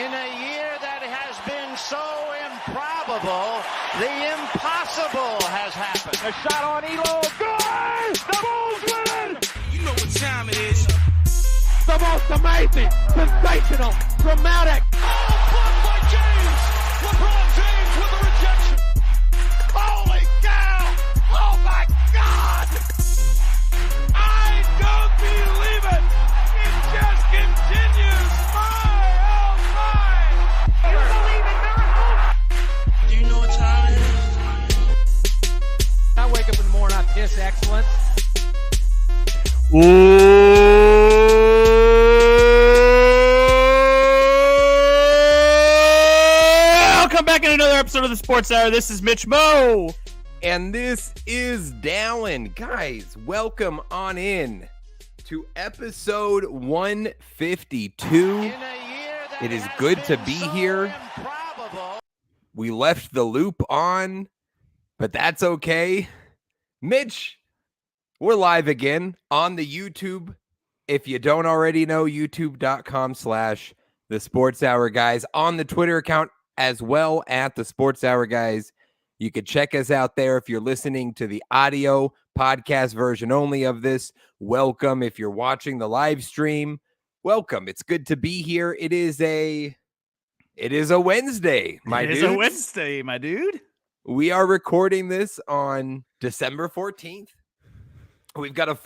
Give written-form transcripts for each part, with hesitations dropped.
In a year that has been so improbable, the impossible has happened. A shot on Elo. Good! The Bulls win! You know what time it is. The most amazing, sensational, dramatic. Oh, blocked by James! LeBron James with the rejection. Holy cow! Oh my God! I don't believe it. It just continues. Oh my! You believe in miracles? Do you know what time it is? I wake up in the morning, I piss excellence. Welcome back in another episode of the Sports Hour. This is Mitch-Mo. And this is Dallen. Guys, welcome on in to episode 152. It is good to be here. We left the loop on, but that's okay. Mitch, we're live again on the YouTube. If you don't already know, youtube.com/The Sports Hour Guys, on the Twitter account as well at The Sports Hour Guys. You could check us out there if you're listening to the audio podcast version only of this. Welcome. If you're watching the live stream, welcome. It's good to be here. It is a Wednesday, my dude. It is a Wednesday, my dude. We are recording this on December 14th. We've got a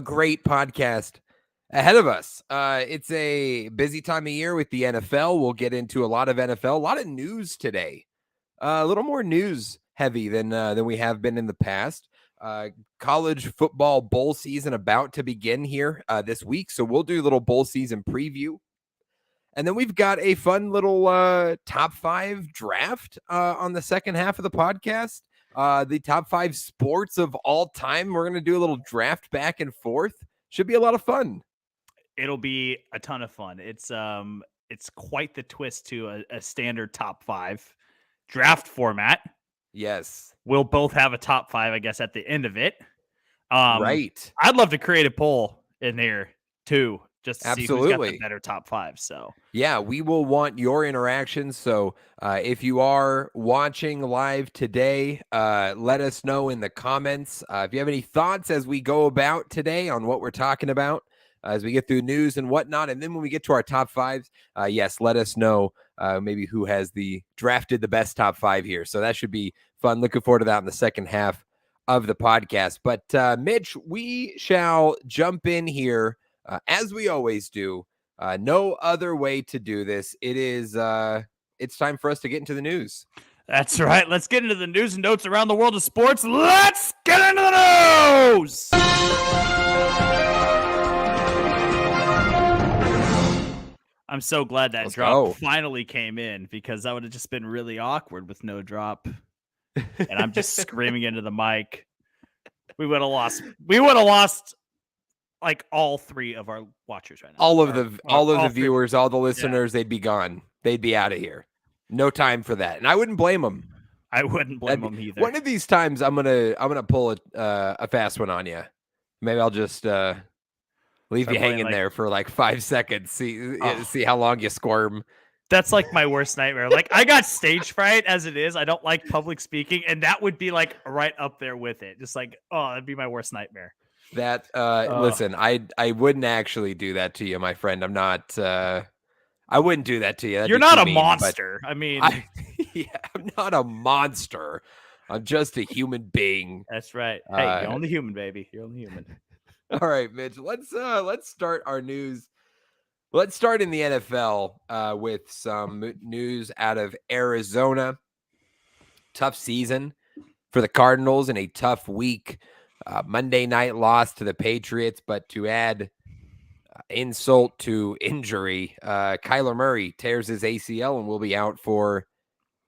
great podcast ahead of us. It's a busy time of year with the NFL. We'll get into a lot of NFL, a lot of news today. A little more news heavy than we have been in the past. College football bowl season about to begin here this week, so we'll do a little bowl season preview. And then we've got a fun little top 5 draft on the second half of the podcast. The top 5 sports of all time. We're going to do a little draft back and forth. Should be a lot of fun. It'll be a ton of fun. It's quite the twist to a standard top 5 draft format. Yes. We'll both have a top 5, I guess, at the end of it. Right. I'd love to create a poll in there too, just to see who's got the Absolutely. better top 5. So Yeah, we will want your interactions. So if you are watching live today, let us know in the comments. If you have any thoughts as we go about today on what we're talking about, as we get through news and whatnot. And then when we get to our top 5s, yes, let us know maybe who has drafted the best top 5 here. So that should be fun. Looking forward to that in the second half of the podcast. But Mitch, we shall jump in here as we always do. No other way to do this. It's time for us to get into the news. that's right. Let's get into the news and notes around the world of sports. Let's get into the news. I'm so glad that drop finally came in, because that would have just been really awkward with no drop. And I'm just screaming into the mic. We would have lost like all 3 of our watchers right now. All of the viewers, all the listeners, They'd be gone. They'd be out of here. No time for that. And I wouldn't blame them. I wouldn't blame them either. One of these times I'm gonna pull a fast one on you. Maybe I'll just leave you hanging there for like 5 seconds. See how long you squirm. That's like my worst nightmare. Like, I got stage fright as it is. I don't like public speaking, and that would be like right up there with it. Just like, that'd be my worst nightmare. That listen, I wouldn't actually do that to you, my friend. I'm not. I wouldn't do that to you. You're not a monster. I mean, I'm not a monster. I'm just a human being. That's right. Hey, you're only human, baby. You're only human. All right, Mitch. Let's start our news. Let's start in the NFL with some news out of Arizona. Tough season for the Cardinals and a tough week. Monday night loss to the Patriots, but to add insult to injury, Kyler Murray tears his ACL and will be out for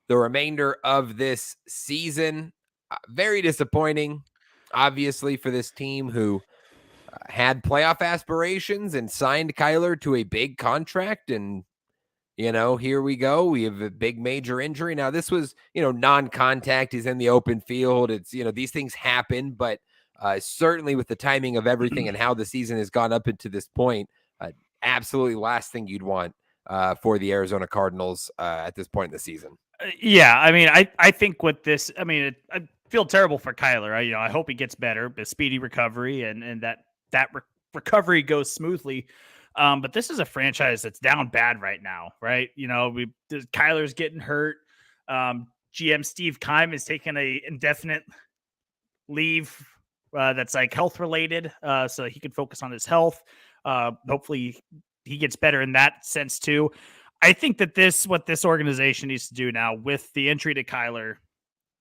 the remainder of this season. Very disappointing, obviously, for this team who had playoff aspirations and signed Kyler to a big contract. And, here we go. We have a big major injury. Now, this was, non-contact. He's in the open field. It's, these things happen, but certainly with the timing of everything and how the season has gone up into this point, absolutely last thing you'd want for the Arizona Cardinals at this point in the season. Yeah, I mean, I think with this, I mean, I feel terrible for Kyler. I hope he gets better, a speedy recovery, and that recovery goes smoothly. But this is a franchise that's down bad right now, right? Kyler's getting hurt. GM Steve Keim is taking a indefinite leave that's like health related, so he can focus on his health. Hopefully he gets better in that sense too. I think that what this organization needs to do now with the entry to Kyler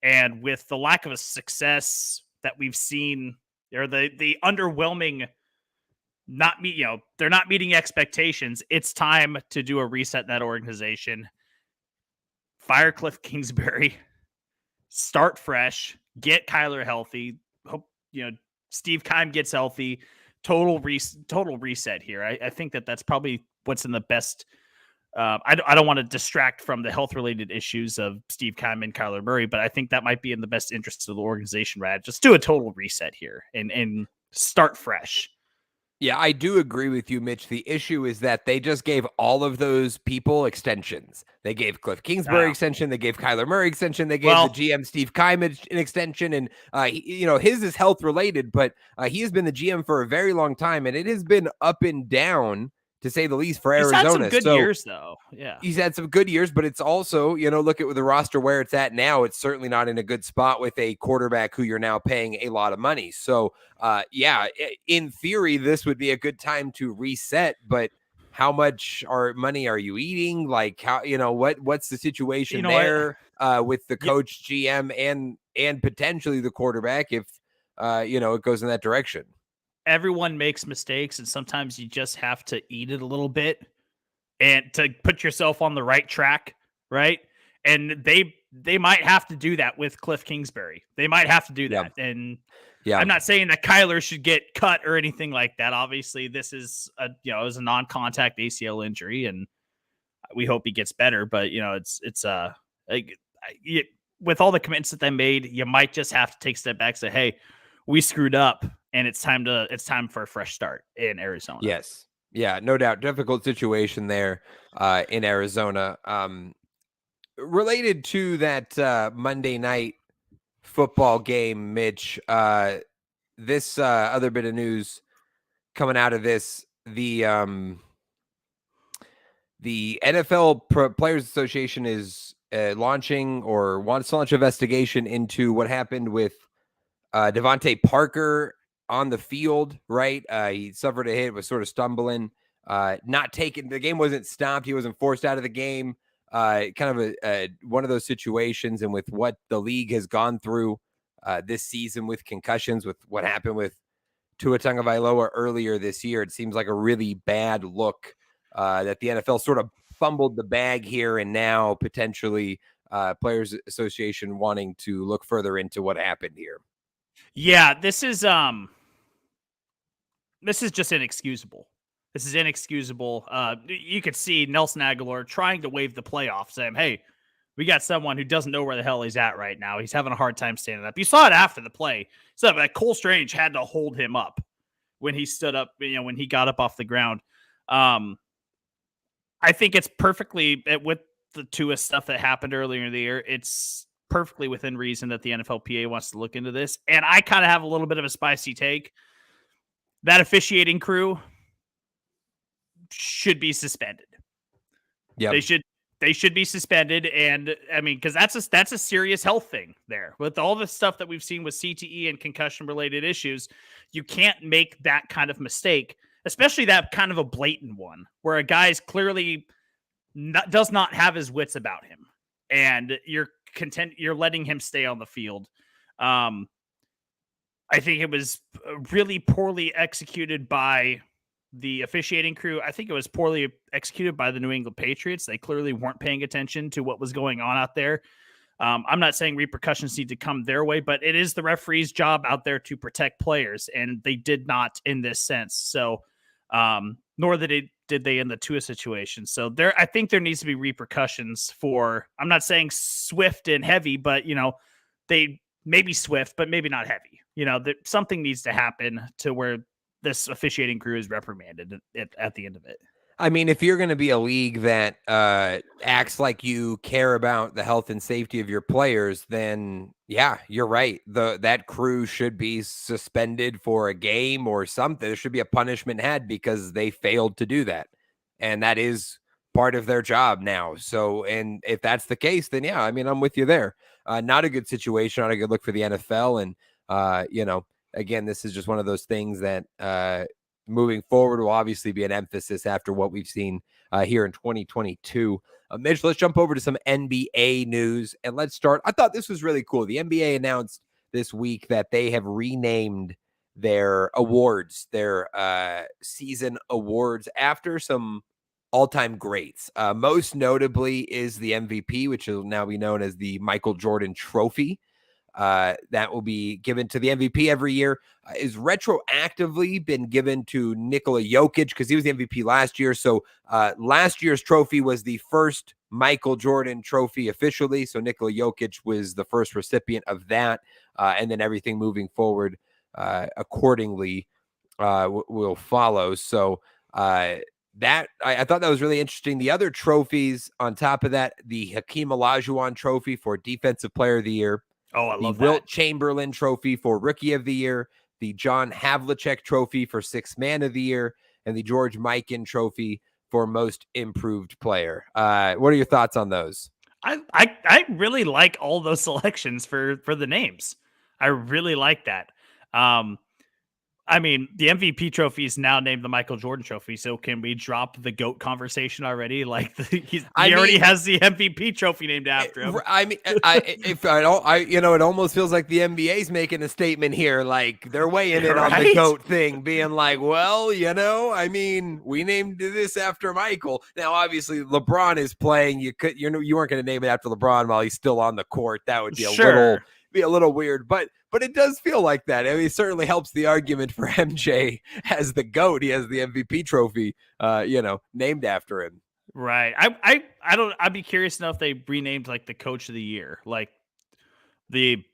and with the lack of a success that we've seen, or the underwhelming they're not meeting expectations. It's time to do a reset in that organization. Fire Cliff Kingsbury, start fresh, get Kyler healthy. Hope Steve Keim gets healthy. Total reset here. I think that's probably what's in the best. I don't want to distract from the health related issues of Steve Keim and Kyler Murray, but I think that might be in the best interest of the organization. Right, just do a total reset here and start fresh. Yeah, I do agree with you, Mitch. The issue is that they just gave all of those people extensions. They gave Cliff Kingsbury extension. They gave Kyler Murray extension. They gave the GM Steve Keim an extension. And, his is health related, but he has been the GM for a very long time. And it has been up and down, to say the least, for Arizona. He's had some good years, though. Yeah. He's had some good years, but it's also, look at the roster where it's at now. It's certainly not in a good spot with a quarterback who you're now paying a lot of money. So, in theory, this would be a good time to reset, but how much money are you eating? Like, how, what's the situation there with the coach, GM, and potentially the quarterback if, it goes in that direction? Everyone makes mistakes, and sometimes you just have to eat it a little bit and to put yourself on the right track, right? And they might have to do that with Cliff Kingsbury. They might have to do that. Yeah. And I'm not saying that Kyler should get cut or anything like that. Obviously, this is it was a non-contact ACL injury, and we hope he gets better. But with all the commitments that they made, you might just have to take a step back and say, "Hey, we screwed up, and it's time for a fresh start in Arizona." Yes. Yeah, no doubt. Difficult situation there in Arizona. Related to that Monday night football game, Mitch, this other bit of news coming out of this, the NFL Players Association is launching or wants to launch an investigation into what happened with Devontae Parker on the field, right? He suffered a hit, was sort of stumbling, not taken. The game wasn't stopped. He wasn't forced out of the game. Kind of one of those situations. And with what the league has gone through this season with concussions, with what happened with Tua Tagovailoa earlier this year, it seems like a really bad look that the NFL sort of fumbled the bag here, and now potentially Players Association wanting to look further into what happened here. Yeah, this is just inexcusable. This is inexcusable. You could see Nelson Aguilar trying to waive the playoff, saying, "Hey, we got someone who doesn't know where the hell he's at right now. He's having a hard time standing up." You saw it after the play. So that Cole Strange had to hold him up when he stood up, when he got up off the ground. I think it's perfectly, with the Tua stuff that happened earlier in the year, it's perfectly within reason that the NFLPA wants to look into this. And I kind of have a little bit of a spicy take. That officiating crew should be suspended. Yeah, they should be suspended. And I mean, because that's a serious health thing there. With all the stuff that we've seen with CTE and concussion related issues, you can't make that kind of mistake, especially that kind of a blatant one where a guy's clearly does not have his wits about him, and you're letting him stay on the field. I think it was really poorly executed by the officiating crew. I think it was poorly executed by the New England Patriots. They clearly weren't paying attention to what was going on out there. I'm not saying repercussions need to come their way, but it is the referee's job out there to protect players, and they did not in this sense. So, nor did they in the Tua situation. So I think there needs to be repercussions for, I'm not saying swift and heavy, but they may be swift, but maybe not heavy. Something needs to happen to where this officiating crew is reprimanded at the end of it. I mean, if you're going to be a league that acts like you care about the health and safety of your players, then yeah, you're right. That crew should be suspended for a game or something. There should be a punishment had because they failed to do that. And that is part of their job now. So, and if that's the case, then yeah, I mean, I'm with you there. Not a good situation, not a good look for the NFL. And, again, this is just one of those things that moving forward will obviously be an emphasis after what we've seen here in 2022. Mitch, let's jump over to some NBA news and let's start. I thought this was really cool. The NBA announced this week that they have renamed their awards, their season awards, after some all-time greats. Most notably is the MVP, which will now be known as the Michael Jordan Trophy. That will be given to the MVP every year. Is retroactively been given to Nikola Jokic because he was the MVP last year. So last year's trophy was the first Michael Jordan trophy officially. So Nikola Jokic was the first recipient of that. And then everything moving forward accordingly will follow. So that I thought that was really interesting. The other trophies on top of that, the Hakeem Olajuwon trophy for Defensive Player of the Year. Oh, I love the Wilt that. Chamberlain trophy for Rookie of the Year, the John Havlicek trophy for Sixth Man of the Year, and the George Mikan trophy for Most Improved Player. What are your thoughts on those? I really like all those selections for the names. I really like that. I mean, the MVP trophy is now named the Michael Jordan Trophy. So can we drop the GOAT conversation already? Like he already has the MVP trophy named after him. I mean, it almost feels like the NBA's making a statement here. Like they're weighing in on the GOAT thing, being like, well, I mean, we named this after Michael. Now, obviously, LeBron is playing. You weren't going to name it after LeBron while he's still on the court. That would be a little weird, but it does feel like that. I mean, it certainly helps the argument for MJ as the GOAT. He has the MVP trophy, named after him. Right. I'd be curious to know if they renamed like the Coach of the Year, like the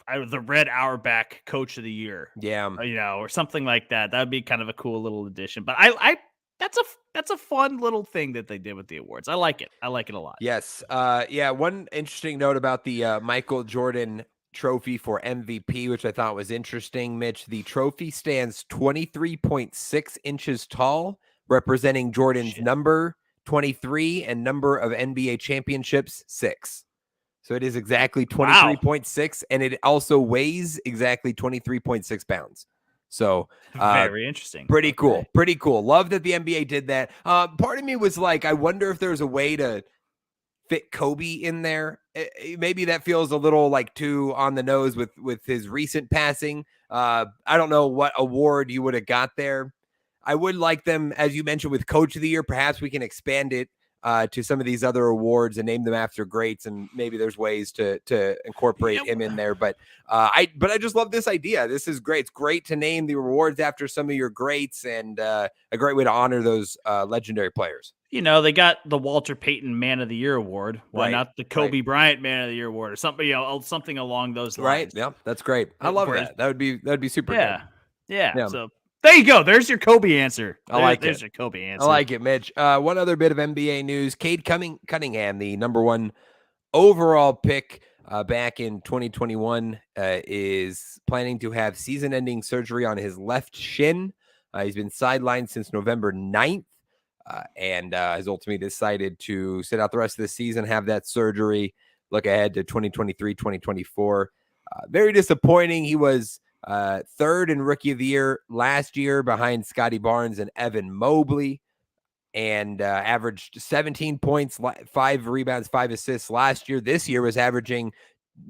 Red Auerbach Coach of the Year. Yeah. Or something like that. That would be kind of a cool little addition. But that's a fun little thing that they did with the awards. I like it. I like it a lot. Yes. One interesting note about the Michael Jordan trophy for MVP, which I thought was interesting, Mitch. The trophy stands 23.6 inches tall, representing Jordan's number 23 and number of NBA championships 6. So it is exactly 23.6, and it also weighs exactly 23.6 pounds. So very interesting. Pretty cool. Love that the NBA did that. Part of me was like, I wonder if there's a way to fit Kobe in there. Maybe that feels a little like too on the nose with his recent passing. I don't know what award you would have got there. I would like them, as you mentioned, with Coach of the Year. Perhaps we can expand it to some of these other awards and name them after greats, and maybe there's ways to incorporate him in there. But I just love this idea. This is great. It's great to name the awards after some of your greats, and a great way to honor those legendary players. They got the Walter Payton Man of the Year award. Why not the Kobe Bryant Man of the Year award or something? Something along those lines. Right. Yeah, that's great. I love that. That would be super. Yeah. Yeah. So there you go. There's your Kobe answer. There's your Kobe answer. I like it, Mitch. One other bit of NBA news: Cade Cunningham, the number 1 overall pick back in 2021, is planning to have season-ending surgery on his left shin. He's been sidelined since November 9th. And has ultimately decided to sit out the rest of the season, have that surgery, look ahead to 2023, 2024. Very disappointing. He was third in Rookie of the Year last year behind Scotty Barnes and Evan Mobley, and averaged 17 points, 5 rebounds, 5 assists last year. This year was averaging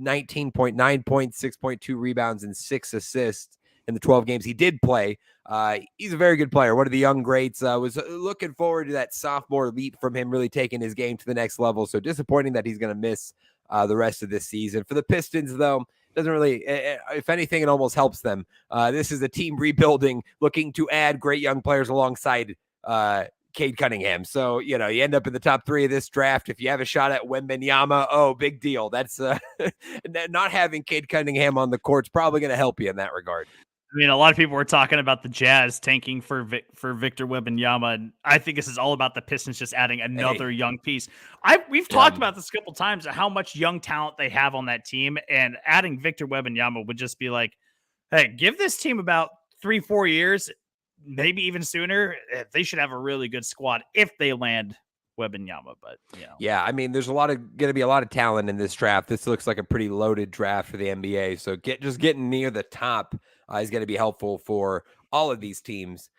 19.9 points, 6.2 rebounds, and 6 assists in the 12 games he did play. He's a very good player, one of the young greats. Was looking forward to that sophomore leap from him, really taking his game to the next level. So disappointing that he's going to miss the rest of this season. For the Pistons, though, doesn't really, if anything, it almost helps them. This is a team rebuilding, looking to add great young players alongside Cade Cunningham. So, you end up in the top 3 of this draft. If you have a shot at Wembanyama, big deal. That's not having Cade Cunningham on the court's probably going to help you in that regard. I mean, a lot of people were talking about the Jazz tanking for Victor Wembanyama, and I think this is all about the Pistons just adding another young piece. We've talked about this a couple times, how much young talent they have on that team, and adding Victor Wembanyama would just be like, hey, give this team about 3-4 years, maybe even sooner. They should have a really good squad if they land Wembanyama. But yeah, I mean, there's going to be a lot of talent in this draft. This looks like a pretty loaded draft for the NBA. So getting near the top is going to be helpful for all of these teams.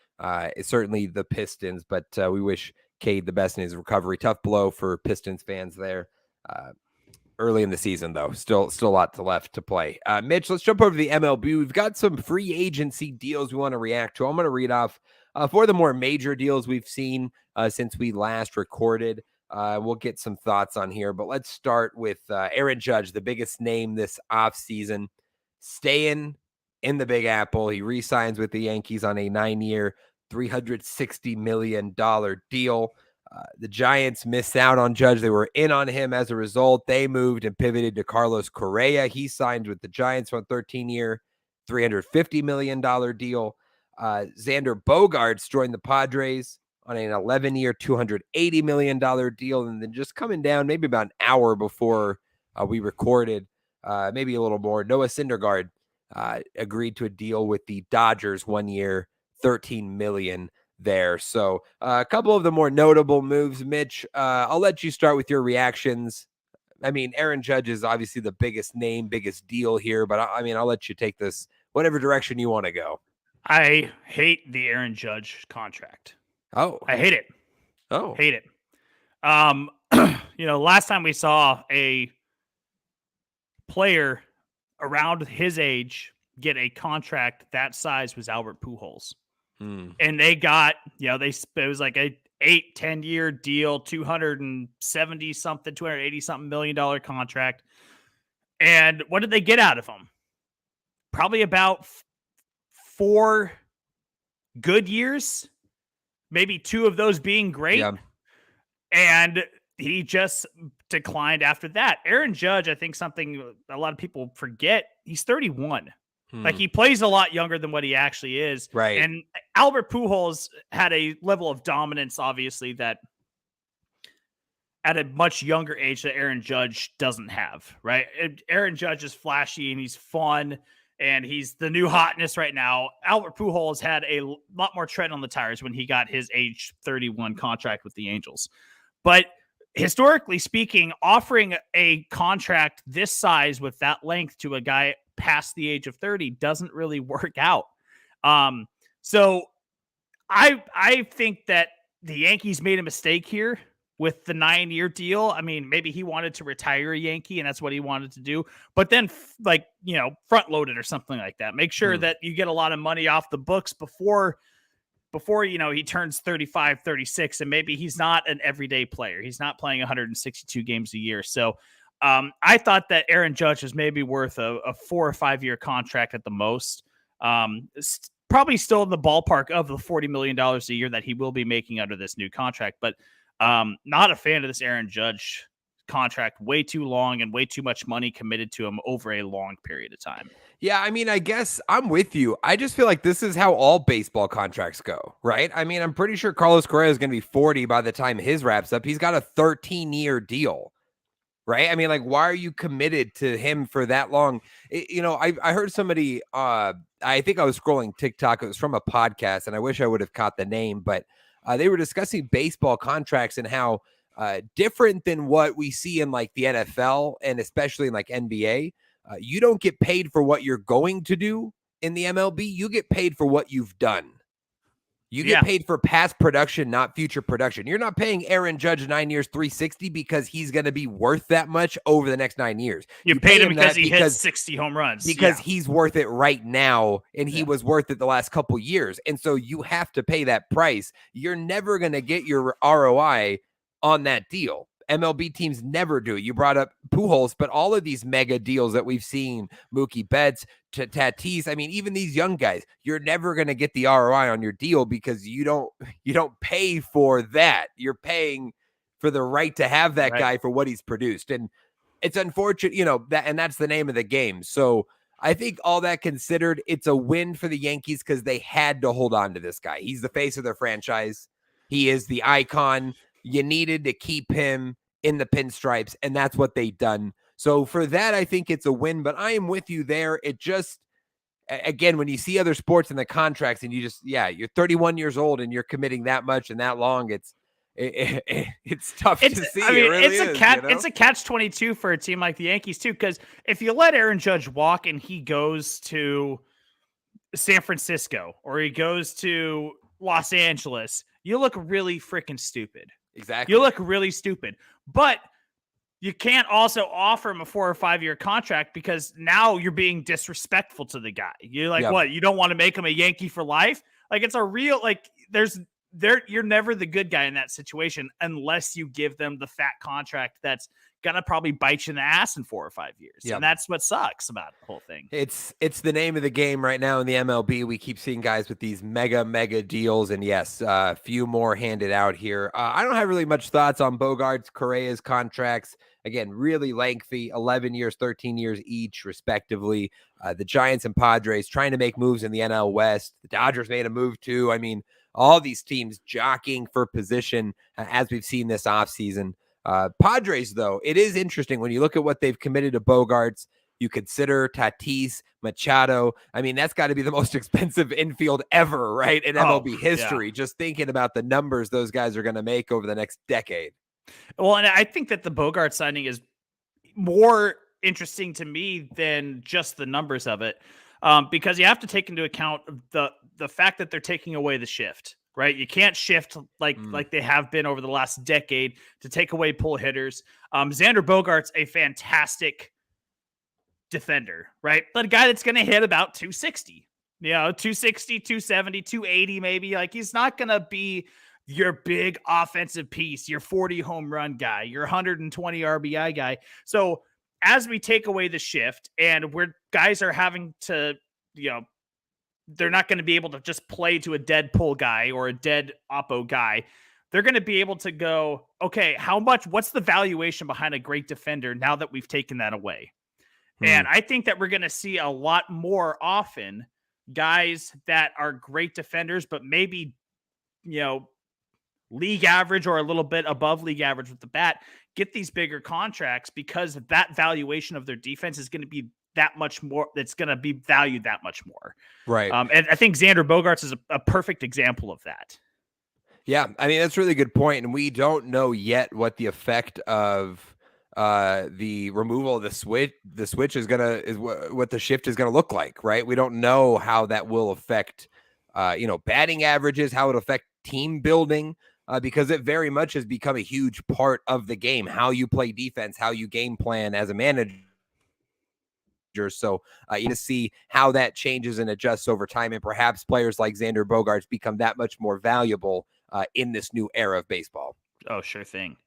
Certainly the Pistons, but we wish Cade the best in his recovery. Tough blow for Pistons fans there. Early in the season, though, still a lot left to play. Mitch, let's jump over to the MLB. We've got some free agency deals we want to react to. I'm going to read off for the more major deals we've seen since we last recorded. We'll get some thoughts on here, but let's start with Aaron Judge, the biggest name this offseason, staying in the Big Apple. He re-signs with the Yankees on a 9-year, $360 million deal. The Giants missed out on Judge. They were in on him as a result. They moved and pivoted to Carlos Correa. He signed with the Giants on a 13-year, $350 million deal. Xander Bogaerts joined the Padres on an 11-year, $280 million deal. And then just coming down maybe about an hour before we recorded, maybe a little more, Noah Syndergaard agreed to a deal with the Dodgers, 1 year, $13 million there. So a couple of the more notable moves, Mitch, I'll let you start with your reactions. I mean, Aaron Judge is obviously the biggest name, biggest deal here, but I mean, I'll let you take this whatever direction you want to go. I hate the Aaron Judge contract. Oh, I hate it. Oh, hate it. Last time we saw a player around his age get a contract that size was Albert Pujols. And they got, it was like a 8-10 year deal, $280 million contract. And what did they get out of him? Probably about 4 good years, maybe 2 of those being great. Yeah. And he just declined after that. Aaron Judge, I think something a lot of people forget, he's 31. Like, he plays a lot younger than what he actually is. Right. And Albert Pujols had a level of dominance, obviously, that at a much younger age that Aaron Judge doesn't have, right? Aaron Judge is flashy and he's fun and he's the new hotness right now. Albert Pujols had a lot more tread on the tires when he got his age 31 contract with the Angels. But historically speaking, offering a contract this size with that length to a guy past the age of 30 doesn't really work out. So I think that the Yankees made a mistake here with the 9-year deal. I mean, maybe he wanted to retire a Yankee and that's what he wanted to do, but then front load it or something like that. Make sure that you get a lot of money off the books before he turns 35, 36, and maybe he's not an everyday player. He's not playing 162 games a year. So I thought that Aaron Judge is maybe worth a 4 or 5 year contract at the most. Probably still in the ballpark of the $40 million a year that he will be making under this new contract, but not a fan of this Aaron Judge contract. Way too long and way too much money committed to him over a long period of time. Yeah, I mean, I guess I'm with you. I just feel like this is how all baseball contracts go, right? I mean, I'm pretty sure Carlos Correa is going to be 40 by the time his wraps up. He's got a 13-year deal. Right. I mean, like, why are you committed to him for that long? I heard somebody, I think I was scrolling TikTok. It was from a podcast and I wish I would have caught the name, but they were discussing baseball contracts and how different than what we see in like the NFL and especially in like NBA. You don't get paid for what you're going to do in the MLB. You get paid for what you've done. You get paid for past production, not future production. You're not paying Aaron Judge 9 years, $360 because he's going to be worth that much over the next 9 years. You paid him because he hit 60 home runs. Because he's worth it right now, and he was worth it the last couple years. And so you have to pay that price. You're never going to get your ROI on that deal. MLB teams never do it. You brought up Pujols, but all of these mega deals that we've seen, Mookie Betts, Tatis, I mean, even these young guys, you're never going to get the ROI on your deal because you don't pay for that. You're paying for the right to have that guy for what he's produced. And it's unfortunate, that's the name of the game. So I think all that considered, it's a win for the Yankees because they had to hold on to this guy. He's the face of their franchise. He is the icon. You needed to keep him in the pinstripes, and that's what they've done. So for that, I think it's a win, but I am with you there. It just, again, when you see other sports in the contracts and you're 31 years old and you're committing that much and that long, it's tough to see. I mean, it really it's a catch-22 for a team like the Yankees too, because if you let Aaron Judge walk and he goes to San Francisco or he goes to Los Angeles, you look really freaking stupid. Exactly. You look really stupid. But you can't also offer him a 4 or 5 year contract because now you're being disrespectful to the guy. You're like, what? You don't want to make him a Yankee for life? Like, it's a real, like, you're never the good guy in that situation unless you give them the fat contract that's gonna probably bite you in the ass in 4 or 5 years. And that's what sucks about the whole thing. It's the name of the game right now in the MLB. We keep seeing guys with these mega deals, and yes, a few more handed out here. I don't have really much thoughts on Bogaerts, Correa's contracts. Again, really lengthy, 11 years, 13 years each, respectively. The Giants and Padres trying to make moves in the NL West. The Dodgers made a move too. I mean, all these teams jockeying for position as we've seen this offseason. Padres, though, it is interesting when you look at what they've committed to Bogaerts. You consider Tatis, Machado. I mean, that's got to be the most expensive infield ever, right? In MLB history. Just thinking about the numbers those guys are going to make over the next decade. Well, and I think that the Bogaerts signing is more interesting to me than just the numbers of it, because you have to take into account the fact that they're taking away the shift. Right, you can't shift like they have been over the last decade to take away pull hitters. Xander Bogaerts, a fantastic defender, right? But a guy that's going to hit about 260, 260, 270, 280 maybe. Like, he's not going to be your big offensive piece, your 40 home run guy, your 120 RBI guy. So as we take away the shift and where guys are having to, they're not going to be able to just play to a dead pull guy or a dead oppo guy. They're going to be able to go, okay, what's the valuation behind a great defender now that we've taken that away? And I think that we're going to see a lot more often guys that are great defenders, but maybe, league average or a little bit above league average with the bat, get these bigger contracts because that valuation of their defense is going to be that much more. That's going to be valued that much more. Right. And I think Xander Bogaerts is a perfect example of that. Yeah. I mean, that's a really good point. And we don't know yet what the effect of the removal of the switch is what the shift is going to look like, right? We don't know how that will affect, batting averages, how it affect team building, because it very much has become a huge part of the game, how you play defense, how you game plan as a manager. So you see how that changes and adjusts over time, and perhaps players like Xander Bogaerts become that much more valuable in this new era of baseball. Oh, sure thing.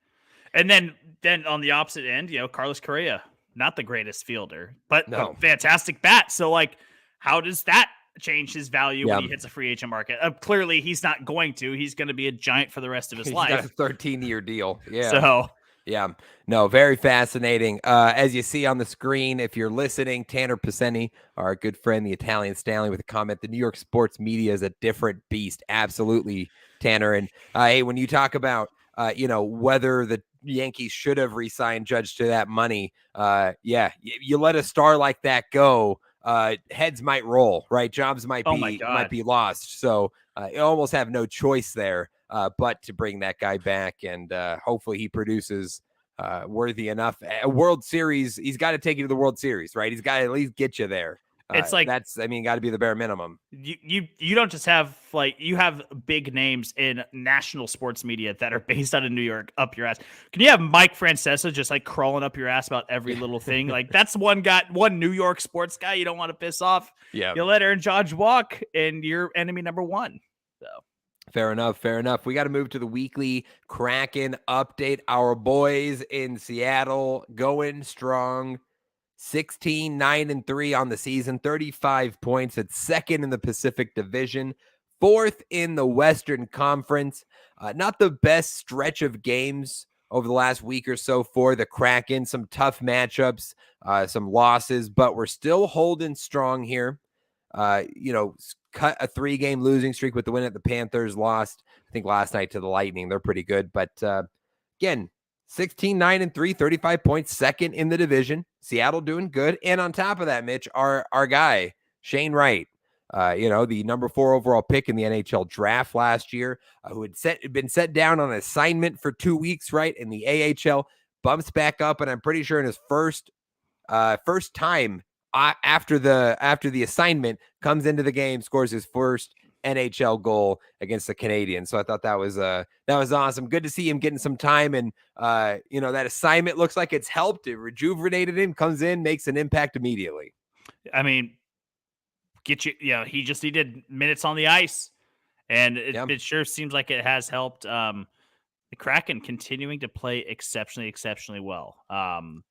And then on the opposite end, Carlos Correa, not the greatest fielder, but a fantastic bat. So, like, how does that change his value when he hits a free agent market? Clearly, he's not going to. He's going to be a giant for the rest of his life. Got a 13-year deal. Yeah. So. Yeah, no, very fascinating. As you see on the screen, if you're listening, Tanner Paceni, our good friend, the Italian Stanley, with a comment, the New York sports media is a different beast. Absolutely, Tanner. And hey, when you talk about, whether the Yankees should have re-signed Judge to that money, you let a star like that go, heads might roll, right? Jobs might be lost. So you almost have no choice there. But to bring that guy back and hopefully he produces worthy enough. A World Series, he's got to take you to the World Series, right? He's got to at least get you there. It's like got to be the bare minimum. You don't just have you have big names in national sports media that are based out of New York up your ass. Can you have Mike Francesa just crawling up your ass about every little thing? That's one New York sports guy you don't want to piss off. Yeah, you let Aaron Judge walk, and you're enemy number one. So. Fair enough. We got to move to the weekly Kraken update. Our boys in Seattle going strong. 16-9-3 on the season, 35 points at second in the Pacific Division, fourth in the Western Conference. Not the best stretch of games over the last week or so for the Kraken. Some tough matchups, some losses, but we're still holding strong here. Cut a 3-game losing streak with the win at the Panthers, lost, I think, last night to the Lightning. They're pretty good. But again, 16-9-3, 35 points, second in the division. Seattle doing good. And on top of that, Mitch, our guy, Shane Wright, the number 4 overall pick in the NHL draft last year, who had been set down on assignment for 2 weeks, right? In the AHL, bumps back up, and I'm pretty sure in his first time after the assignment, comes into the game, scores his first NHL goal against the Canadiens. So I thought that was awesome. Good to see him getting some time, and that assignment looks like it's helped. It rejuvenated him. Comes in, makes an impact immediately. I mean, he just needed minutes on the ice, and it sure seems like it has helped. The Kraken continuing to play exceptionally well. And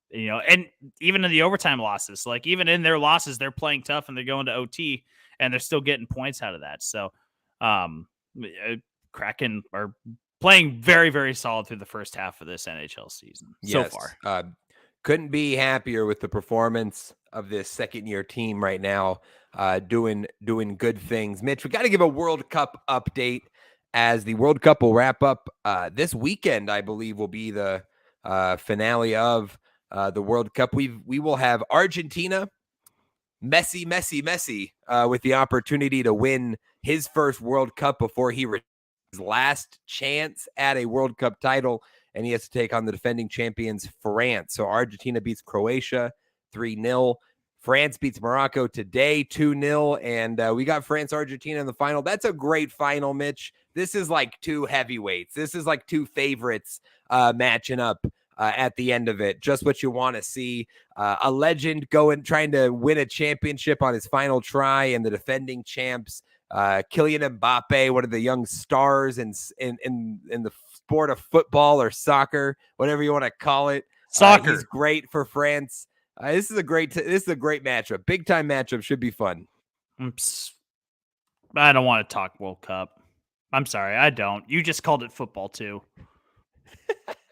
even in the overtime losses, like even in their losses, they're playing tough and they're going to OT and they're still getting points out of that. So, Kraken are playing very, very solid through the first half of this NHL season so far. Couldn't be happier with the performance of this second-year team right now, doing good things. Mitch, we got to give a World Cup update, as the World Cup will wrap up this weekend. I believe will be the finale of the World Cup. We will have Argentina, Messi, with the opportunity to win his first World Cup before his last chance at a World Cup title, and he has to take on the defending champions, France. So Argentina beats Croatia 3-0. France beats Morocco today 2-0, and we got France-Argentina in the final. That's a great final, Mitch. This is like two heavyweights. This is like two favorites matching up at the end of it. Just what you want to see. A legend trying to win a championship on his final try, and the defending champs, Kylian Mbappe, one of the young stars in the sport of football or soccer, whatever you want to call it. Soccer. He's great for France. This is a great matchup. Big time matchup. Should be fun. I don't want to talk World Cup. I'm sorry, I don't. You just called it football too.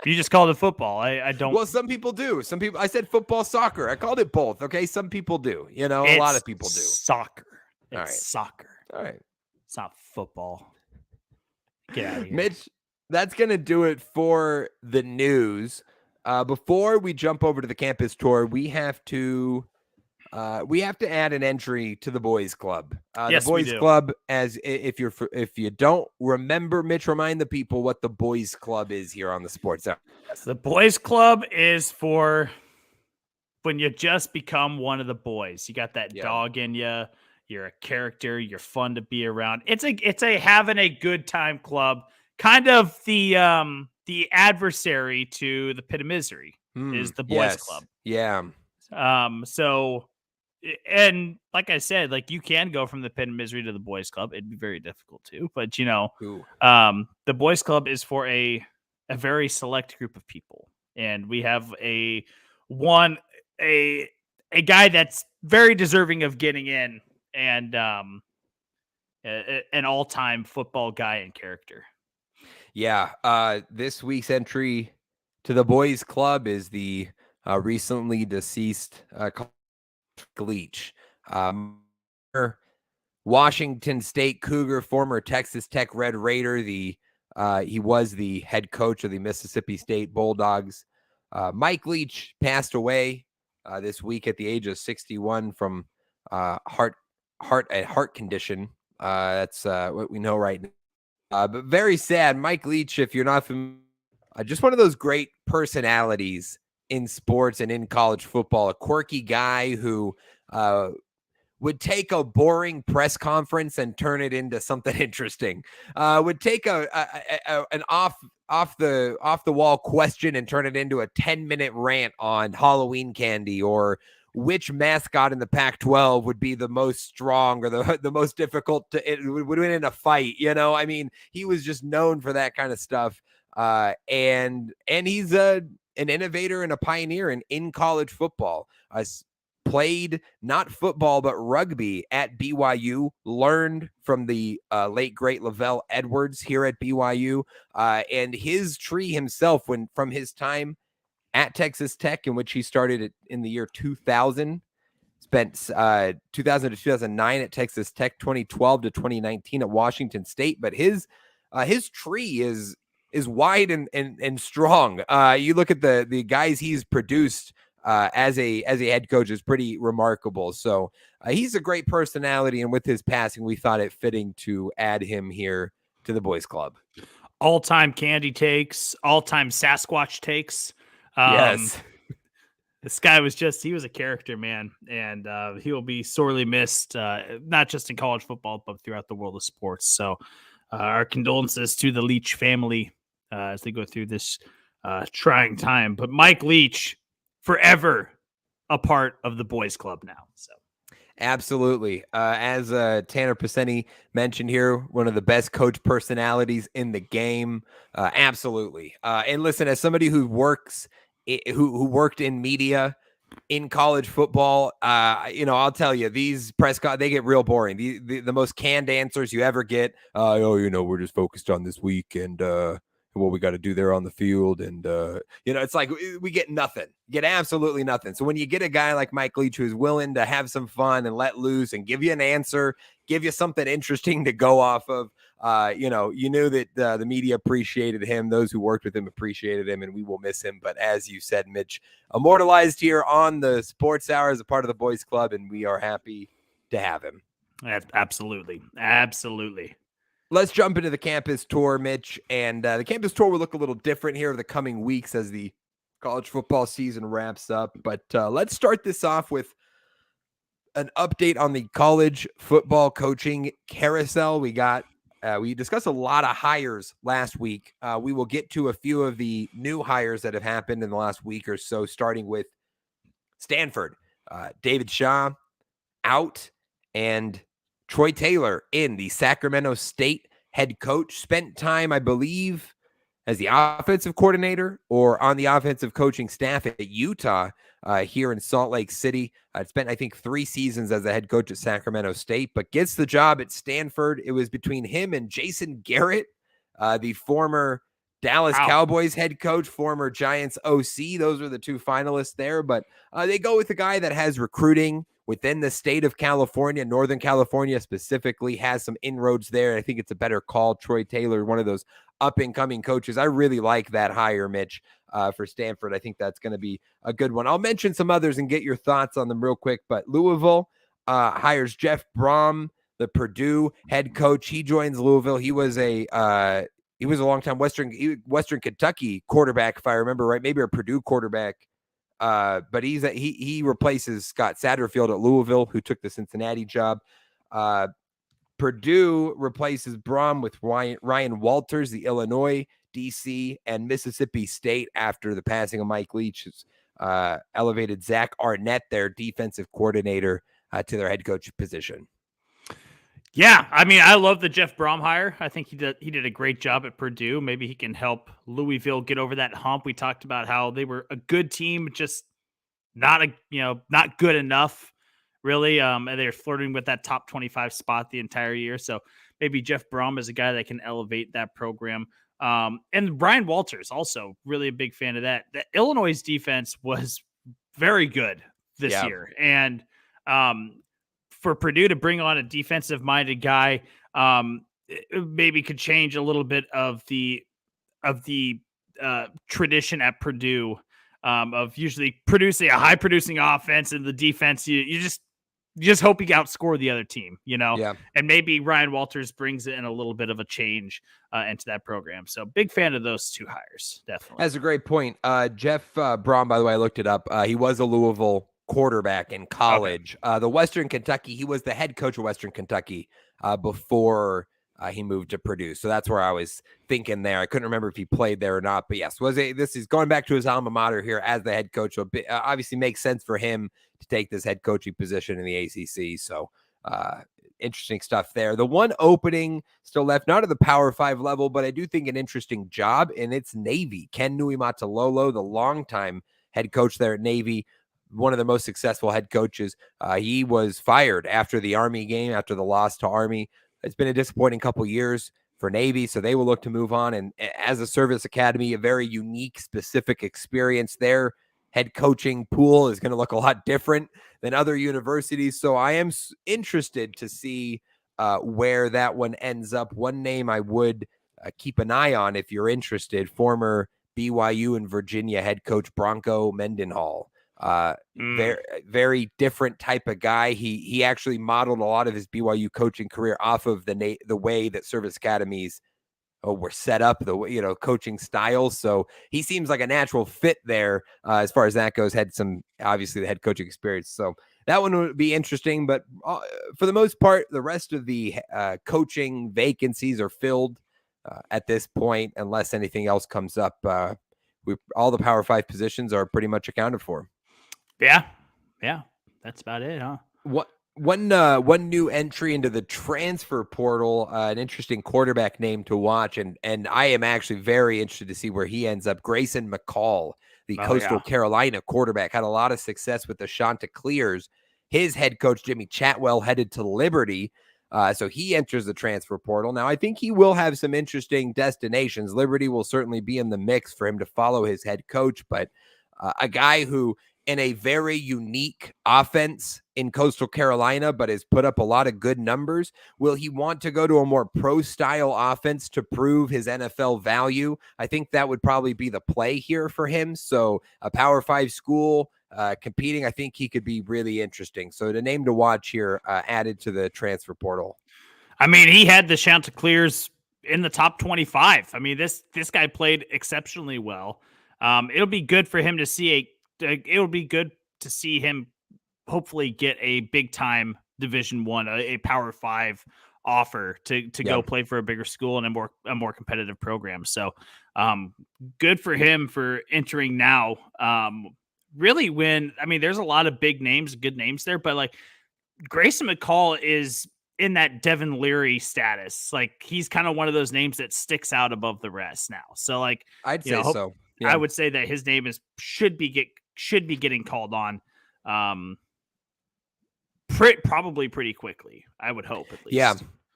You just called it football. I don't. Well, some people do. Some people. I said football, soccer. I called it both. Okay, some people do. A lot of people do. Soccer. It's All right. soccer. All right. It's not football. Get out of here, Mitch. That's gonna do it for the news. Before we jump over to the campus tour, we have to add an entry to the boys club. Yes, the boys club, as if you don't remember, Mitch, remind the people what the boys club is here on the Sports Hour. The boys club is for when you just become one of the boys. You got that dog in you. You're a character. You're fun to be around. It's a having a good time club. Kind of the adversary to the Pit of Misery is the boys club. Yeah. So, and like I said, like you can go from the Pit of Misery to the boys club. It'd be very difficult too, but the boys club is for a very select group of people. And we have a guy that's very deserving of getting in, and an all-time football guy and character. Yeah, this week's entry to the boys club is the recently deceased Leach, Washington State Cougar, former Texas Tech Red Raider. He was the head coach of the Mississippi State Bulldogs. Mike Leach passed away this week at the age of 61 from a heart condition. That's what we know right now. But very sad. Mike Leach, if you're not familiar, just one of those great personalities in sports and in college football. A quirky guy who would take a boring press conference and turn it into something interesting. Would take an off the wall question and turn it into a 10-minute rant on Halloween candy, or which mascot in the Pac-12 would be the most strong or the most difficult would win in a fight. I mean, he was just known for that kind of stuff. And he's an innovator and a pioneer in college football. played not football, but rugby at BYU, learned from the late, great Lavelle Edwards here at BYU. And his tree himself, from his time at Texas Tech, in which he started in the year 2000, spent 2000 to 2009 at Texas Tech, 2012 to 2019 at Washington State. But his tree is wide and strong. You look at the guys he's produced as a head coach is pretty remarkable. So he's a great personality, and with his passing, we thought it fitting to add him here to the boys club. All-time candy takes, all-time Sasquatch takes. Yes. This guy he was a character, man, and he will be sorely missed, not just in college football, but throughout the world of sports. So our condolences to the Leach family as they go through this trying time. But Mike Leach, forever a part of the boys club now. So. Absolutely. As Tanner Paseni mentioned here, one of the best coach personalities in the game. Absolutely. And listen, as somebody who worked in media in college football, I'll tell you, these they get real boring. The most canned answers you ever get. We're just focused on this week and what we got to do there on the field. And, it's like we get nothing, get absolutely nothing. So when you get a guy like Mike Leach, who's willing to have some fun and let loose and give you an answer, give you something interesting to go off of, you knew that the media appreciated him. Those who worked with him appreciated him, and we will miss him. But as you said, Mitch, immortalized here on the Sports Hour as a part of the boys club, and we are happy to have him. Absolutely. Absolutely. Let's jump into the campus tour, Mitch. And the campus tour will look a little different here over the coming weeks as the college football season wraps up. But let's start this off with an update on the college football coaching carousel. We discussed a lot of hires last week. We will get to a few of the new hires that have happened in the last week or so, starting with Stanford. David Shaw out, and Troy Taylor in, the Sacramento State head coach. Spent time, I believe, as the offensive coordinator or on the offensive coaching staff at Utah here in Salt Lake City. Spent, I think, 3 seasons as a head coach at Sacramento State, but gets the job at Stanford. It was between him and Jason Garrett, the former Dallas Cowboys head coach, former Giants OC. Those are the 2 finalists there, but they go with a guy that has recruiting within the state of California. Northern California specifically has some inroads there. I think it's a better call. Troy Taylor, one of those up-and-coming coaches. I really like that hire, Mitch, for Stanford. I think that's going to be a good one. I'll mention some others and get your thoughts on them real quick, but Louisville hires Jeff Brom, the Purdue head coach. He joins Louisville. He was a long-time Western Kentucky quarterback, if I remember right, maybe a Purdue quarterback. But he replaces Scott Satterfield at Louisville, who took the Cincinnati job. Purdue replaces Brom with Ryan Walters, the Illinois DC, and Mississippi State after the passing of Mike Leach has elevated Zach Arnett, their defensive coordinator, to their head coach position. Yeah, I mean, I love the Jeff Brom hire. I think he did a great job at Purdue. Maybe he can help Louisville get over that hump. We talked about how they were a good team, just not good enough, really. And they're flirting with that top 25 spot the entire year. So maybe Jeff Brom is a guy that can elevate that program. And Brian Walters, also really a big fan of that. The Illinois' defense was very good this year, and for Purdue to bring on a defensive-minded guy, maybe could change a little bit of the tradition at Purdue of usually producing a high-producing offense, and the defense you just hope you outscore the other team, Yeah. And maybe Ryan Walters brings in a little bit of a change into that program. So big fan of those 2 hires, definitely. That's a great point. Jeff Brom, by the way, I looked it up. He was a Louisville quarterback in college. Okay. The Western Kentucky, he was the head coach of Western Kentucky before he moved to Purdue. So that's where I was thinking there. I couldn't remember if he played there or not, but yes, this is going back to his alma mater here as the head coach. So obviously makes sense for him to take this head coaching position in the ACC. So interesting stuff there. The one opening still left, not at the Power 5 level, but I do think an interesting job, and it's Navy. Ken Nuimatalolo, the longtime head coach there at Navy, one of the most successful head coaches. He was fired after the Army game, after the loss to Army. It's been a disappointing couple years for Navy, so they will look to move on. And as a service academy, a very unique, specific experience there. Head coaching pool is going to look a lot different than other universities. So I am interested to see where that one ends up. One name I would keep an eye on if you're interested, former BYU and Virginia head coach Bronco Mendenhall. Very, very different type of guy. He actually modeled a lot of his BYU coaching career off of the way that service academies were set up, the coaching styles. So he seems like a natural fit there as far as that goes. Had some obviously the head coaching experience, so that one would be interesting. But for the most part, the rest of the coaching vacancies are filled at this point, unless anything else comes up. All the Power 5 positions are pretty much accounted for. Yeah, that's about it, huh? One new entry into the transfer portal, an interesting quarterback name to watch, and I am actually very interested to see where he ends up. Grayson McCall, the Coastal Carolina quarterback, had a lot of success with the Chanticleers. His head coach, Jimmy Chatwell, headed to Liberty, so he enters the transfer portal. Now, I think he will have some interesting destinations. Liberty will certainly be in the mix for him to follow his head coach, but a guy who in a very unique offense in Coastal Carolina, but has put up a lot of good numbers. Will he want to go to a more pro-style offense to prove his NFL value? I think that would probably be the play here for him. So a Power 5 school competing, I think he could be really interesting. So the name to watch here added to the transfer portal. I mean, he had the Chanticleers in the top 25. I mean, this guy played exceptionally well. It'll be good for him to see it'll be good to see him hopefully get a big time Division I, a Power 5 offer to go play for a bigger school and a more competitive program. So good for him for entering now. Really there's a lot of big names, good names there, but like Grayson McCall is in that Devin Leary status. Like he's kind of one of those names that sticks out above the rest now. So like, I'd say so. Yeah. I would say that his name should be getting called on probably pretty quickly. I would hope at least. Yeah.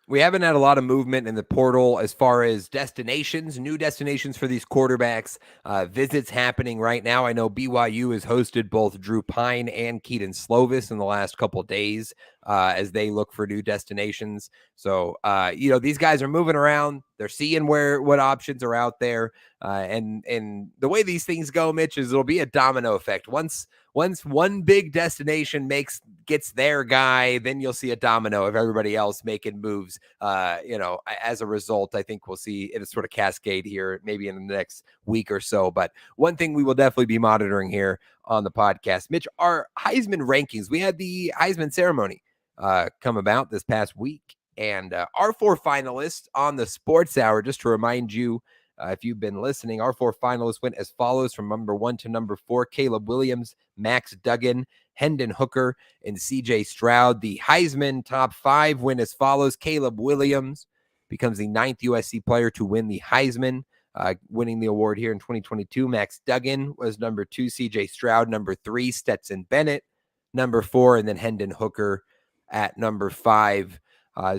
We haven't had a lot of movement in the portal as far as new destinations for these quarterbacks. Visits happening right now. I know BYU has hosted both Drew Pine and Keaton Slovis in the last couple of days as they look for new destinations. So, these guys are moving around. They're seeing what options are out there. And the way these things go, Mitch, is it'll be a domino effect. Once one big destination gets their guy, then you'll see a domino of everybody else making moves. As a result, I think we'll see it sort of cascade here maybe in the next week or so. But one thing we will definitely be monitoring here on the podcast, Mitch, our Heisman rankings. We had the Heisman ceremony come about this past week, and our 4 finalists on the Sports Hour, just to remind you, if you've been listening, our 4 finalists went as follows from number 1 to number 4: Caleb Williams, Max Duggan, Hendon Hooker, and CJ Stroud. The Heisman top 5 went as follows: Caleb Williams becomes the 9th USC player to win the Heisman, winning the award here in 2022. Max Duggan was number 2, CJ Stroud number 3, Stetson Bennett number 4, and then Hendon Hooker at number 5.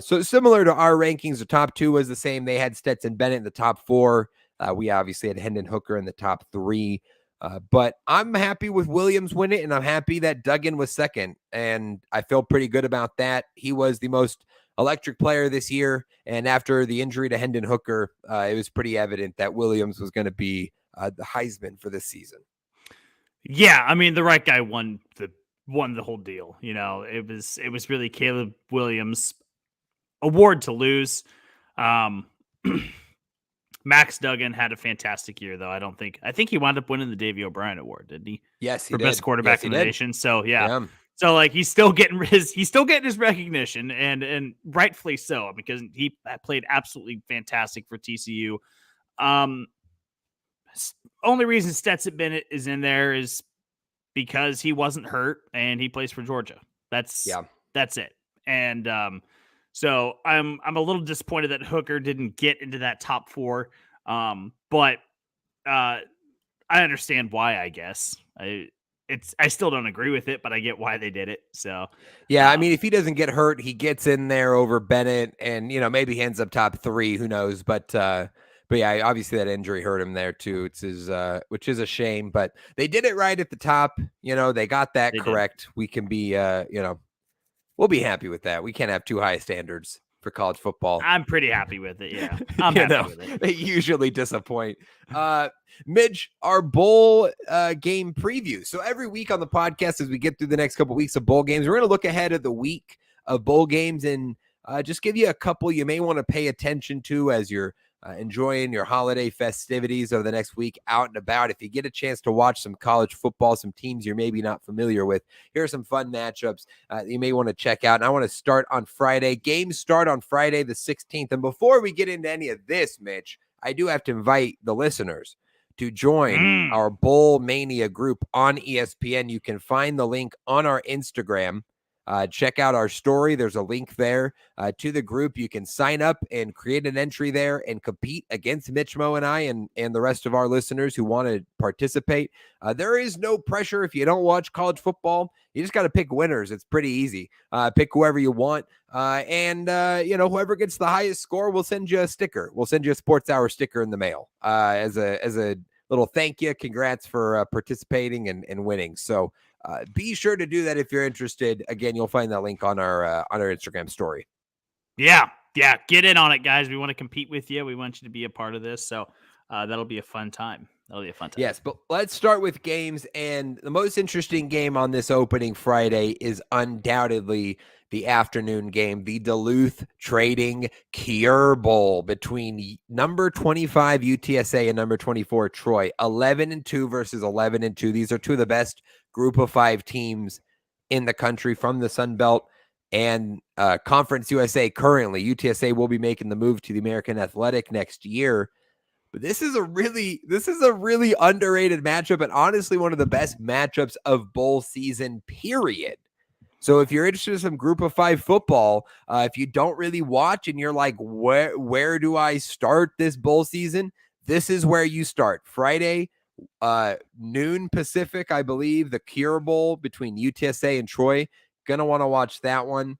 So similar to our rankings, the top 2 was the same. They had Stetson Bennett in the top 4. We obviously had Hendon Hooker in the top 3. But I'm happy with Williams winning, and I'm happy that Duggan was second. And I feel pretty good about that. He was the most electric player this year. And after the injury to Hendon Hooker, it was pretty evident that Williams was going to be the Heisman for this season. Yeah, I mean, the right guy won the whole deal. It was really Caleb Williams' award to lose. Max Duggan had a fantastic year, though. I think he wound up winning the Davey O'Brien Award, didn't he? Yes, for best quarterback in the nation. So yeah. So like he's still getting his recognition, and rightfully so, because he played absolutely fantastic for TCU. Only reason Stetson Bennett is in there is because he wasn't hurt and he plays for Georgia. That's it. And so I'm a little disappointed that Hooker didn't get into that top 4. But I understand why, I guess. I still don't agree with it, but I get why they did it. So yeah, I mean, if he doesn't get hurt, he gets in there over Bennett, and maybe he ends up top 3. Who knows? But yeah, obviously that injury hurt him there too. It's his, which is a shame. But they did it right at the top. They got that correct. We can be, we'll be happy with that. We can't have too high standards for college football. I'm pretty happy with it. Yeah, I'm happy with it. They usually disappoint. Mitch, our bowl game preview. So every week on the podcast, as we get through the next couple of weeks of bowl games, we're going to look ahead at the week of bowl games and just give you a couple you may want to pay attention to as you're enjoying your holiday festivities over the next week out and about. If you get a chance to watch some college football, some teams you're maybe not familiar with, here are some fun matchups you may want to check out. And I want to start on Friday. Games start on Friday the 16th. And before we get into any of this, Mitch, I do have to invite the listeners to join our Bowl Mania group on ESPN. You can find the link on our Instagram. Check out our story. There's a link there to the group. You can sign up and create an entry there and compete against Mitch-Mo and I and the rest of our listeners who want to participate. There is no pressure if you don't watch college football. You just got to pick winners. It's pretty easy. Pick whoever you want. And whoever gets the highest score, we'll send you a sticker. We'll send you a Sports Hour sticker in the mail as a little thank you. Congrats for participating and winning. So be sure to do that if you're interested. Again, you'll find that link on our Instagram story. Yeah. Get in on it, guys. We want to compete with you. We want you to be a part of this. So that'll be a fun time. Yes, but let's start with games. And the most interesting game on this opening Friday is undoubtedly the afternoon game, the Duluth Trading Cure Bowl between number 25 UTSA and number 24 Troy. 11-2 versus 11-2. These are two of the best Group of 5 teams in the country from the Sun Belt and Conference USA. Currently, UTSA will be making the move to the American Athletic next year. But this is a really underrated matchup and honestly one of the best matchups of bowl season, period. So if you're interested in some Group of 5 football, if you don't really watch and you're like, where do I start this bowl season? This is where you start. Friday, noon Pacific, I believe, the Cure Bowl between UTSA and Troy. Gonna want to watch that one.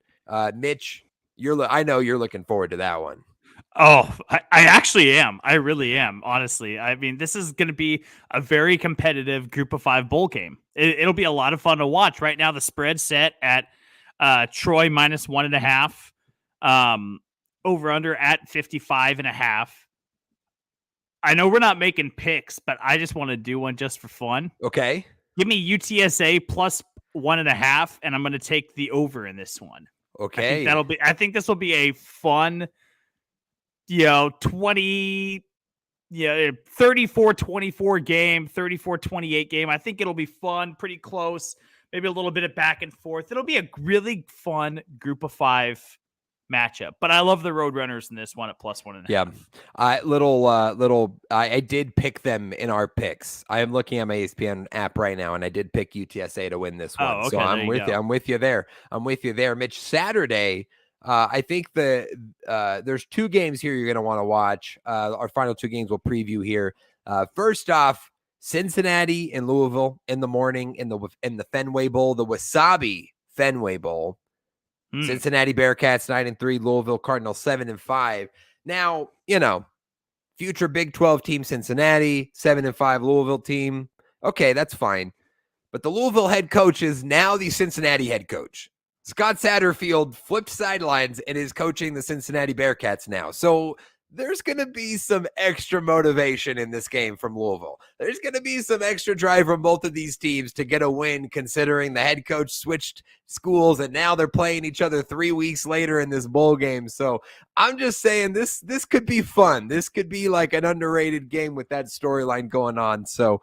Mitch, I know you're looking forward to that one. Oh, I actually am. I really am. Honestly, I mean, this is going to be a very competitive Group of 5 bowl game. It'll be a lot of fun to watch. Right now, the spread's set at Troy minus 1.5, over under at 55.5. I know we're not making picks, but I just want to do one just for fun. Okay. Give me UTSA plus 1.5, and I'm going to take the over in this one. Okay. I think this will be a fun, 34-24 game, 34-28 game. I think it'll be fun, pretty close, maybe a little bit of back and forth. It'll be a really fun Group of 5 matchup, but I love the Roadrunners in this one at plus 1.5. Yeah. I did pick them in our picks. I am looking at my ESPN app right now, and I did pick UTSA to win this one. Oh, okay, so I'm with you. I'm with you there. Mitch. Saturday, I think there's 2 games here you're going to want to watch. Our final 2 games we'll preview here. First off, Cincinnati and Louisville in the morning in the Fenway Bowl, the Wasabi Fenway Bowl. Cincinnati Bearcats 9-3, Louisville Cardinals 7-5. Now, future Big 12 team Cincinnati, 7-5 Louisville team. Okay, that's fine. But the Louisville head coach is now the Cincinnati head coach. Scott Satterfield flipped sidelines and is coaching the Cincinnati Bearcats now. So there's going to be some extra motivation in this game from Louisville. There's going to be some extra drive from both of these teams to get a win, considering the head coach switched schools and now they're playing each other 3 weeks later in this bowl game. So I'm just saying this could be fun. This could be like an underrated game with that storyline going on. So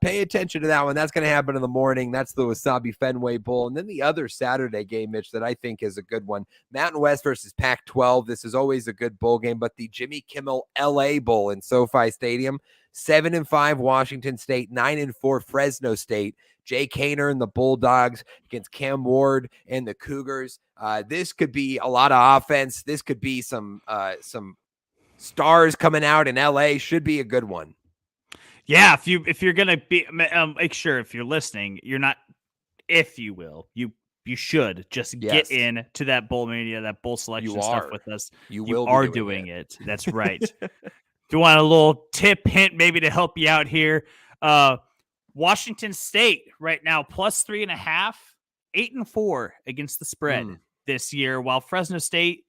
pay attention to that one. That's going to happen in the morning. That's the Wasabi Fenway Bowl. And then the other Saturday game, Mitch, that I think is a good one, Mountain West versus Pac-12. This is always a good bowl game, but the Jimmy Kimmel LA Bowl in SoFi Stadium, 7-5 Washington State, 9-4 Fresno State. Jake Haener and the Bulldogs against Cam Ward and the Cougars. This could be a lot of offense. This could be some stars coming out in LA. Should be a good one. Yeah, if you're gonna be, make sure if you're listening, you're not. If you will, you should just get Yes. in to that bowl mania, that bowl selection You stuff are. with us. You You will be are doing it. That's right. If you want a little tip, hint, maybe to help you out here, Washington State right now plus 3.5, 8-4 against the spread this year, while Fresno State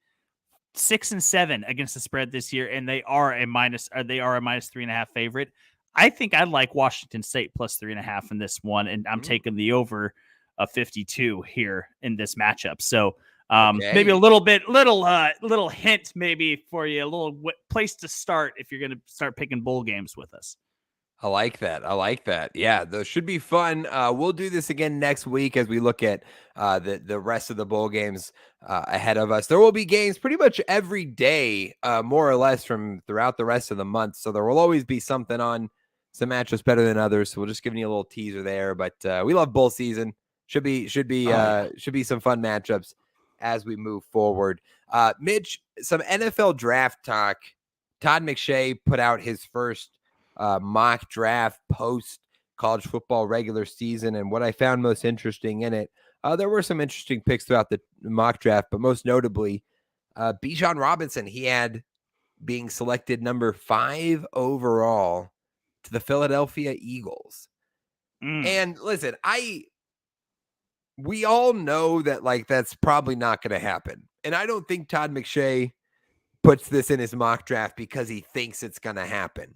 6-7 against the spread this year, and they are a minus 3.5 favorite. I think I like Washington State plus 3.5 in this one, and I'm taking the over of 52 here in this matchup. So maybe a little hint maybe for you, a little place to start if you're going to start picking bowl games with us. I like that. Yeah, those should be fun. We'll do this again next week as we look at the rest of the bowl games ahead of us. There will be games pretty much every day, more or less, from throughout the rest of the month. So there will always be something on, some matchups better than others. So we'll just giving you a little teaser there. But we love bowl season. Should be some fun matchups as we move forward. Mitch, some NFL draft talk. Todd McShay put out his first mock draft post college football regular season, and what I found most interesting in it, there were some interesting picks throughout the mock draft, but most notably Bijan Robinson. He had being selected number 5 overall to the Philadelphia Eagles. And listen, we all know that that's probably not going to happen, and I don't think Todd McShay puts this in his mock draft because he thinks it's going to happen.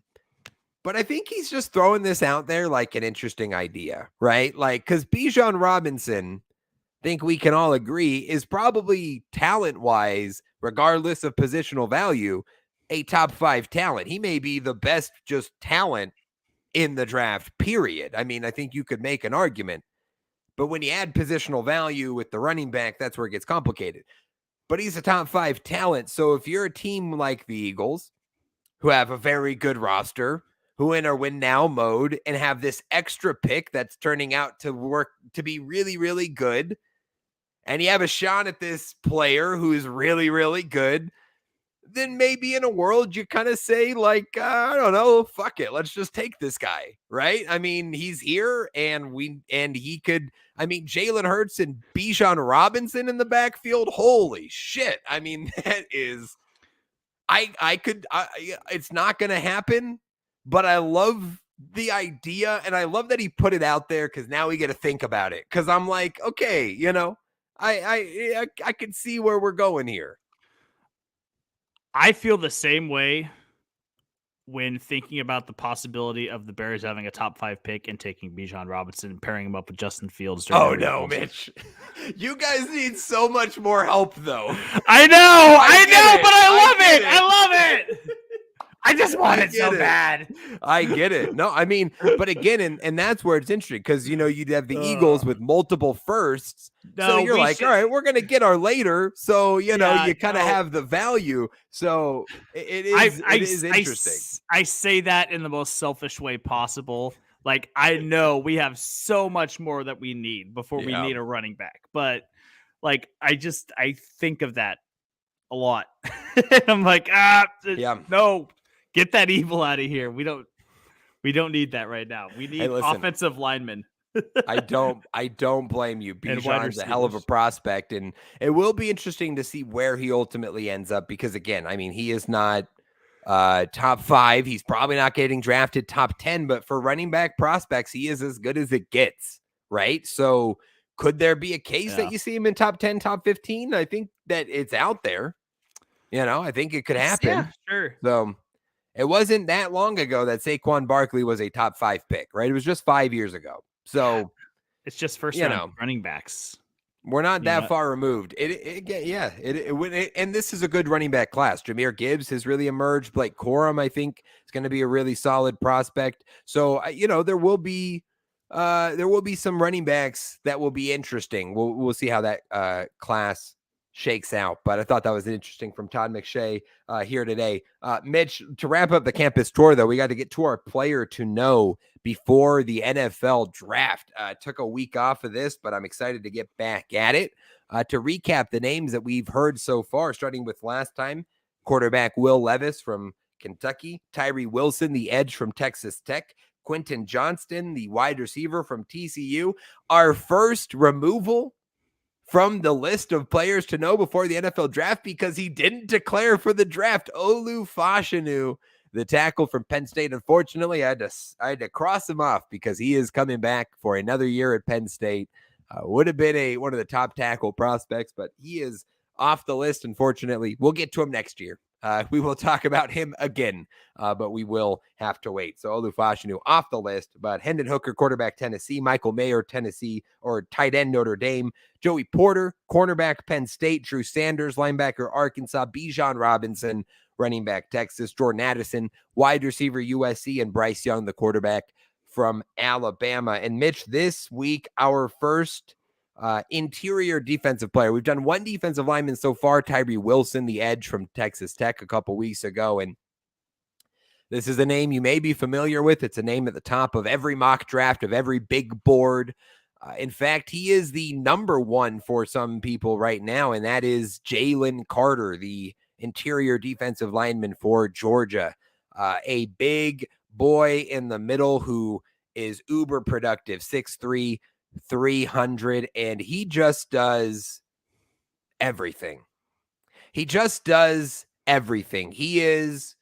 But I think he's just throwing this out there like an interesting idea, right? Because Bijan Robinson, I think we can all agree, is probably talent-wise, regardless of positional value, a top 5 talent. He may be the best just talent in the draft, period. I mean, I think you could make an argument. But when you add positional value with the running back, that's where it gets complicated. But he's a top 5 talent. So if you're a team like the Eagles, who have a very good roster, who in our win now mode, and have this extra pick that's turning out to work to be really, really good, and you have a shot at this player who's really, really good, then maybe in a world you kind of say I don't know, fuck it, let's just take this guy, right? I mean, he's here, and he could. I mean, Jalen Hurts and Bijan Robinson in the backfield. Holy shit! I mean, that is, it's not going to happen. But I love the idea, and I love that he put it out there because now we get to think about it. Because I'm like, okay, I can see where we're going here. I feel the same way when thinking about the possibility of the Bears having a top 5 pick and taking Bijan Robinson and pairing him up with Justin Fields. Oh no, Mitch! You guys need so much more help, though. I know, but I love it. I just want it so bad. I get it. No, I mean, but again, and that's where it's interesting because, you'd have the Eagles with multiple firsts. So you're like, all right, we're going to get our later. So, you kind of have the value. So it is interesting. I say that in the most selfish way possible. I know we have so much more that we need before we need a running back. But I think of that a lot. I'm like, no. Get that evil out of here. We don't need that right now. We need offensive linemen. I don't blame you. Bijan's a hell of a prospect, and it will be interesting to see where he ultimately ends up because, again, I mean, he is not top 5. He's probably not getting drafted top 10, but for running back prospects, he is as good as it gets, right? So could there be a case that you see him in top 10, top 15? I think that it's out there. I think it could happen. Yeah, sure. So it wasn't that long ago that Saquon Barkley was a top 5 pick, right? It was just 5 years ago. So it's just first round running backs. We're not that far removed. And this is a good running back class. Jahmyr Gibbs has really emerged. Blake Corum, I think, is going to be a really solid prospect. So, there will be some running backs that will be interesting. We'll see how that class shakes out. But I thought that was interesting from Todd McShay here today. Mitch, to wrap up the campus tour, though, we got to get to our player to know before the NFL draft. Took a week off of this, but I'm excited to get back at it. To recap the names that we've heard so far, starting with last time, quarterback Will Levis from Kentucky, Tyree Wilson, the edge from Texas Tech, Quentin Johnston, the wide receiver from TCU. Our first removal from the list of players to know before the NFL draft because he didn't declare for the draft. Olu Fashanu, the tackle from Penn State. Unfortunately, I had to cross him off because he is coming back for another year at Penn State. Would have been one of the top tackle prospects, but he is off the list. Unfortunately, we'll get to him next year. We will talk about him again, but we will have to wait. So Olu Fashanu off the list, but Hendon Hooker, quarterback Tennessee, Michael Mayer, Tennessee, or tight end Notre Dame, Joey Porter, cornerback Penn State, Drew Sanders, linebacker Arkansas, Bijan Robinson, running back Texas, Jordan Addison, wide receiver USC, and Bryce Young, the quarterback from Alabama. And Mitch, this week, our first interior defensive player. We've done one defensive lineman so far, Tyree Wilson, the edge from Texas Tech a couple weeks ago. And this is a name you may be familiar with. It's a name at the top of every mock draft, of every big board. In fact, he is the number one for some people right now, and that is Jalen Carter, the interior defensive lineman for Georgia. A big boy in the middle who is uber productive, 6'3", 300, and he just does everything. He just does everything. He is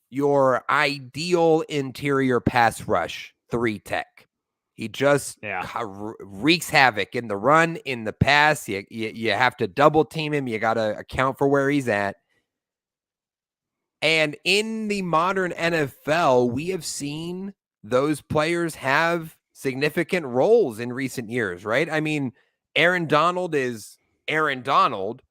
your ideal interior pass rush 3 tech. He just wreaks havoc in the run, in the pass. You have to double team him. You got to account for where he's at. And in the modern NFL, we have seen those players have significant roles in recent years, right? I mean, Aaron Donald is Aaron Donald,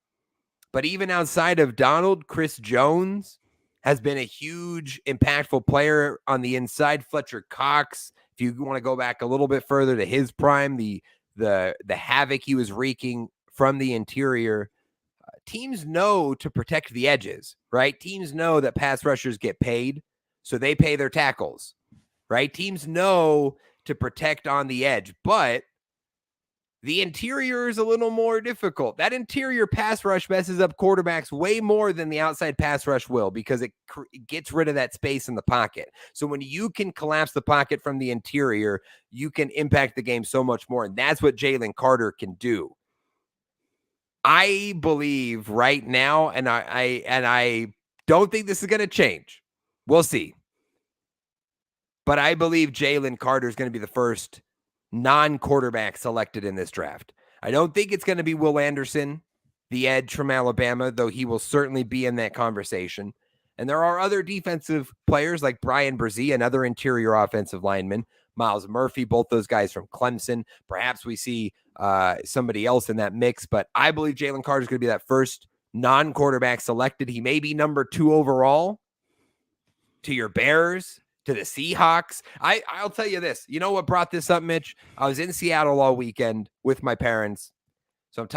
but even outside of Donald, Chris Jones has been a huge, impactful player on the inside. Fletcher Cox, if you want to go back a little bit further to his prime, the havoc he was wreaking from the interior. Teams know to protect the edges, right? Teams know that pass rushers get paid, so they pay their tackles, right? Teams know to protect on the edge, but the interior is a little more difficult. That interior pass rush messes up quarterbacks way more than the outside pass rush will because it gets rid of that space in the pocket. So when you can collapse the pocket from the interior, you can impact the game so much more, and that's what Jalen Carter can do. I believe right now, and I don't think this is going to change. We'll see. But I believe Jalen Carter is going to be the first non-quarterback selected in this draft. I don't think it's going to be Will Anderson, the edge from Alabama, though he will certainly be in that conversation. And there are other defensive players like Brian Brzee, another interior offensive lineman, Miles Murphy, both those guys from Clemson. Perhaps we see somebody else in that mix, but I believe Jalen Carter is going to be that first non-quarterback selected. He may be number 2 overall to your Bears, to the Seahawks. I'll tell you this. You know what brought this up, Mitch? I was in Seattle all weekend with my parents. So I'm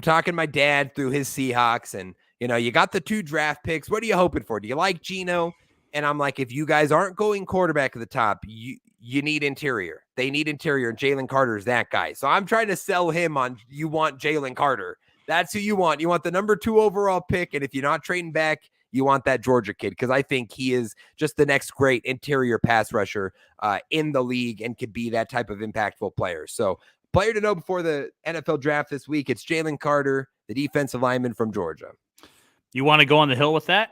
talking my dad through his Seahawks, and you got the 2 draft picks. What are you hoping for? Do you like Geno? And I'm like, if you guys aren't going quarterback at the top, you need interior. They need interior, and Jalen Carter is that guy. So I'm trying to sell him on, you want Jalen Carter. That's who you want. You want the number 2 overall pick, and if you're not trading back, you want that Georgia kid, because I think he is just the next great interior pass rusher in the league and could be that type of impactful player. So player to know before the NFL draft this week, it's Jalen Carter, the defensive lineman from Georgia. You want to go on the hill with that?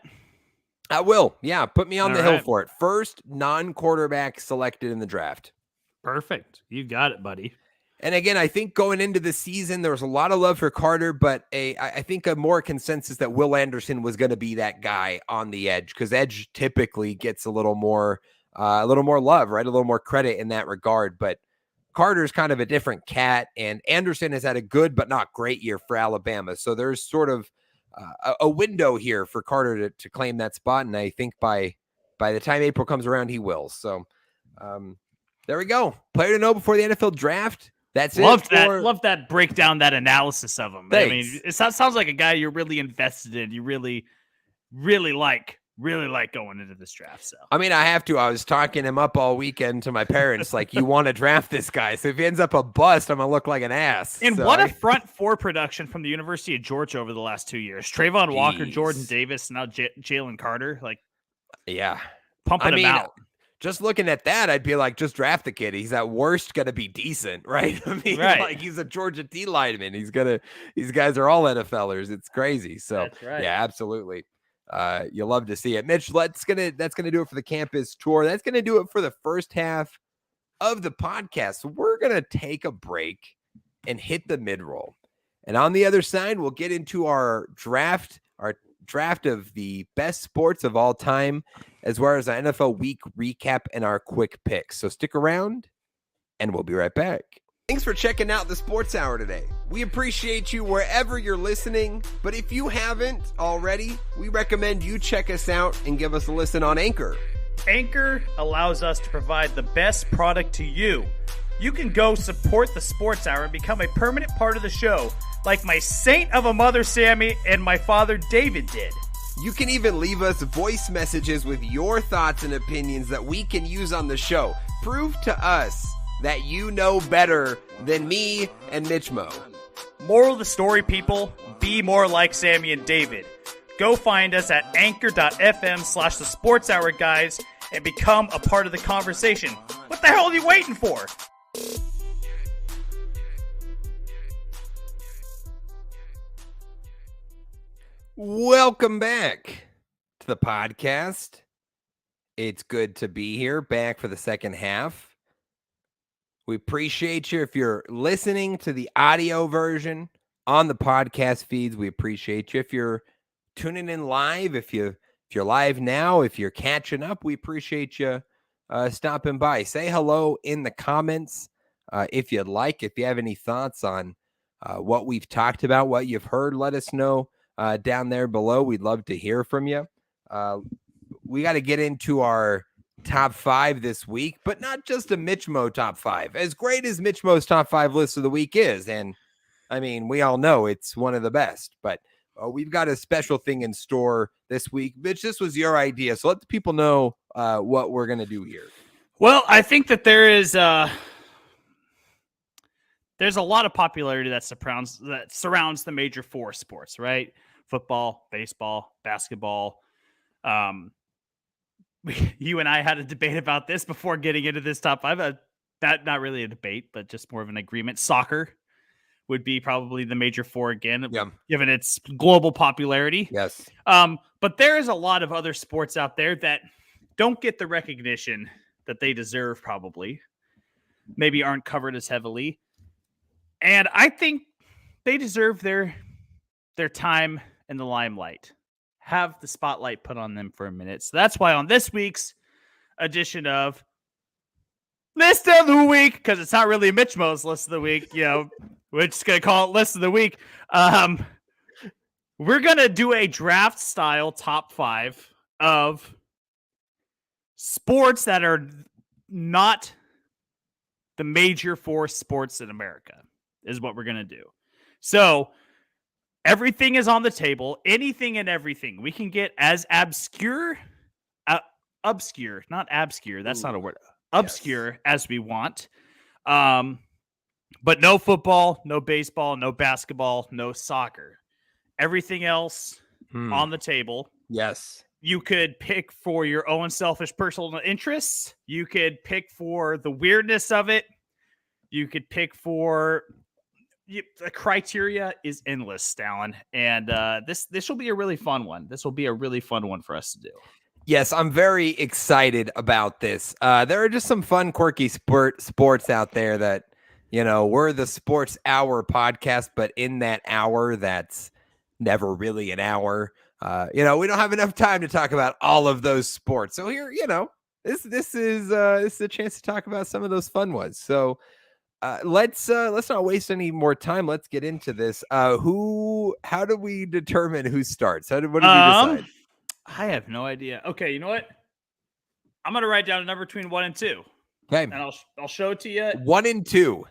I will. Yeah, put me on the hill right. for it. First non-quarterback selected in the draft. Perfect. You got it, buddy. And again, I think going into the season, there was a lot of love for Carter, but I think a more consensus that Will Anderson was going to be that guy on the edge, because edge typically gets a little more love, right? A little more credit in that regard. But Carter's kind of a different cat, and Anderson has had a good but not great year for Alabama. So there's sort of a window here for Carter to claim that spot, and I think by the time April comes around, he will. So there we go. Player to know before the NFL draft. That's Loved that breakdown, that analysis of him. Thanks. I mean, it sounds like a guy you're really invested in. You really, really like going into this draft. So I mean, I have to. I was talking him up all weekend to my parents, like, you want to draft this guy. So if he ends up a bust, I'm gonna look like an ass. And what a front 4 production from the University of Georgia over the last 2 years. Trayvon Walker, Jordan Davis, now Jalen Carter. Like, yeah, pumping him out. just looking at that, I'd be like, just draft the kid. He's at worst going to be decent, right? I mean, Right. like he's a Georgia D lineman. These guys are all NFLers. It's crazy. So That's right. yeah, absolutely. You love to see it. Mitch, that's gonna do it for the campus tour. That's gonna do it for the first half of the podcast. So we're gonna take a break and hit the mid-roll. And on the other side, we'll get into our draft of the best sports of all time, as well as our NFL week recap and our quick picks. So stick around and we'll be right back. Thanks for checking out the Sports Hour today. We appreciate you wherever you're listening, but if you haven't already, we recommend you check us out and give us a listen on Anchor. Anchor allows us to provide the best product to you. You can go support the Sports Hour and become a permanent part of the show, like my saint of a mother, Sammy, and my father, David, did. You can even leave us voice messages with your thoughts and opinions that we can use on the show. Prove to us that you know better than me and Mitch-Mo. Moral of the story, people, be more like Sammy and David. Go find us at anchor.fm/the Sports Hour, guys, and become a part of the conversation. What the hell are you waiting for? Welcome back to the podcast. It's good to be here, back for the second half. We appreciate you. If you're listening to the audio version on the podcast feeds, we appreciate you. If you're tuning in live, if you're live now, if you're catching up, we appreciate you stopping by. Say hello in the comments if you'd like. If you have any thoughts on what we've talked about, what you've heard, let us know down there below. We'd love to hear from you. We got to get into our top 5 this week, but not just a Mitch-Mo top 5. As great as Mitch-Mo's top 5 list of the week is, and I mean, we all know it's one of the best, but we've got a special thing in store this week. Mitch, this was your idea, so let the people know what we're going to do here. Well, I think that there's a lot of popularity that surrounds the major 4 sports, right? Football, baseball, basketball. You and I had a debate about this before getting into this top 5. Not really a debate, but just more of an agreement. Soccer would be probably the major 4 again, given its global popularity. Yes. But there is a lot of other sports out there that don't get the recognition that they deserve, probably. Maybe aren't covered as heavily. And I think they deserve their time in the limelight. Have the spotlight put on them for a minute. So that's why on this week's edition of List of the Week, because it's not really Mitch-Mo's List of the Week, we're just going to call it List of the Week. We're going to do a draft style top 5 of sports that are not the major 4 sports in America, is what we're going to do. So everything is on the table, anything and everything. We can get as obscure, not obscure. That's not a word. Obscure as we want. But no football, no baseball, no basketball, no soccer. Everything else on the table. Yes. You could pick for your own selfish personal interests. You could pick for the weirdness of it. You could pick for... the criteria is endless, Dallen, and this will be a really fun one. This will be a really fun one for us to do. Yes, I'm very excited about this. There are just some fun, quirky sports out there that, we're the Sports Hour podcast, but in that hour, that's never really an hour. We don't have enough time to talk about all of those sports. So here, this is a chance to talk about some of those fun ones. So. Let's not waste any more time. Let's get into this. How do we determine who starts? What do we decide? I have no idea. Okay, you know what? I'm gonna write down a number between 1 and 2. Okay, and I'll show it to you. 1 and 2.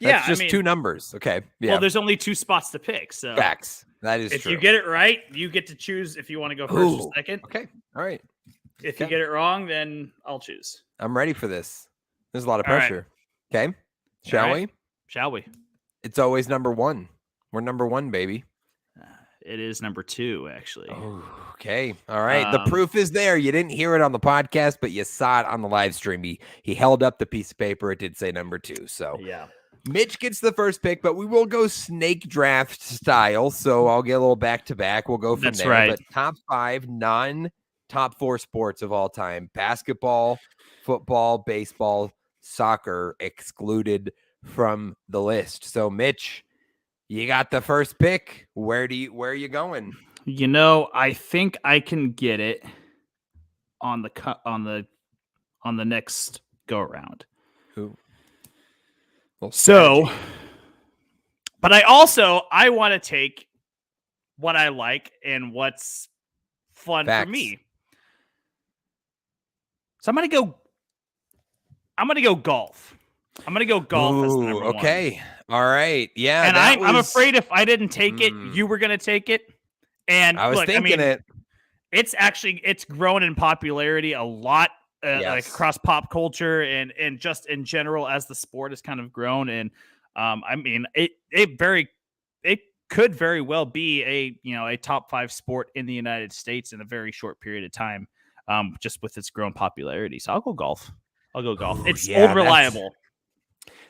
That's just 2 numbers. Okay. Yeah. Well, there's only 2 spots to pick. So facts. That is if true. you get it right, you get to choose if you want to go first or second. Okay. All right. If you get it wrong, then I'll choose. I'm ready for this. There's a lot of pressure. Okay. Shall we? Shall we? It's always number 1. We're number 1, baby. It is number 2, actually. Oh, okay. All right. The Um, proof is there. You didn't hear it on the podcast, but you saw it on the live stream. He held up the piece of paper. It did say number 2. So Yeah. Mitch gets the first pick, but we will go snake draft style. So I'll get a little back to back. We'll go from That's there. right. But top 5 non-top 4 sports of all time: basketball, football, baseball, soccer excluded from the list. So Mitch, you got the first pick. Where are you going? I think I can get it on the next go around. Who? Well, So, strategy. but I want to take what I like and what's fun Facts. for me. So I'm gonna go golf. I'm gonna go golf as the number 1. Okay. All right. Yeah. And I'm afraid if I didn't take it, Mm. you were gonna take it. And I was look, thinking it. It's grown in popularity a lot, like Yes. across pop culture and just in general as the sport has kind of grown. And it could very well be a top 5 sport in the United States in a very short period of time, just with its grown popularity. So I'll go golf. Ooh, It's yeah, old reliable.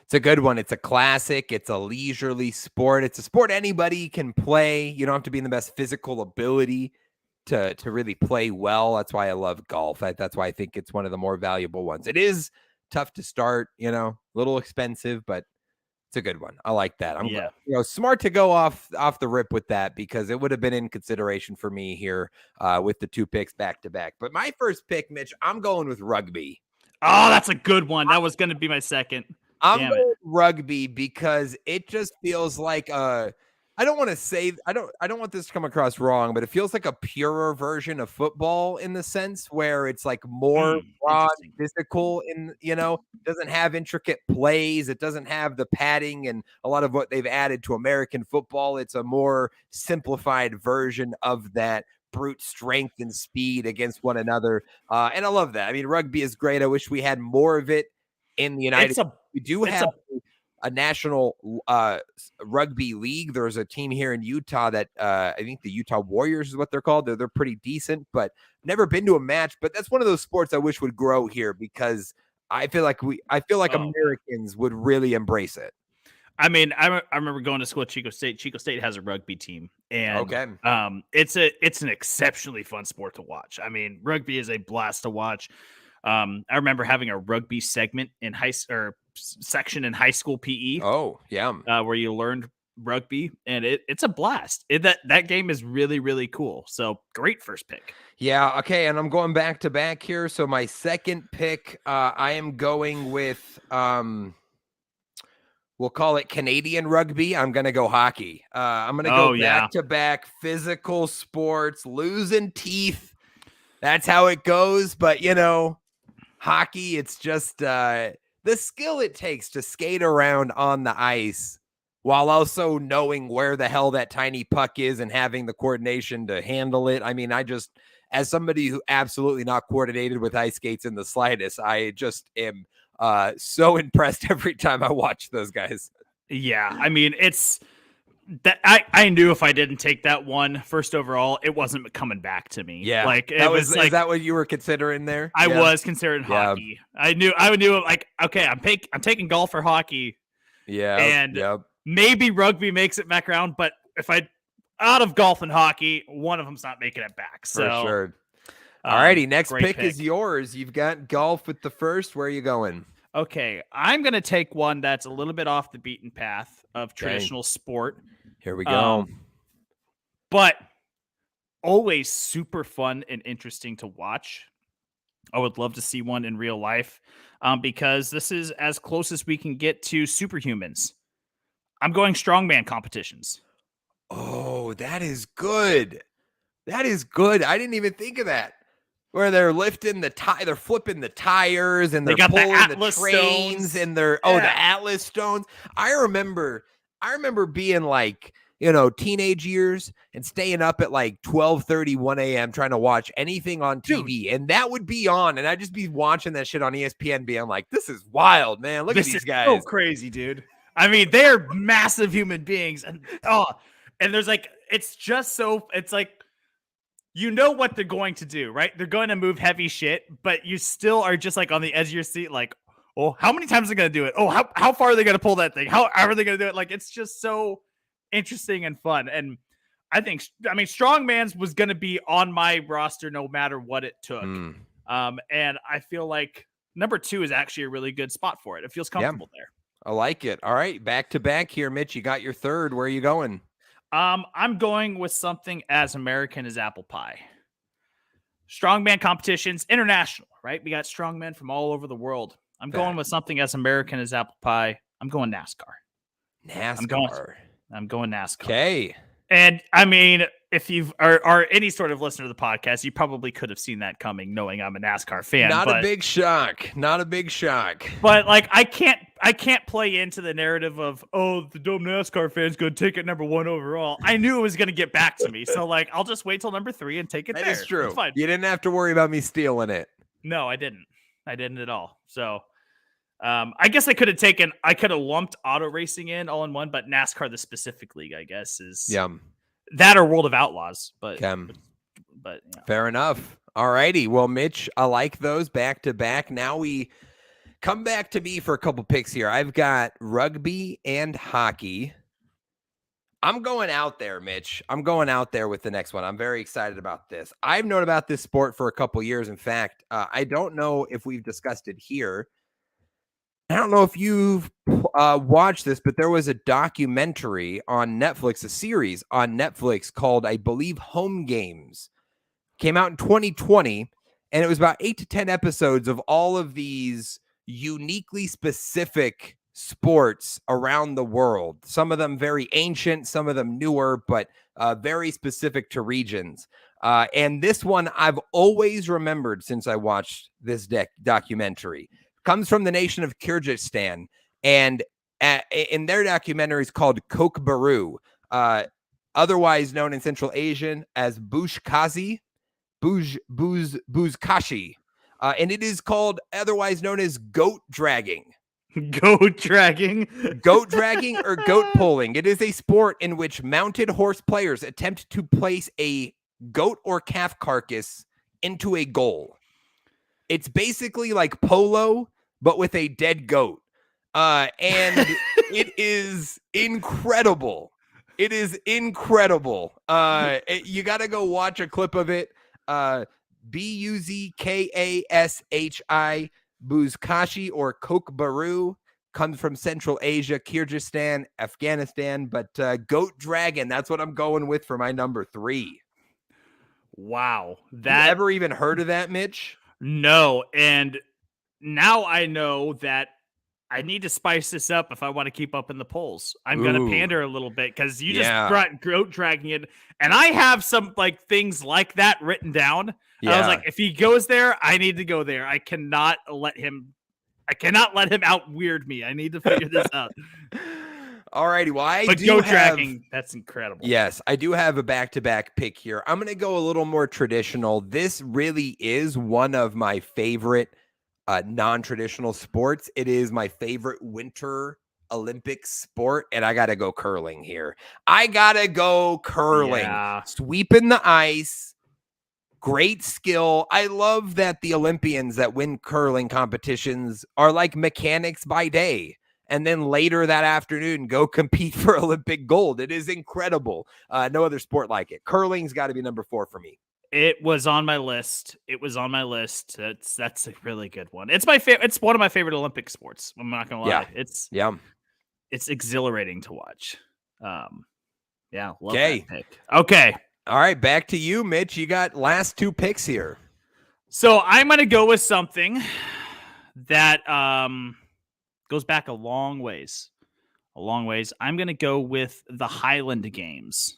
It's a good one. It's a classic. It's a leisurely sport. It's a sport anybody can play. You don't have to be in the best physical ability to really play well. That's why I love golf. That's why I think it's one of the more valuable ones. It is tough to start, a little expensive, but it's a good one. I like that. I'm smart to go off the rip with that, because it would have been in consideration for me here with the 2 picks back to back. But my first pick, Mitch, I'm going with rugby. Oh, that's a good one. That was going to be my second. I'm going with rugby because it just feels like I don't want to say I don't want this to come across wrong, but it feels like a purer version of football in the sense where it's like more raw, physical, and doesn't have intricate plays. It doesn't have the padding and a lot of what they've added to American football. It's a more simplified version of that brute strength and speed against one another. And I love that. I mean, rugby is great. I wish we had more of it in the United States. We do have a national rugby league. There's a team here in Utah that I think the Utah Warriors is what they're called. They're pretty decent, but never been to a match. But that's one of those sports I wish would grow here, because I feel like Americans would really embrace it. I mean, I remember going to school at Chico State. Chico State has a rugby team, and it's an exceptionally fun sport to watch. I mean, rugby is a blast to watch. I remember having a rugby segment in section in high school PE. Oh, yeah. Where you learned rugby, and it's a blast. That game is really, really cool. So great first pick. Yeah. Okay. And I'm going back to back here. So my second pick, I am going with, we'll call it Canadian rugby. I'm going to go hockey. I'm going to go back to back physical sports, losing teeth. That's how it goes. But, hockey, it's just the skill it takes to skate around on the ice while also knowing where the hell that tiny puck is and having the coordination to handle it. I mean, as somebody who absolutely not coordinated with ice skates in the slightest, I just am so impressed every time I watch those guys. Yeah, I mean, it's that I knew if I didn't take that one first overall, it wasn't coming back to me. Yeah, like is that what you were considering there? I was considering hockey. I knew like, okay, I'm taking golf or hockey. Yeah, and maybe rugby makes it back around, but if I out of golf and hockey, one of them's not making it back. So for sure. All righty, next pick is yours. You've got golf with the first. Where are you going? Okay, I'm going to take one that's a little bit off the beaten path of traditional sport. Here we go. But always super fun and interesting to watch. I would love to see one in real life because this is as close as we can get to superhumans. I'm going strongman competitions. Oh, that is good. That is good. I didn't even think of that. Where they're lifting they're flipping the tires and they're pulling the trains and the Atlas stones. I remember being like, teenage years and staying up at like 12:30, 1 a.m. trying to watch anything on TV. And that would be on. And I'd just be watching that shit on ESPN being like, this is wild, man. Look at these guys. So crazy, dude. I mean, they're massive human beings. And there's like, it's just so, it's like, you know what they're going to do, right? They're going to move heavy shit, but you still are just like on the edge of your seat, like, oh, how many times are they going to do it? Oh, how far are they going to pull that thing? How are they going to do it? Like, it's just so interesting and fun. And I mean, Strongman's was going to be on my roster no matter what it took. And I feel like number 2 is actually a really good spot for it. It feels comfortable there. I like it. All right, back to back here, Mitch. You got your third. Where are you going? I'm going with something as American as apple pie. Strongman competitions, international, right? We got strongmen from all over the world. I'm going with something as American as apple pie. I'm going NASCAR. I'm going NASCAR. Okay. And I mean, if you are any sort of listener to the podcast, you probably could have seen that coming, knowing I'm a NASCAR fan. Not a big shock. But like, I can't play into the narrative of, oh, the dumb NASCAR fan's going to take it number 1 overall. I knew it was going to get back to me, so like, I'll just wait till number 3 and take it there. That is true. It's fine. You didn't have to worry about me stealing it. No, I didn't at all. So. I guess I could have lumped auto racing in all in one, but NASCAR, the specific league, I guess, is that or World of Outlaws. But yeah. Fair enough. All righty. Well, Mitch, I like those back to back. Now we come back to me for a couple picks here. I've got rugby and hockey. I'm going out there, Mitch. I'm going out there with the next one. I'm very excited about this. I've known about this sport for a couple years. In fact, I don't know if we've discussed it here. I don't know if you've watched this, but there was a documentary on Netflix, a series on Netflix called, I believe, Home Games. Came out in 2020, and it was about 8 to 10 episodes of all of these uniquely specific sports around the world. Some of them very ancient, some of them newer, but very specific to regions. And this one I've always remembered since I watched this documentary. Comes from the nation of Kyrgyzstan, and in their documentary is called Kokbaru, otherwise known in Central Asian as Buzkashi, and it is called otherwise known as goat dragging. Goat dragging or goat pulling. It is a sport in which mounted horse players attempt to place a goat or calf carcass into a goal. It's basically like polo, but with a dead goat. And it is incredible. It is incredible. You got to go watch a clip of it. Buzkashi, Buzkashi or Kokbaru, comes from Central Asia, Kyrgyzstan, Afghanistan. But goat dragon, that's what I'm going with for my number 3. Wow. You ever even heard of that, Mitch? No, and now I know that I need to spice this up if I want to keep up in the polls. I'm going to pander a little bit because you just brought goat dragging it, and I have some like things like that written down. Yeah. I was like, if he goes there, I need to go there. I cannot let him out weird me. I need to figure this out. All righty. Well, goat dragging, that's incredible. Yes, I do have a back-to-back pick here. I'm going to go a little more traditional. This really is one of my favorite non-traditional sports. It is my favorite winter Olympic sport, and I got to go curling here. Yeah. Sweeping the ice. Great skill. I love that the Olympians that win curling competitions are like mechanics by day, and then later that afternoon go compete for Olympic gold. It is incredible. No other sport like it. Curling's got to be number 4 for me. It was on my list. That's a really good one. It's my favorite. It's one of my favorite Olympic sports. I'm not gonna lie. It's exhilarating to watch. Love that pick. Okay. All right, back to you, Mitch. You got last 2 picks here. So I'm gonna go with something that goes back a long ways. I'm gonna go with the Highland Games.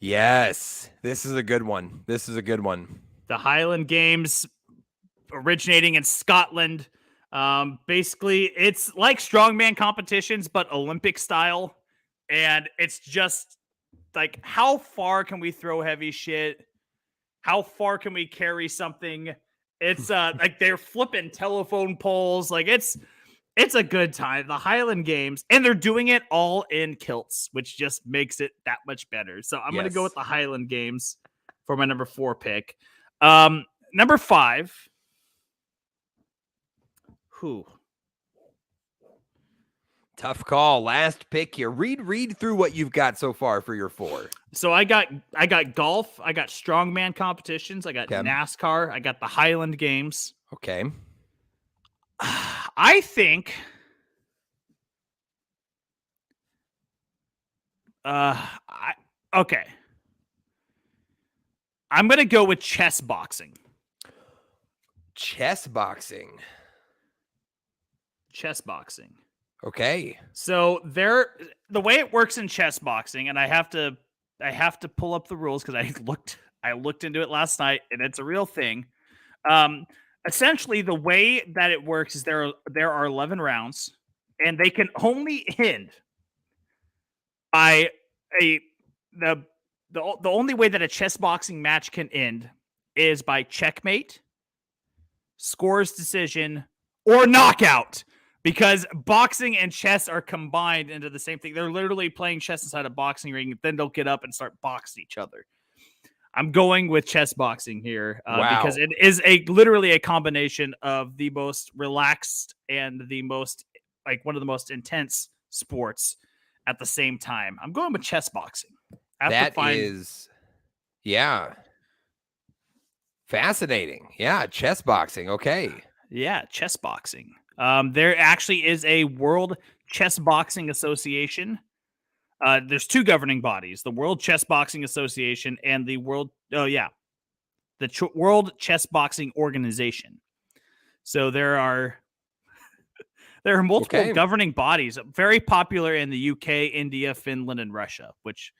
Yes, this is a good one. The Highland Games originating in Scotland. Basically, it's like strongman competitions, but Olympic style. And it's just like, how far can we throw heavy shit? How far can we carry something? It's like they're flipping telephone poles. Like it's It's a good time. The Highland Games, and they're doing it all in kilts, which just makes it that much better. So I'm going to go with the Highland Games for my number 4 pick. Number 5. Who? Tough call. Last pick here. Read through what you've got so far for your 4. So I got golf. I got strongman competitions. I got NASCAR. I got the Highland Games. Okay. I think okay. I'm going to go with chess boxing. Chess boxing. Okay. So the way it works in chess boxing, and I have to pull up the rules because I looked into it last night, and it's a real thing. Essentially, the way that it works is there are 11 rounds, and they can only end by the only way that a chess boxing match can end is by checkmate, scores decision, or knockout. Because boxing and chess are combined into the same thing. They're literally playing chess inside a boxing ring, then they'll get up and start boxing each other. I'm going with chess boxing here because it is literally a combination of the most relaxed and the most one of the most intense sports at the same time. I'm going with chess boxing. Fascinating. Yeah, chess boxing. Okay. Yeah, chess boxing. There actually is a World Chess Boxing Association. There's 2 governing bodies: the World Chess Boxing Association and the World Chess Boxing Organization. So there are multiple governing bodies, very popular in the UK, India, Finland, and Russia, which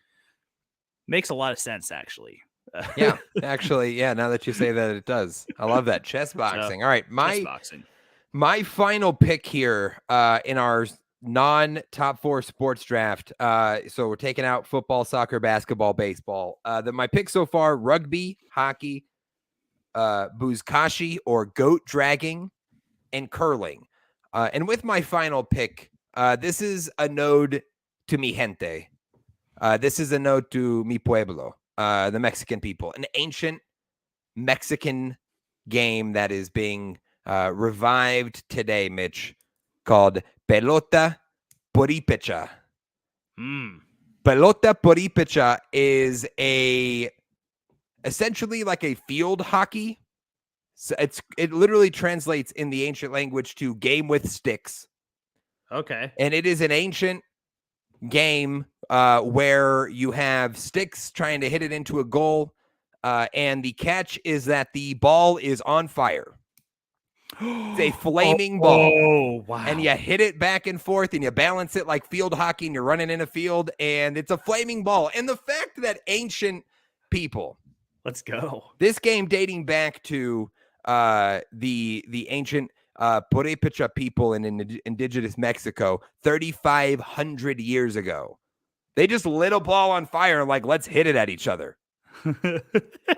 makes a lot of sense, actually. Yeah, actually, yeah. Now that you say that, it does. I love that chess boxing. All right, my final pick here in our non-top 4 sports draft. So we're taking out football, soccer, basketball, baseball. My picks so far: rugby, hockey, buzkashi or goat dragging, and curling. And with my final pick, this is a node to mi gente. This is a node to mi pueblo, the Mexican people. An ancient Mexican game that is being revived today, Mitch, called Pelota Puripecha. Pelota Puripecha is essentially like a field hockey. So it literally translates in the ancient language to game with sticks. Okay. And it is an ancient game where you have sticks trying to hit it into a goal. And the catch is that the ball is on fire. It's a flaming ball. Oh, wow. And you hit it back and forth and you balance it like field hockey and you're running in a field and it's a flaming ball. And the fact that ancient people. Let's go. This game dating back to the ancient Purépecha people in indigenous Mexico 3,500 years ago. They just lit a ball on fire and like, let's hit it at each other.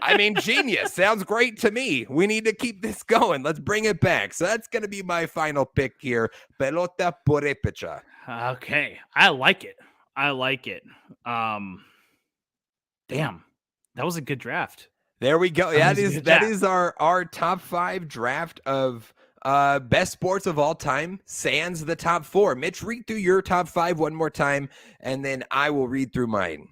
I mean, genius. Sounds great to me. We need to keep this going. Let's bring it back. So that's going to be my final pick here. Pelota Purépecha. Okay. I like it. Damn. That was a good draft. There we go. That is our top 5 draft of best sports of all time, sans the top 4. Mitch, read through your top 5 one more time, and then I will read through mine.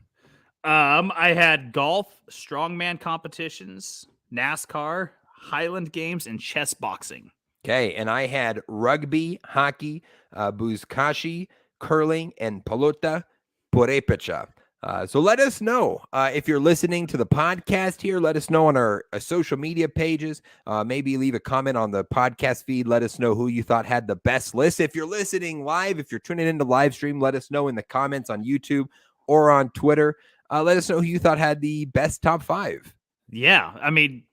I had golf, strongman competitions, NASCAR, Highland Games, and chess boxing. Okay, and I had rugby, hockey, buzkashi, curling, and pelota purépecha. So let us know if you're listening to the podcast here. Let us know on our social media pages. Maybe leave a comment on the podcast feed. Let us know who you thought had the best list. If you're listening live, if you're tuning into live stream, let us know in the comments on YouTube or on Twitter. Let us know who you thought had the best top 5. Yeah. I mean,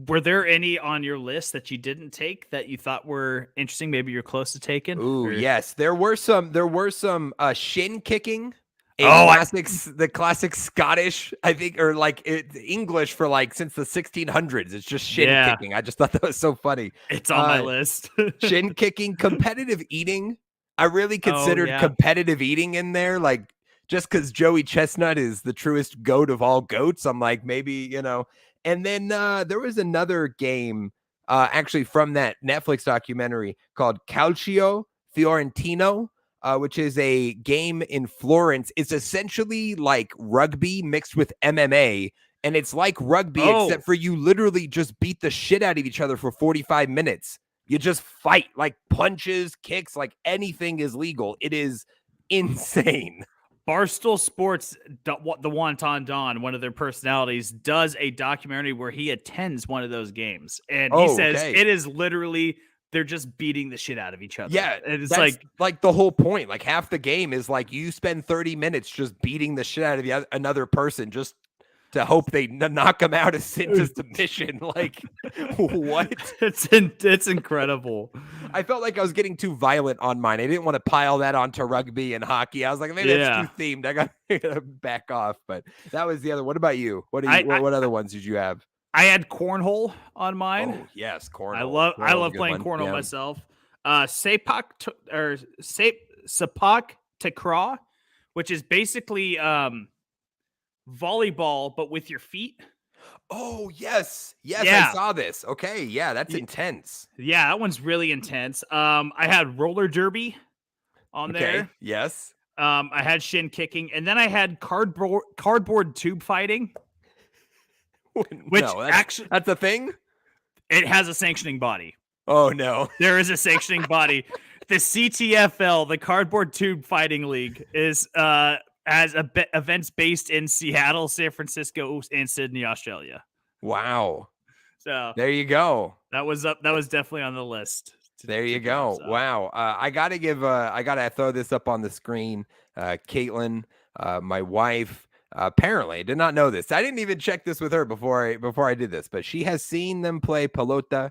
were there any on your list that you didn't take that you thought were interesting? Maybe you're close to taking? Ooh, yes. There were some shin kicking. The classic Scottish, I think, or like English for like since the 1600s. It's just shin kicking. I just thought that was so funny. It's on my list. Shin kicking, competitive eating. I really considered competitive eating in there, like just because Joey Chestnut is the truest goat of all goats. I'm like, maybe, you know. And then there was another game actually from that Netflix documentary called Calcio Fiorentino, which is a game in Florence. It's essentially like rugby mixed with MMA. And it's like rugby, except for you literally just beat the shit out of each other for 45 minutes. You just fight, like punches, kicks, like anything is legal. It is insane. Barstool Sports, the Wonton Don, one of their personalities, does a documentary where he attends one of those games. And he says it is literally, they're just beating the shit out of each other. Yeah. And it's like the whole point. Like half the game is like you spend 30 minutes just beating the shit out of another person just to hope they knock them out into submission. Like, what? It's incredible. I felt like I was getting too violent on mine. I didn't want to pile that onto rugby and hockey. I was like, maybe that's too themed. I got to back off. But that was the other. What about you? What other ones did you have? I had cornhole on mine. Oh, yes, cornhole. I love playing cornhole myself. Sepak takraw, which is basically volleyball, but with your feet. Oh, yes. I saw this. Okay, yeah, that's intense. Yeah, that one's really intense. I had roller derby on there. Yes. I had shin kicking, and then I had cardboard tube fighting. Which that's a thing? It has a sanctioning body. Oh, no. There is a sanctioning body. The CTFL, the Cardboard Tube Fighting League, is has events based in Seattle, San Francisco, and Sydney, Australia. Wow. So there you go. That was definitely on the list. There you go. So. Wow. I gotta throw this up on the screen. Caitlin, my wife, apparently did not know this. I didn't even check this with her before I did this, but she has seen them play pelota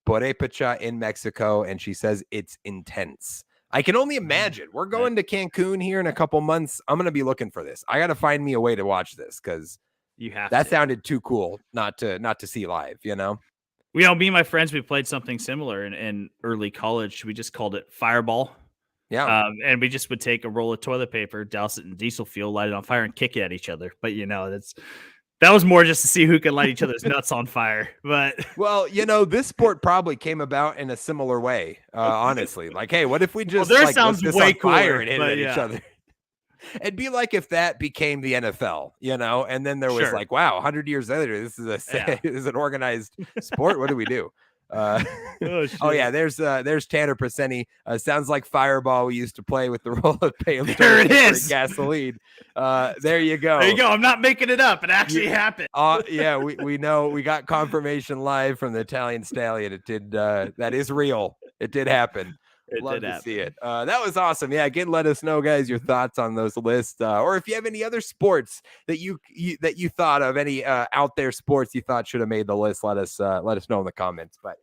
purépecha in Mexico, and she says it's intense. I can only imagine. We're going to Cancun here in a couple months. I'm going to be looking for this. I got to find me a way to watch this because that sounded too cool not to see live, you know? Me and my friends, we played something similar in early college. We just called it Fireball. Yeah. And we just would take a roll of toilet paper, douse it in diesel fuel, light it on fire, and kick it at each other. But, that was more just to see who can light each other's nuts on fire. But well, this sport probably came about in a similar way. Honestly, like, hey, what if we just sounds way cooler, fire and hit at each other? It'd be like if that became the NFL, and then there was like, wow, 100 years later, this is an organized sport. What do we do? Oh yeah, there's Tanner Preseni. Sounds like Fireball we used to play with the roll of paper. There it is. Gasoline. There you go. There you go. I'm not making it up. It actually happened. Yeah, we know. We got confirmation live from the Italian Stallion. It did. That is real. It did happen. Love to see it. That was awesome. Yeah, again, let us know, guys, your thoughts on those lists, or if you have any other sports that you thought of, any out there sports you thought should have made the list. Let us know in the comments. But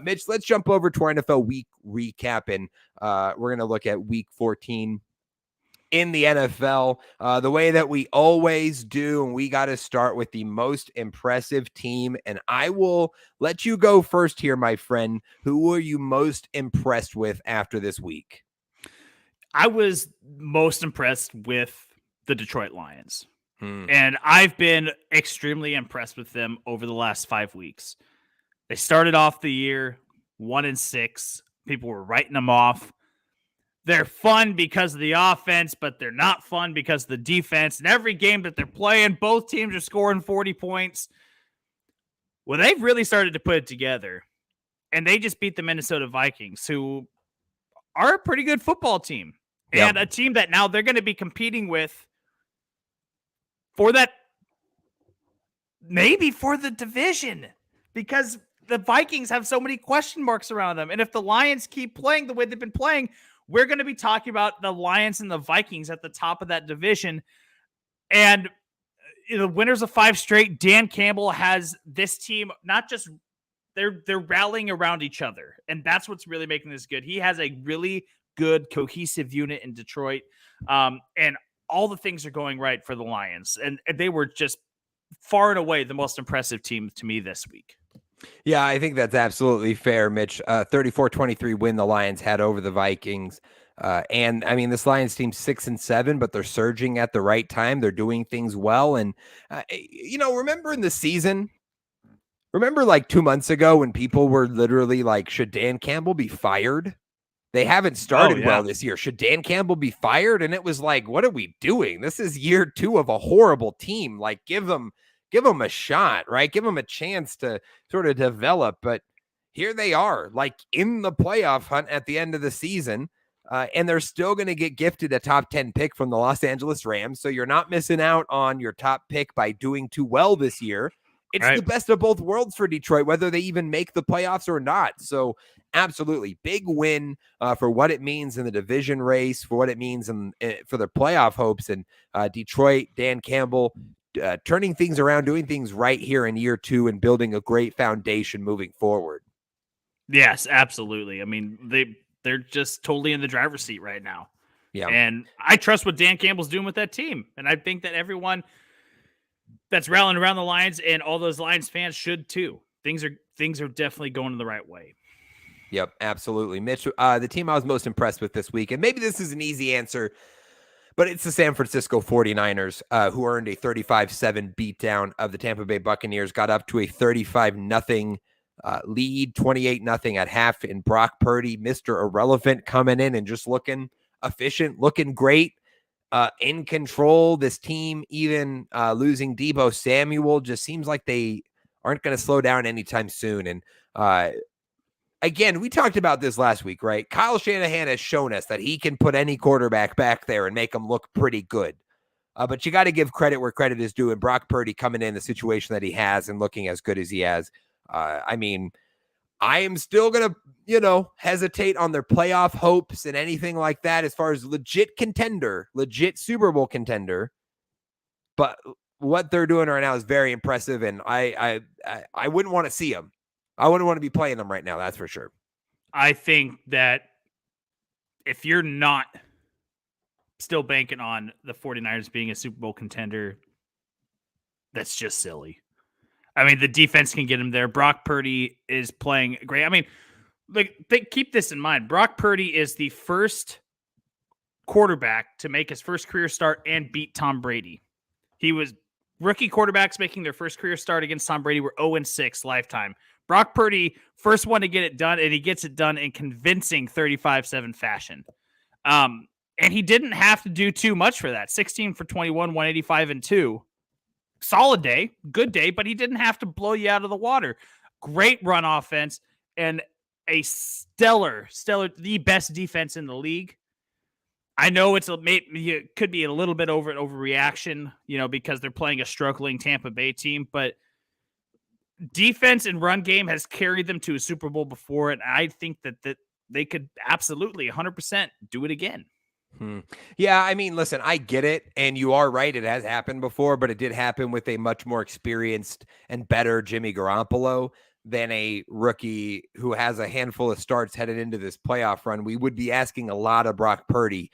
Mitch, let's jump over to our NFL week recap, and we're gonna look at week 14 in the NFL, the way that we always do. And we got to start with the most impressive team. And I will let you go first here, my friend. Who were you most impressed with after this week? I was most impressed with the Detroit Lions. And I've been extremely impressed with them over the last 5 weeks. They started off the year 1-6. People were writing them off. They're fun because of the offense, but they're not fun because of the defense. And every game that they're playing, both teams are scoring 40 points. Well, they've really started to put it together. And they just beat the Minnesota Vikings, who are a pretty good football team. Yep. And a team that now they're going to be competing with for that, maybe for the division, because the Vikings have so many question marks around them. And if the Lions keep playing the way they've been playing, we're going to be talking about the Lions and the Vikings at the top of that division. And the winners of 5 straight, Dan Campbell has this team, not just they're rallying around each other. And that's what's really making this good. He has a really good cohesive unit in Detroit. And all the things are going right for the Lions, and they were just far and away the most impressive team to me this week. Yeah, I think that's absolutely fair, Mitch. 34-23 win the Lions had over the Vikings. And I mean, this Lions team's 6-7, but they're surging at the right time. They're doing things well. And, remember in the season, like 2 months ago when people were literally like, should Dan Campbell be fired? They haven't started well this year. Should Dan Campbell be fired? And it was like, what are we doing? This is year 2 of a horrible team. Like, give them a shot, right? Give them a chance to sort of develop. But here they are, like in the playoff hunt at the end of the season. And they're still going to get gifted a top 10 pick from the Los Angeles Rams. So you're not missing out on your top pick by doing too well this year. It's the best of both worlds for Detroit, whether they even make the playoffs or not. So absolutely big win for what it means in the division race, for what it means for their playoff hopes. And Detroit, Dan Campbell, turning things around, doing things right here in year 2 and building a great foundation moving forward. Yes, absolutely. I mean, they're just totally in the driver's seat right now. Yeah. And I trust what Dan Campbell's doing with that team. And I think that everyone that's rallying around the Lions and all those Lions fans should too. Things are definitely going in the right way. Yep, absolutely. Mitch, the team I was most impressed with this week, and maybe this is an easy answer, but it's the San Francisco 49ers, who earned a 35-7 beatdown of the Tampa Bay Buccaneers, got up to a 35-0 lead, 28-0 at half, and Brock Purdy, Mr. Irrelevant, coming in and just looking efficient, looking great, in control. This team, even losing Deebo Samuel, just seems like they aren't going to slow down anytime soon. And again, we talked about this last week, right? Kyle Shanahan has shown us that he can put any quarterback back there and make them look pretty good. But you got to give credit where credit is due. And Brock Purdy coming in the situation that he has and looking as good as he has. I mean, I am still going to, hesitate on their playoff hopes and anything like that as far as legit Super Bowl contender. But what they're doing right now is very impressive. And I wouldn't want to see them. I wouldn't want to be playing them right now. That's for sure. I think that if you're not still banking on the 49ers being a Super Bowl contender, that's just silly. I mean, the defense can get him there. Brock Purdy is playing great. I mean, keep this in mind. Brock Purdy is the first quarterback to make his first career start and beat Tom Brady. Rookie quarterbacks making their first career start against Tom Brady were 0-6 lifetime. Brock Purdy, first one to get it done, and he gets it done in convincing 35-7 fashion. And he didn't have to do too much for that. 16 for 21, 185 and 2. Solid day, good day, but he didn't have to blow you out of the water. Great run offense and a stellar, the best defense in the league. I know it could be a little bit overreaction, because they're playing a struggling Tampa Bay team, but defense and run game has carried them to a Super Bowl before, and I think that they could absolutely 100% do it again. Yeah, I mean, listen, I get it, and you are right. It has happened before, but it did happen with a much more experienced and better Jimmy Garoppolo than a rookie who has a handful of starts headed into this playoff run. We would be asking a lot of Brock Purdy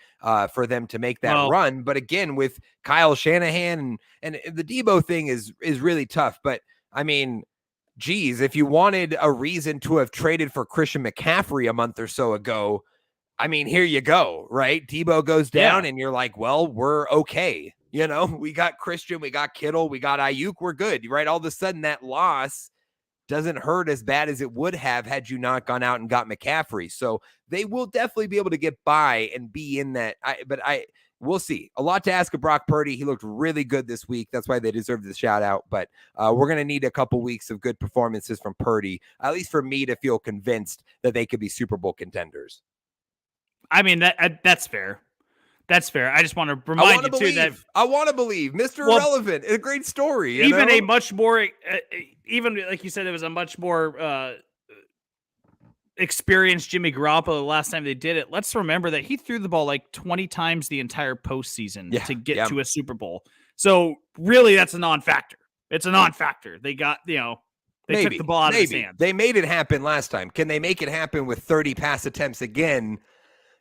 for them to make that run. But again, with Kyle Shanahan and the Deebo thing is really tough. But I mean, geez, if you wanted a reason to have traded for Christian McCaffrey a month or so ago, I mean, here you go, right? Deebo goes down and you're like, well, we're okay. We got Christian, we got Kittle, we got Ayuk, we're good, right? All of a sudden that loss doesn't hurt as bad as it would have had you not gone out and got McCaffrey. So they will definitely be able to get by and be in that. We'll see. A lot to ask of Brock Purdy. He looked really good this week. That's why they deserve the shout out. But we're going to need a couple weeks of good performances from Purdy, at least for me to feel convinced that they could be Super Bowl contenders. I mean, that's fair. That's fair. I just want to remind you, too, that I want to believe Mr. Irrelevant. A great story. Even a much more, even like you said, it was a much more experienced Jimmy Garoppolo the last time they did it. Let's remember that he threw the ball like 20 times the entire postseason to get to a Super Bowl. So really, that's a non-factor. It's a non-factor. They got, they took the ball out of his hands. They made it happen last time. Can they make it happen with 30 pass attempts again?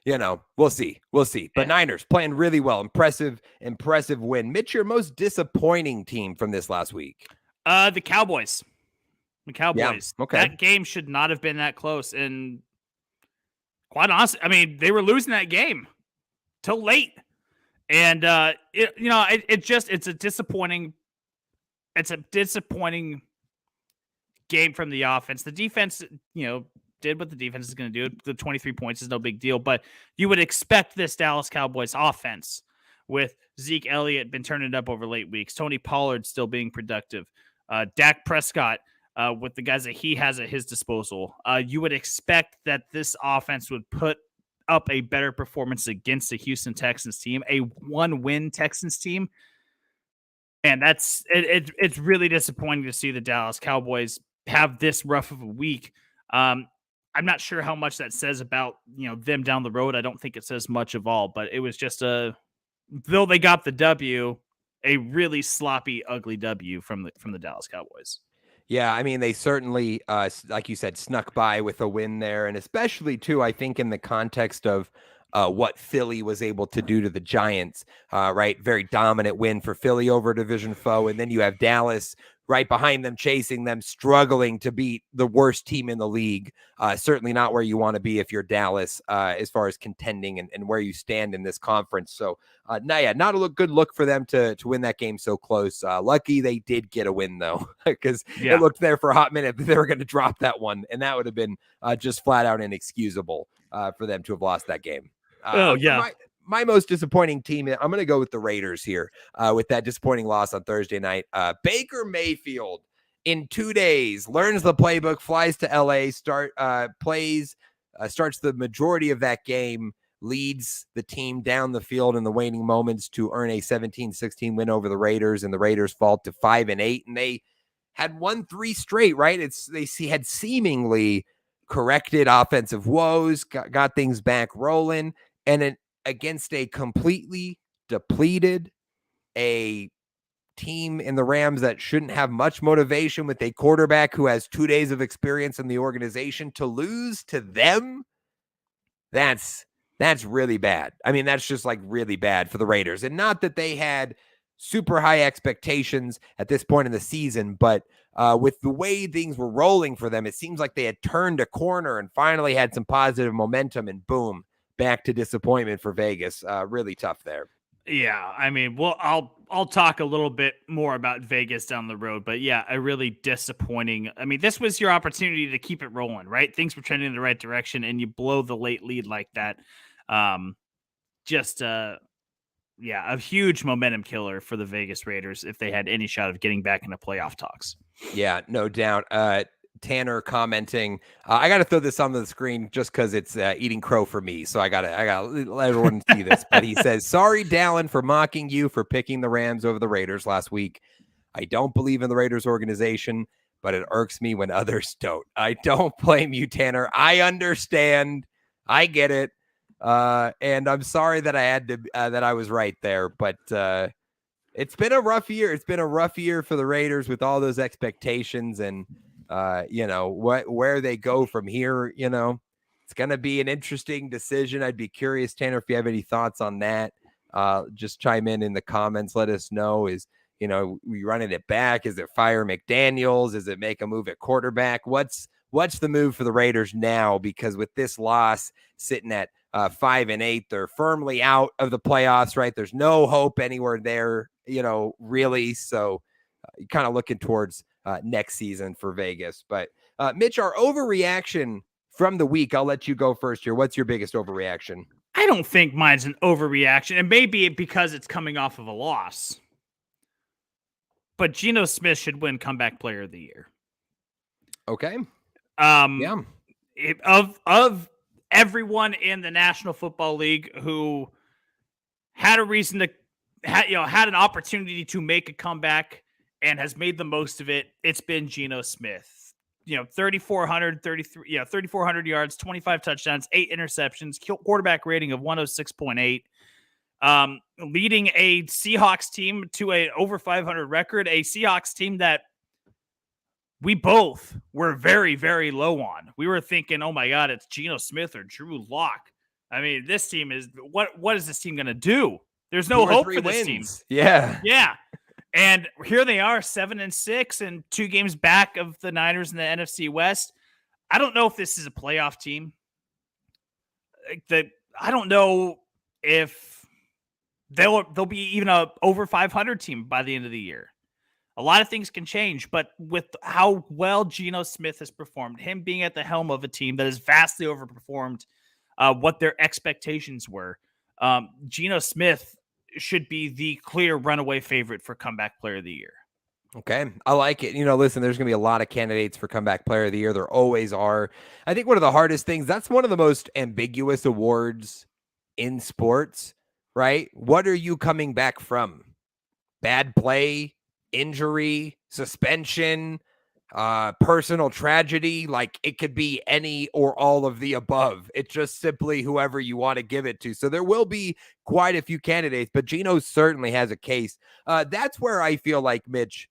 we'll see. But Yeah. Niners playing really well. Impressive win. Mitch, your most disappointing team from this last week? The Cowboys. Yeah, okay. That game should not have been that close. And quite honestly, I mean, they were losing that game till late. And, it's a disappointing game from the offense. The defense, did what the defense is going to do. The 23 points is no big deal, but you would expect this Dallas Cowboys offense with Zeke Elliott been turning it up over late weeks, Tony Pollard still being productive, Dak Prescott with the guys that he has at his disposal. You would expect that this offense would put up a better performance against the Houston Texans team, a 1-win Texans team. And it's really disappointing to see the Dallas Cowboys have this rough of a week. I'm not sure how much that says about, them down the road. I don't think it says much of all, but it was just though they got the W, a really sloppy, ugly W from the Dallas Cowboys. Yeah, I mean, they certainly, like you said, snuck by with a win there. And especially, too, I think in the context of what Philly was able to do to the Giants, right? Very dominant win for Philly over a division foe. And then you have Dallas right behind them, chasing them, struggling to beat the worst team in the league. Certainly not where you want to be if you're Dallas, as far as contending and where you stand in this conference. So, not a good look for them to win that game so close. Lucky they did get a win, though, because it looked there for a hot minute that they were going to drop that one. And that would have been just flat out inexcusable for them to have lost that game. My most disappointing team, I'm going to go with the Raiders here with that disappointing loss on Thursday night. Baker Mayfield in 2 days learns the playbook, flies to LA, starts the majority of that game, leads the team down the field in the waning moments to earn a 17-16 win over the Raiders, and the Raiders fall to 5-8, and they had won 3 straight, right? They had seemingly corrected offensive woes, got things back rolling, and against a completely depleted, a team in the Rams that shouldn't have much motivation with a quarterback who has 2 days of experience in the organization, to lose to them, that's really bad. I mean, that's just like really bad for the Raiders. And not that they had super high expectations at this point in the season, but with the way things were rolling for them, it seems like they had turned a corner and finally had some positive momentum, and boom, back to disappointment for Vegas. Really tough there. Yeah, I mean, well, I'll talk a little bit more about Vegas down the road, but yeah, a really disappointing. I mean, this was your opportunity to keep it rolling, right? Things were trending in the right direction, and you blow the late lead like that. A huge momentum killer for the Vegas Raiders if they had any shot of getting back into playoff talks. Yeah, no doubt. Tanner commenting, I got to throw this on the screen just because it's eating crow for me. So I got to let everyone see this. But he says, sorry, Dallen, for mocking you for picking the Rams over the Raiders last week. I don't believe in the Raiders organization, but it irks me when others don't. I don't blame you, Tanner. I understand. I get it. And I'm sorry that I had to, that I was right there, but it's been a rough year. It's been a rough year for the Raiders with all those expectations, and where they go from here, it's going to be an interesting decision. I'd be curious, Tanner, if you have any thoughts on that. Just chime in the comments. Let us know. Is, we running it back? Is it fire McDaniels? Is it make a move at quarterback? What's the move for the Raiders now? Because with this loss sitting at 5-8, they're firmly out of the playoffs, right? There's no hope anywhere there, really. So you're kind of looking towards next season for Vegas. But Mitch, our overreaction from the week, I'll let you go first here. What's your biggest overreaction? I don't think mine's an overreaction, and maybe because it's coming off of a loss. But Geno Smith should win Comeback Player of the Year. Okay. Yeah. Of everyone in the National Football League who had a reason to, had an opportunity to make a comeback and has made the most of it, it's been Geno Smith. 3,400 yards, 25 touchdowns, 8 interceptions, quarterback rating of 106.8. Leading a Seahawks team to a over 500 record, a Seahawks team that we both were very, very low on. We were thinking, oh my God, it's Geno Smith or Drew Lock. I mean, this team is what is this team going to do? There's no hope for this team. Yeah. Yeah. And here they are, 7-6 and 2 games back of the Niners in the NFC West. I don't know if this is a playoff team. I don't know if they'll be even a over 500 team by the end of the year. A lot of things can change, but with how well Geno Smith has performed, him being at the helm of a team that has vastly overperformed what their expectations were, Geno Smith should be the clear runaway favorite for comeback player of the year. Okay. I like it. Listen, there's going to be a lot of candidates for comeback player of the year. There always are. I think one of the hardest things, that's one of the most ambiguous awards in sports, right? What are you coming back from? Bad play, injury, suspension, personal tragedy? Like, it could be any or all of the above. It's just simply whoever you want to give it to. So there will be quite a few candidates, but Geno certainly has a case. That's where I feel like, Mitch,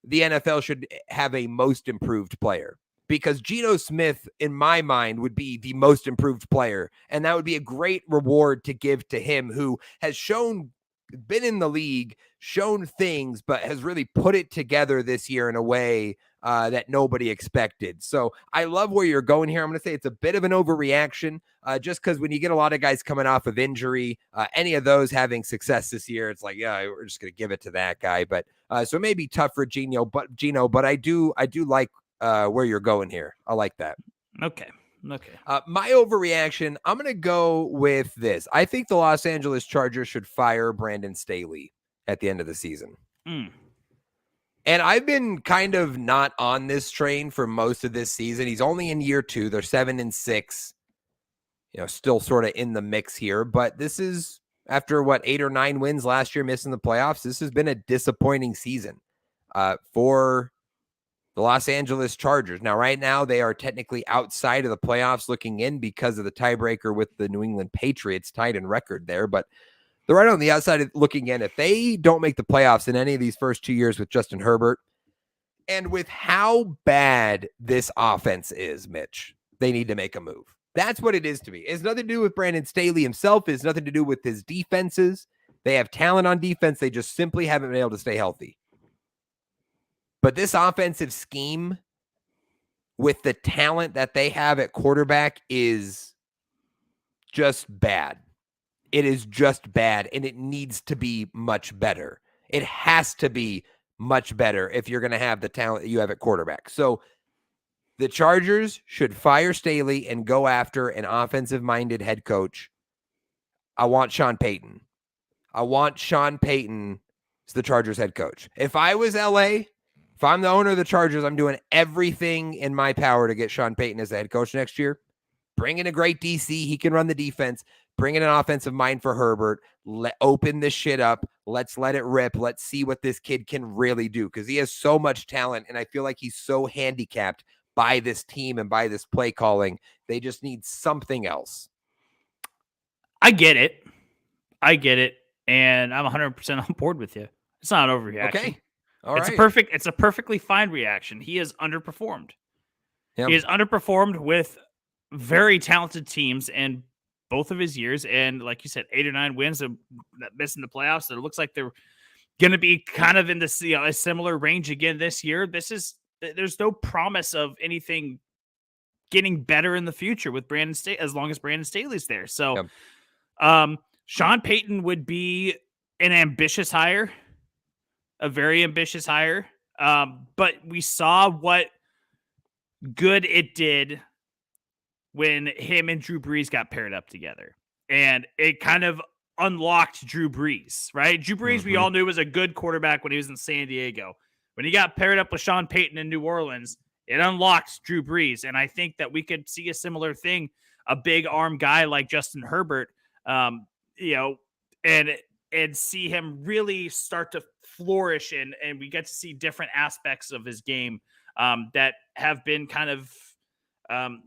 the NFL should have a most improved player, because Geno Smith, in my mind, would be the most improved player. And that would be a great reward to give to him, who has been in the league, shown things, but has really put it together this year in a way that nobody expected. So I love where you're going here. I'm going to say it's a bit of an overreaction, just because when you get a lot of guys coming off of injury, any of those having success this year, it's like, yeah, we're just going to give it to that guy. But so it may be tough for Geno, but I do like where you're going here. I like that. Okay. My overreaction, I'm going to go with this. I think the Los Angeles Chargers should fire Brandon Staley at the end of the season. And I've been kind of not on this train for most of this season. He's only in year 2. They're 7-6, still sort of in the mix here. But this is after 8 or 9 wins last year, missing the playoffs. This has been a disappointing season for the Los Angeles Chargers. Now, right now, they are technically outside of the playoffs looking in because of the tiebreaker with the New England Patriots, tied in record there. But they're right on the outside looking in. If they don't make the playoffs in any of these first 2 years with Justin Herbert, and with how bad this offense is, Mitch, they need to make a move. That's what it is to me. It's nothing to do with Brandon Staley himself. It's nothing to do with his defenses. They have talent on defense. They just simply haven't been able to stay healthy. But this offensive scheme with the talent that they have at quarterback is just bad. It is just bad, and it needs to be much better. It has to be much better if you're going to have the talent that you have at quarterback. So the Chargers should fire Staley and go after an offensive-minded head coach. I want Sean Payton. I want Sean Payton as the Chargers head coach. If I was LA, if I'm the owner of the Chargers, I'm doing everything in my power to get Sean Payton as the head coach next year. Bring in a great DC. He can run the defense. Bring in an offensive mind for Herbert. Open this shit up. Let's let it rip. Let's see what this kid can really do, because he has so much talent, and I feel like he's so handicapped by this team and by this play calling. They just need something else. I get it. And I'm 100% on board with you. It's not an overreaction. Okay. All right. It's a perfectly fine reaction. He has underperformed. Yep. He has underperformed with very talented teams in both of his years. And like you said, 8 or 9 wins of missing the playoffs. So it looks like they're going to be kind of in this, a similar range again this year. There's no promise of anything getting better in the future with Brandon Staley, as long as Brandon Staley's there. So, yep. Sean Payton would be an ambitious hire, a very ambitious hire. But we saw what good it did when him and Drew Brees got paired up together, and it kind of unlocked Drew Brees, right? Drew Brees, we all knew, was a good quarterback when he was in San Diego. When he got paired up with Sean Payton in New Orleans, it unlocked Drew Brees. And I think that we could see a similar thing, a big arm guy like Justin Herbert, and see him really start to flourish. And we get to see different aspects of his game that have been kind of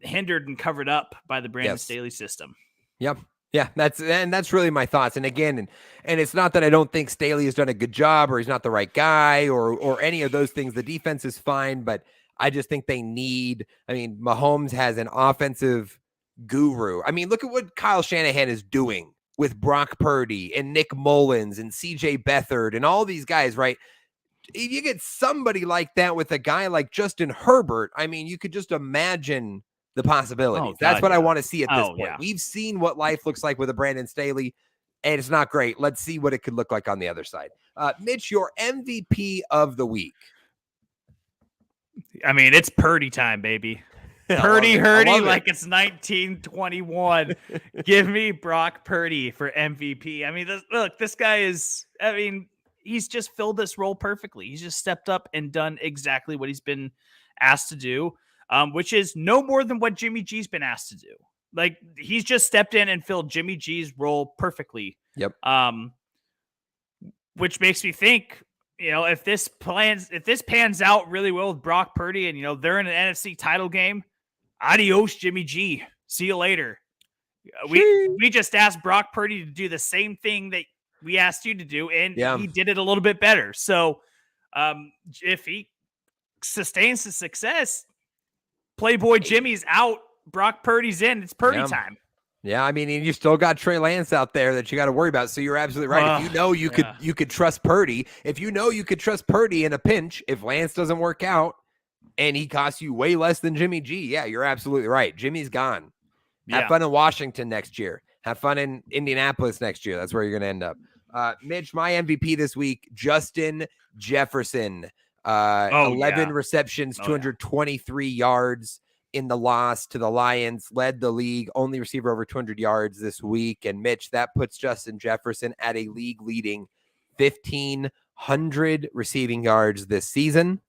hindered and covered up by the Brandon Staley system. Yep. Yeah, that's really my thoughts. And again, and it's not that I don't think Staley has done a good job or he's not the right guy or any of those things. The defense is fine, but I just think they need, Mahomes has an offensive guru. I mean, look at what Kyle Shanahan is doing with Brock Purdy and Nick Mullins and CJ Beathard and all these guys, right? If you get somebody like that with a guy like Justin Herbert, I mean, you could just imagine the possibilities. That's what I want to see at this point. Yeah. We've seen what life looks like with a Brandon Staley, and it's not great. Let's see what it could look like on the other side. Mitch, your MVP of the week. I mean, it's Purdy time, baby. Purdy like it's 1921. Give me Brock Purdy for MVP. I mean, this guy is, I mean, he's just filled this role perfectly. He's just stepped up and done exactly what he's been asked to do, which is no more than what Jimmy G's been asked to do. Like, he's just stepped in and filled Jimmy G's role perfectly. Yep. Which makes me think, if this pans out really well with Brock Purdy and, they're in an NFC title game, adios, Jimmy G. See you later. We just asked Brock Purdy to do the same thing that we asked you to do, and he did it a little bit better. So if he sustains the success, Playboy Jimmy's out, Brock Purdy's in. It's Purdy time. Yeah, I mean, and you still got Trey Lance out there that you got to worry about. So you're absolutely right. If you could trust Purdy, if you could trust Purdy in a pinch, if Lance doesn't work out and he costs you way less than Jimmy G, yeah, you're absolutely right. Jimmy's gone. Have fun in Washington next year. Have fun in Indianapolis next year. That's where you're going to end up. Mitch, my MVP this week, Justin Jefferson. 11 receptions, 223 yards in the loss to the Lions, led the league, only receiver over 200 yards this week. And Mitch, that puts Justin Jefferson at a league leading 1,500 receiving yards this season.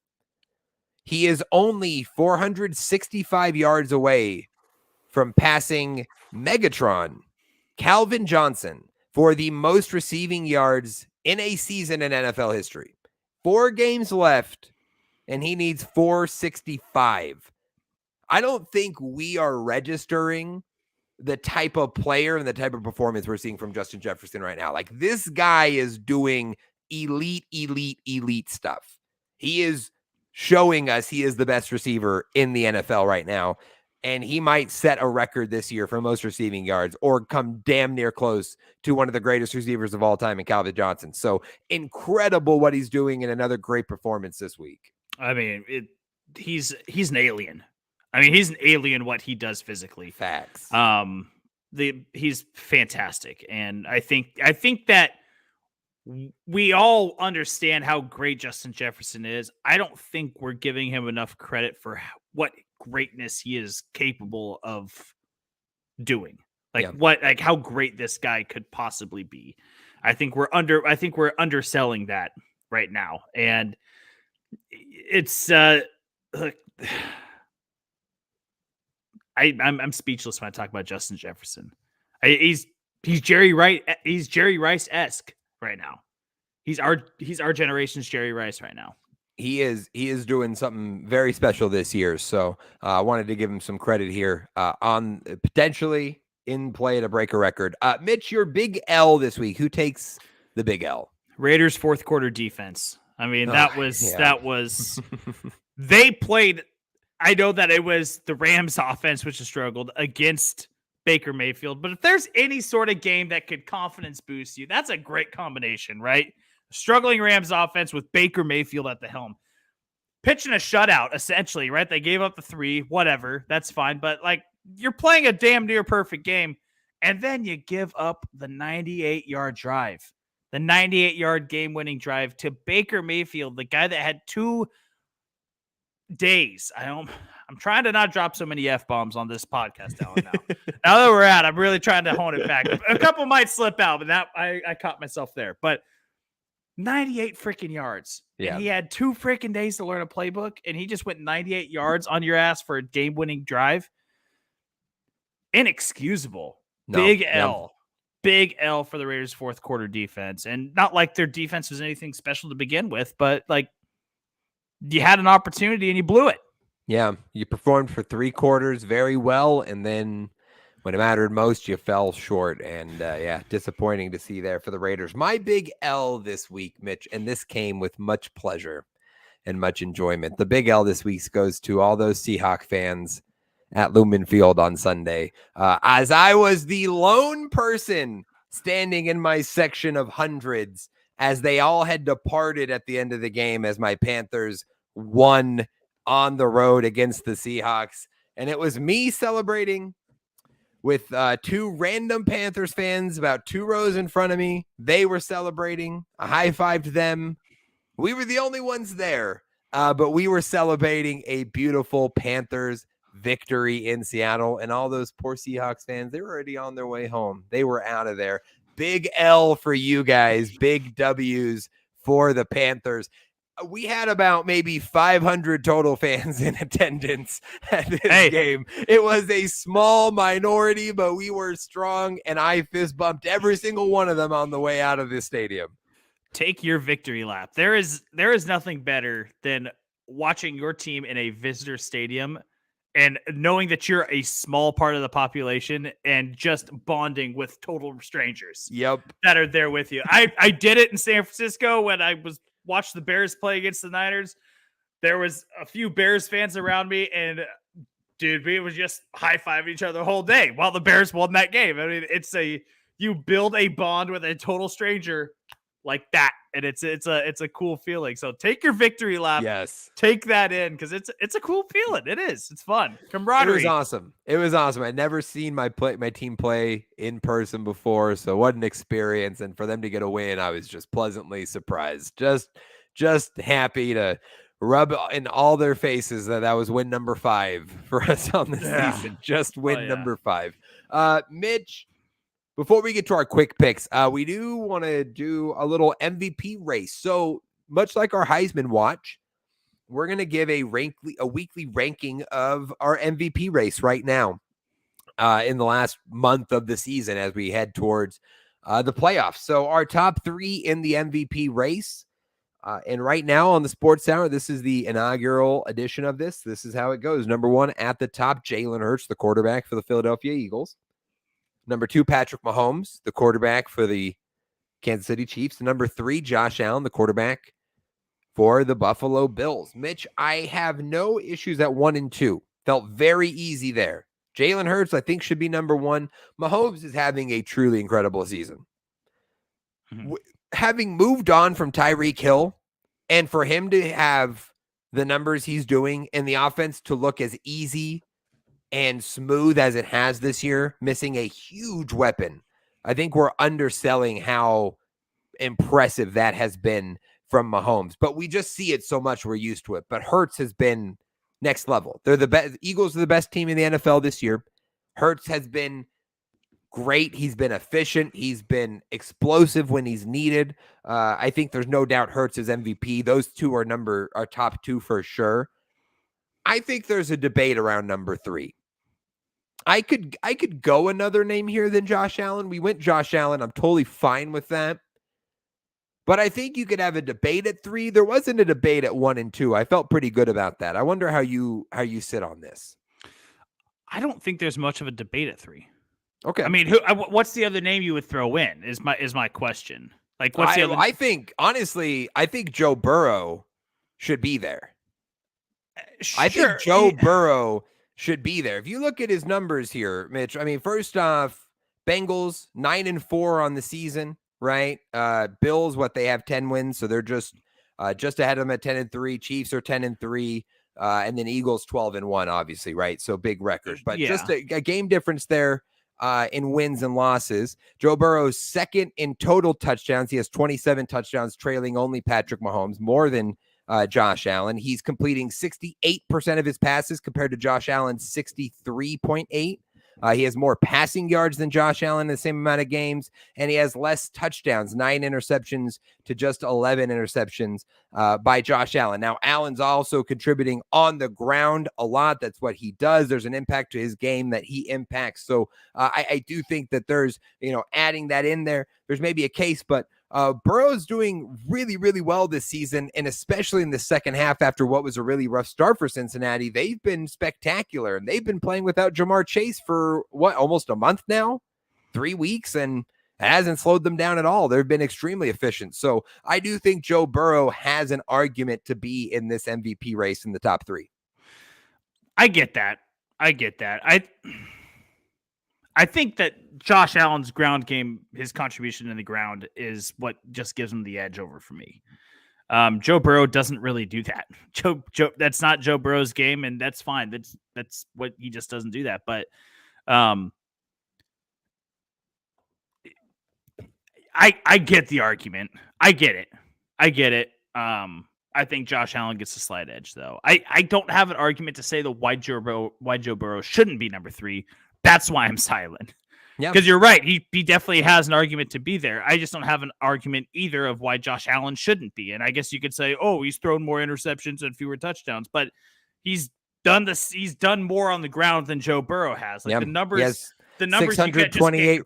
He is only 465 yards away from passing Megatron, Calvin Johnson, for the most receiving yards in a season in NFL history. 4 games left, and he needs 465. I don't think we are registering the type of player and the type of performance we're seeing from Justin Jefferson right now. Like, this guy is doing elite stuff. He is showing us he is the best receiver in the NFL right now. And he might set a record this year for most receiving yards or come damn near close to one of the greatest receivers of all time in Calvin Johnson. So incredible what he's doing, and another great performance this week. I mean, he's an alien. I mean, he's an alien what he does physically. Facts. He's fantastic. And I think that we all understand how great Justin Jefferson is. I don't think we're giving him enough credit for what greatness he is capable of doing. How great this guy could possibly be. I think we're underselling that right now. And it's look, I'm speechless when I talk about Justin Jefferson. He's Jerry Rice-esque right now. He's our generation's Jerry Rice right now. He is doing something very special this year. So I wanted to give him some credit here on potentially in play to break a record. Mitch, your big L this week. Who takes the big L? Raiders fourth quarter defense. I mean, that was they played. I know that it was the Rams offense which has struggled against Baker Mayfield, but if there's any sort of game that could confidence boost you, that's a great combination, right? Struggling Rams offense with Baker Mayfield at the helm. Pitching a shutout, essentially, right? They gave up the 3, whatever. That's fine. But, you're playing a damn near perfect game, and then you give up the 98-yard drive. The 98-yard game-winning drive to Baker Mayfield, the guy that had 2 days. I'm trying to not drop so many F-bombs on this podcast, Alan, now. Now that we're at, I'm really trying to hone it back. A couple might slip out, but that I caught myself there. But 98 freaking yards. Yeah. And he had 2 freaking days to learn a playbook, and he just went 98 yards on your ass for a game-winning drive. Inexcusable. Big L. Big L for the Raiders' fourth quarter defense. And not like their defense was anything special to begin with, but you had an opportunity and you blew it. Yeah, you performed for 3 quarters very well, and then when it mattered most, you fell short. And disappointing to see there for the Raiders. My big L this week, Mitch, and this came with much pleasure and much enjoyment. The big L this week goes to all those Seahawk fans at Lumen Field on Sunday, as I was the lone person standing in my section of hundreds as they all had departed at the end of the game as my Panthers won on the road against the Seahawks. And it was me celebrating with two random Panthers fans about 2 rows in front of me. They were celebrating. I high-fived them. We were the only ones there, but we were celebrating a beautiful Panthers victory in Seattle. And all those poor Seahawks fans, they were already on their way home. They were out of there. Big L for you guys. Big W's for the Panthers. We had about maybe 500 total fans in attendance at this game. It was a small minority, but we were strong, and I fist bumped every single one of them on the way out of this stadium. Take your victory lap. There is nothing better than watching your team in a visitor stadium and knowing that you're a small part of the population and just bonding with total strangers. Yep. That are there with you. I did it in San Francisco when I watched the Bears play against the Niners. There was a few Bears fans around me, and dude, we was just high-fiving each other the whole day while the Bears won that game. I mean, you build a bond with a total stranger like that, and it's a cool feeling. So take your victory lap. Yes, take that in, because it's a cool feeling. It is. It's fun. Camaraderie. It was awesome. It was awesome. I'd never seen my team play in person before, so what an experience! And for them to get a win, I was just pleasantly surprised. Just happy to rub in all their faces that was win number 5 for us on this season. Just win number 5. Mitch, before we get to our quick picks, we do want to do a little MVP race. So much like our Heisman watch, we're going to give a weekly ranking of our MVP race right now in the last month of the season as we head towards the playoffs. So our top 3 in the MVP race. And right now on the Sports Hour, this is the inaugural edition of this. This is how it goes. Number 1 at the top, Jalen Hurts, the quarterback for the Philadelphia Eagles. Number 2, Patrick Mahomes, the quarterback for the Kansas City Chiefs. Number 3, Josh Allen, the quarterback for the Buffalo Bills. Mitch, I have no issues at 1 and 2. Felt very easy there. Jalen Hurts, I think, should be number 1. Mahomes is having a truly incredible season. Mm-hmm. Having moved on from Tyreek Hill, and for him to have the numbers he's doing and the offense to look as easy and smooth as it has this year, missing a huge weapon, I think we're underselling how impressive that has been from Mahomes. But we just see it so much, we're used to it. But Hurts has been next level. They're the best. Eagles are the best team in the NFL this year. Hurts has been great. He's been efficient. He's been explosive when he's needed. I think there's no doubt Hurts is MVP. Those two are top 2 for sure. I think there's a debate around number 3. I could go another name here than Josh Allen. We went Josh Allen. I'm totally fine with that. But I think you could have a debate at 3. There wasn't a debate at 1 and 2. I felt pretty good about that. I wonder how you sit on this. I don't think there's much of a debate at 3. Okay. I mean, what's the other name you would throw in is my question. Like, what's the other? I think Joe Burrow should be there. Sure. I think Joe Burrow should be there. If you look at his numbers here, Mitch, I mean, first off, Bengals 9-4 on the season, right? Bills, they have 10 wins, so they're just ahead of them at 10-3. Chiefs are 10-3, and then Eagles 12-1, obviously, right? So big record, but just a game difference there in wins and losses. Joe Burrow's second in total touchdowns. He has 27 touchdowns, trailing only Patrick Mahomes, more than Josh Allen. He's completing 68% of his passes compared to Josh Allen's 63.8. He has more passing yards than Josh Allen in the same amount of games, and he has less touchdowns, 9 interceptions to just 11 interceptions by Josh Allen. Now, Allen's also contributing on the ground a lot. That's what he does. There's an impact to his game that he impacts. So I do think that there's, adding that in there, there's maybe a case, but Burrow's doing really, really well this season, and especially in the second half after what was a really rough start for Cincinnati. They've been spectacular, and they've been playing without Jamar Chase for, almost a month now? 3 weeks, and it hasn't slowed them down at all. They've been extremely efficient. So I do think Joe Burrow has an argument to be in this MVP race in the top 3. I get that. I get that. I think that Josh Allen's ground game, his contribution in the ground, is what just gives him the edge over for me. Joe Burrow doesn't really do that. Joe, that's not Joe Burrow's game, and that's fine. That's what he just doesn't do that. But I get the argument. I get it. I think Josh Allen gets a slight edge, though. I don't have an argument to say why Joe Burrow shouldn't be number 3. That's why I'm silent. Yeah, because you're right. He definitely has an argument to be there. I just don't have an argument either of why Josh Allen shouldn't be. And I guess you could say, oh, he's thrown more interceptions and fewer touchdowns, but he's done this. He's done more on the ground than Joe Burrow has. Like the numbers. The numbers 628,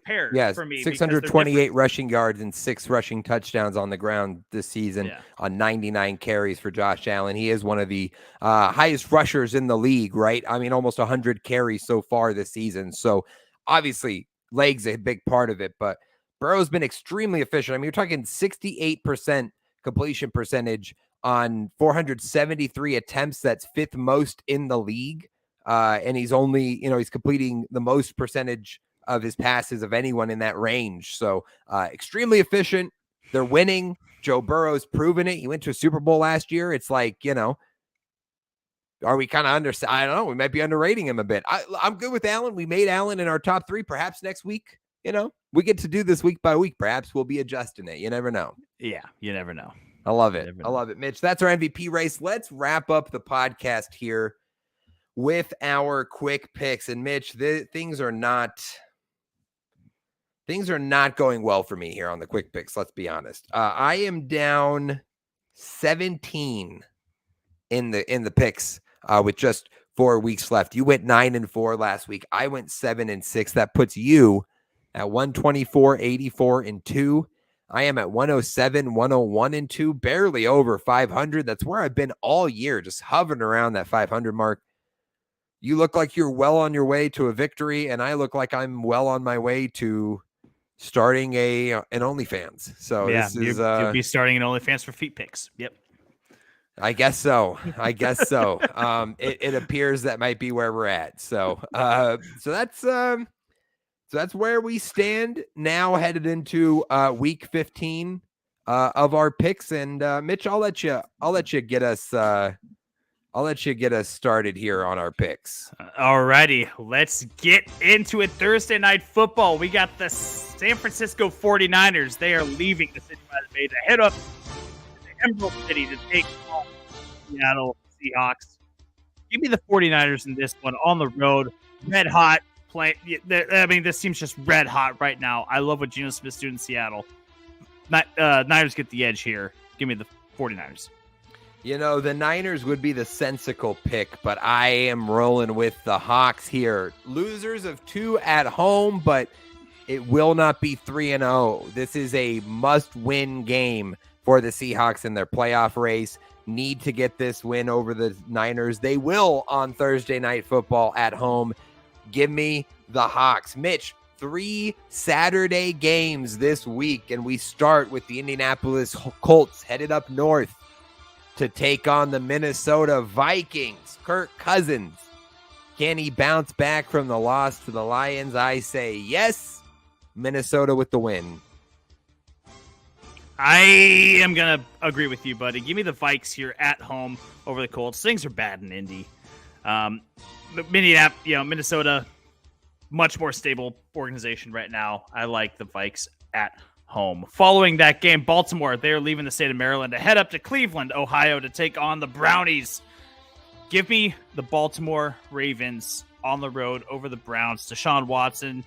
for me 628 rushing yards and 6 rushing touchdowns on the ground this season on 99 carries for Josh Allen. He is one of the highest rushers in the league, right? I mean, almost 100 carries so far this season. So obviously legs a big part of it, but Burrow's been extremely efficient. I mean, you're talking 68% completion percentage on 473 attempts. That's 5th most in the league. And he's only, he's completing the most percentage of his passes of anyone in that range. So extremely efficient. They're winning. Joe Burrow's proven it. He went to a Super Bowl last year. It's like, are we kind of I don't know. We might be underrating him a bit. I'm good with Allen. We made Allen in our top 3. Perhaps next week, we get to do this week by week. Perhaps we'll be adjusting it. You never know. Yeah, you never know. I love it. I love it, Mitch. That's our MVP race. Let's wrap up the podcast here with our quick picks. And Mitch, things are not going well for me here on the quick picks. Let's be honest. I am down 17 in the picks with just 4 weeks left. You went 9-4 last week. I went 7-6. That puts you at 124, 84 and 2. I am at 107, 101 and 2, barely over 500. That's where I've been all year, just hovering around that 500 mark. You look like you're well on your way to a victory, and I look like I'm well on my way to starting an OnlyFans. So yeah, you'll be starting an OnlyFans for feet pics. Yep. I guess so. It appears that might be where we're at. So that's where we stand now, headed into week 15 of our picks. And Mitch, I'll let you get us. I'll let you get us started here on our picks. Alrighty, let's get into it. Thursday night football. We got the San Francisco 49ers. They are leaving the city by the bay to head up to the Emerald City to take on the Seattle Seahawks. Give me the 49ers in this one on the road. Red hot play. I mean, this team's just red hot right now. I love what Geno Smith's doing in Seattle. Niners get the edge here. Give me the 49ers. The Niners would be the sensical pick, but I am rolling with the Hawks here. Losers of 2 at home, but it will not be 3-0. This is a must-win game for the Seahawks in their playoff race. Need to get this win over the Niners. They will on Thursday Night Football at home. Give me the Hawks. Mitch, 3 Saturday games this week, and we start with the Indianapolis Colts headed up north to take on the Minnesota Vikings. Kirk Cousins, can he bounce back from the loss to the Lions? I say yes. Minnesota with the win. I am going to agree with you, buddy. Give me the Vikes here at home over the Colts. Things are bad in Indy. Minnesota, much more stable organization right now. I like the Vikes at home. Following that game, Baltimore, they're leaving the state of Maryland to head up to Cleveland, Ohio to take on the Brownies. Give me the Baltimore Ravens on the road over the Browns. Deshaun Watson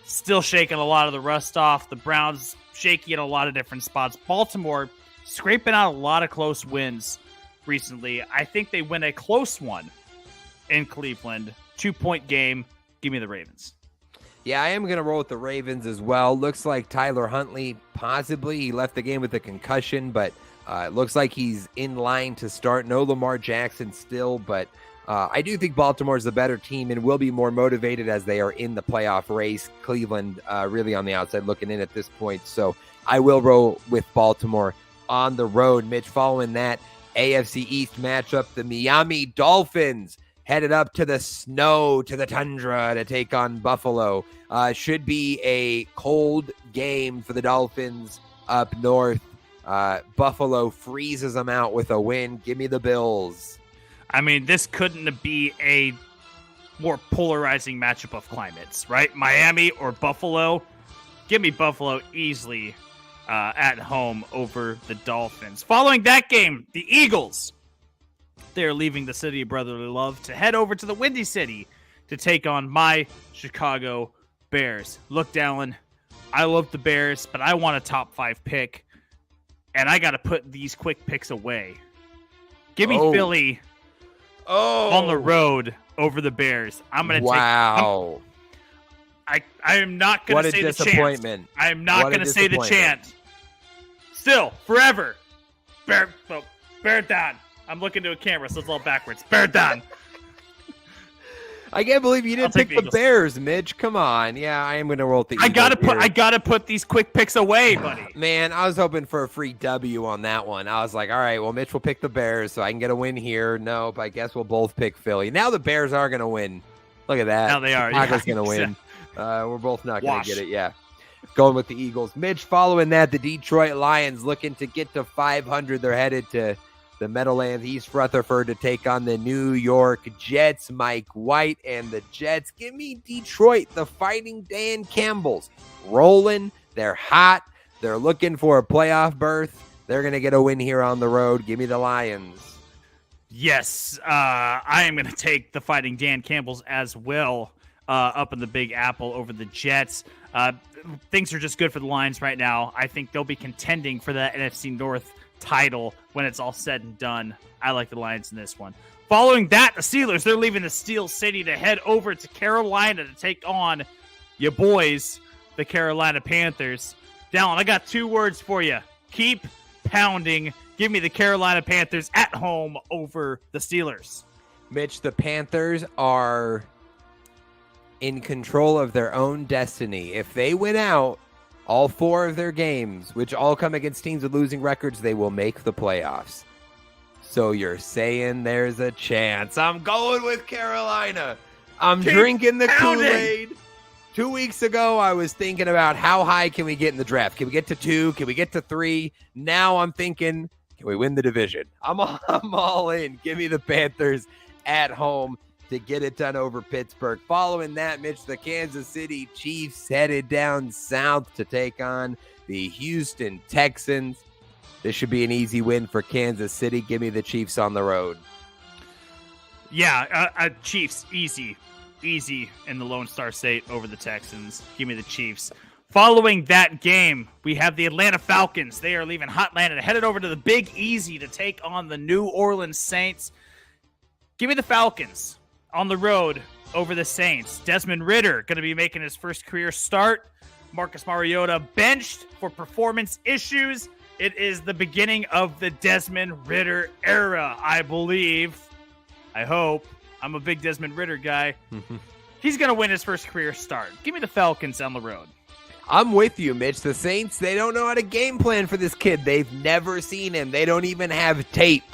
still shaking a lot of the rust off. The Browns shaky in a lot of different spots. Baltimore scraping out a lot of close wins recently. I think they win a close one in Cleveland. 2-point game. Give me the Ravens. Yeah, I am going to roll with the Ravens as well. Looks like Tyler Huntley, possibly. He left the game with a concussion, but it looks like he's in line to start. No Lamar Jackson still, but I do think Baltimore is the better team and will be more motivated as they are in the playoff race. Cleveland really on the outside looking in at this point. So I will roll with Baltimore on the road. Mitch, following that AFC East matchup, the Miami Dolphins headed up to the snow, to the tundra to take on Buffalo. Should be a cold game for the Dolphins up north. Buffalo freezes them out with a win. Give me the Bills. I mean, this couldn't be a more polarizing matchup of climates, right? Miami or Buffalo. Give me Buffalo easily at home over the Dolphins. Following that game, the Eagles. They're leaving the city of brotherly love to head over to the Windy City to take on my Chicago Bears. Look, Dallen, I love the Bears, but I want a top 5 pick, and I got to put these quick picks away. Give me Philly on the road over the Bears. I'm going to Wow. I am not going to say the chant. What a disappointment. I am not going to say the chant. Still, forever. Bear down. I'm looking to a camera, so it's all backwards. Bear down. I can't believe you didn't pick the Bears, Mitch. Come on. Yeah, I am going to roll with the Eagles. I gotta put these quick picks away, buddy. Man, I was hoping for a free W on that one. I was like, all right, well, Mitch will pick the Bears, so I can get a win here. Nope, I guess we'll both pick Philly. Now the Bears are going to win. Look at that. Now they are. Chicago's going to win. We're both not going to get it. Yeah. Going with the Eagles. Mitch, following that, the Detroit Lions looking to get to 500. They're headed to the Meadowlands, East Rutherford, to take on the New York Jets. Mike White and the Jets. Give me Detroit, the Fighting Dan Campbells. Rolling. They're hot. They're looking for a playoff berth. They're going to get a win here on the road. Give me the Lions. Yes, I am going to take the Fighting Dan Campbells as well. Up in the Big Apple over the Jets. Things are just good for the Lions right now. I think they'll be contending for that NFC North title when it's all said and done. I like the Lions in this one. Following that, the Steelers, they're leaving the Steel City to head over to Carolina to take on your boys, the Carolina Panthers. Dallen, I got 2 words for you. Keep pounding. Give me the Carolina Panthers at home over the Steelers. Mitch, the Panthers are in control of their own destiny. If they win out all 4 of their games, which all come against teams with losing records, they will make the playoffs. So you're saying there's a chance. I'm going with Carolina. I'm drinking the Kool-Aid. 2 weeks ago, I was thinking about how high can we get in the draft? Can we get to 2? Can we get to 3? Now I'm thinking, can we win the division? I'm all in. Give me the Panthers at home to get it done over Pittsburgh. Following that, Mitch, the Kansas City Chiefs headed down south to take on the Houston Texans. This should be an easy win for Kansas City. Give me the Chiefs on the road. Yeah, Chiefs, easy in the Lone Star State over the Texans. Give me the Chiefs. Following that game, we have the Atlanta Falcons. They are leaving Hotlanta and headed over to the Big Easy to take on the New Orleans Saints. Give me the Falcons on the road over the Saints. Desmond Ridder going to be making his first career start. Marcus Mariota benched for performance issues. It is the beginning of the Desmond Ridder era, I believe. I hope. I'm a big Desmond Ridder guy. He's going to win his first career start. Give me the Falcons on the road. I'm with you, Mitch. The Saints, they don't know how to game plan for this kid. They've never seen him. They don't even have tape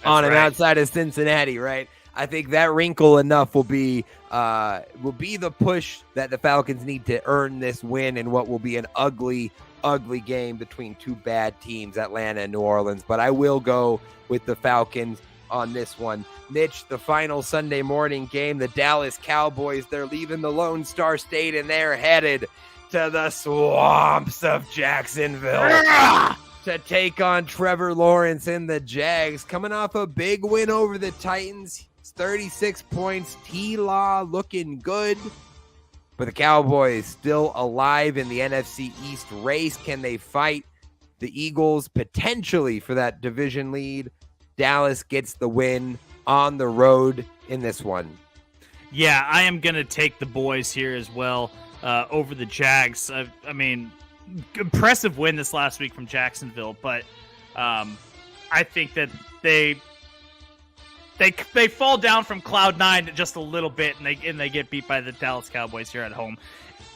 on him outside of Cincinnati, right? I think that wrinkle enough will be the push that the Falcons need to earn this win in what will be an ugly game between 2 bad teams, Atlanta and New Orleans. But I will go with the Falcons on this one. Mitch, the final Sunday morning game, the Dallas Cowboys, they're leaving the Lone Star State and they're headed to the swamps of Jacksonville to take on Trevor Lawrence and the Jags. Coming off a big win over the Titans. 36 points. T-Law looking good. But the Cowboys still alive in the NFC East race. Can they fight the Eagles potentially for that division lead? Dallas gets the win on the road in this one. Yeah, I am going to take the boys here as well over the Jags. I mean, impressive win this last week from Jacksonville, but I think that they fall down from cloud 9 just a little bit, and they get beat by the Dallas Cowboys here at home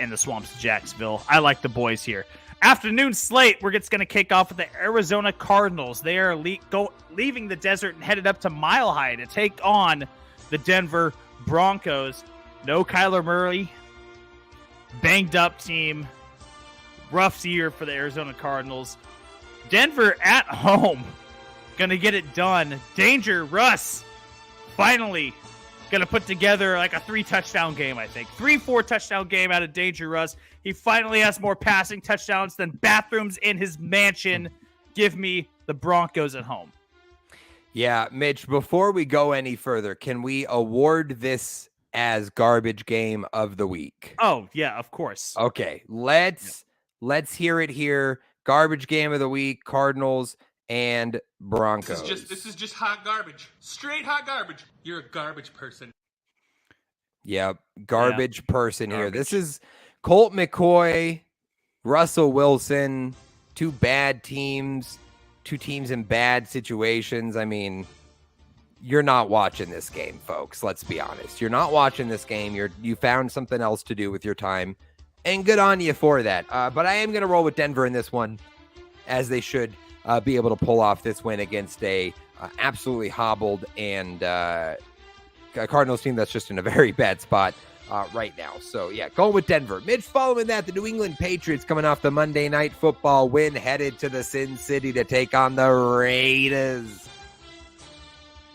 in the swamps of Jacksonville. I like the boys here. Afternoon slate, we're just going to kick off with the Arizona Cardinals. They are leaving the desert and headed up to Mile High to take on the Denver Broncos. No Kyler Murray. Banged up team. Rough year for the Arizona Cardinals. Denver at home. Gonna get it done. Danger Russ. Finally gonna put together like a 3-touchdown game, I think. 3-4 touchdown game out of Danger Russ. He finally has more passing touchdowns than bathrooms in his mansion. Give me the Broncos at home. Yeah, Mitch, before we go any further, can we award this as garbage game of the week? Oh, yeah, of course. Okay, let's hear it here. Garbage game of the week, Cardinals and Broncos. This is just hot garbage. Straight hot garbage. You're a garbage person. Yep, garbage person here. Garbage. This is Colt McCoy, Russell Wilson, two bad teams, two teams in bad situations. I mean, you're not watching this game, folks. Let's be honest. You're not watching this game. You found something else to do with your time, and good on you for that. But I am going to roll with Denver in this one, as they should be able to pull off this win against a absolutely hobbled and Cardinals team that's just in a very bad spot right now. So, yeah, going with Denver. Mitch, following that, the New England Patriots coming off the Monday Night Football win, headed to the Sin City to take on the Raiders.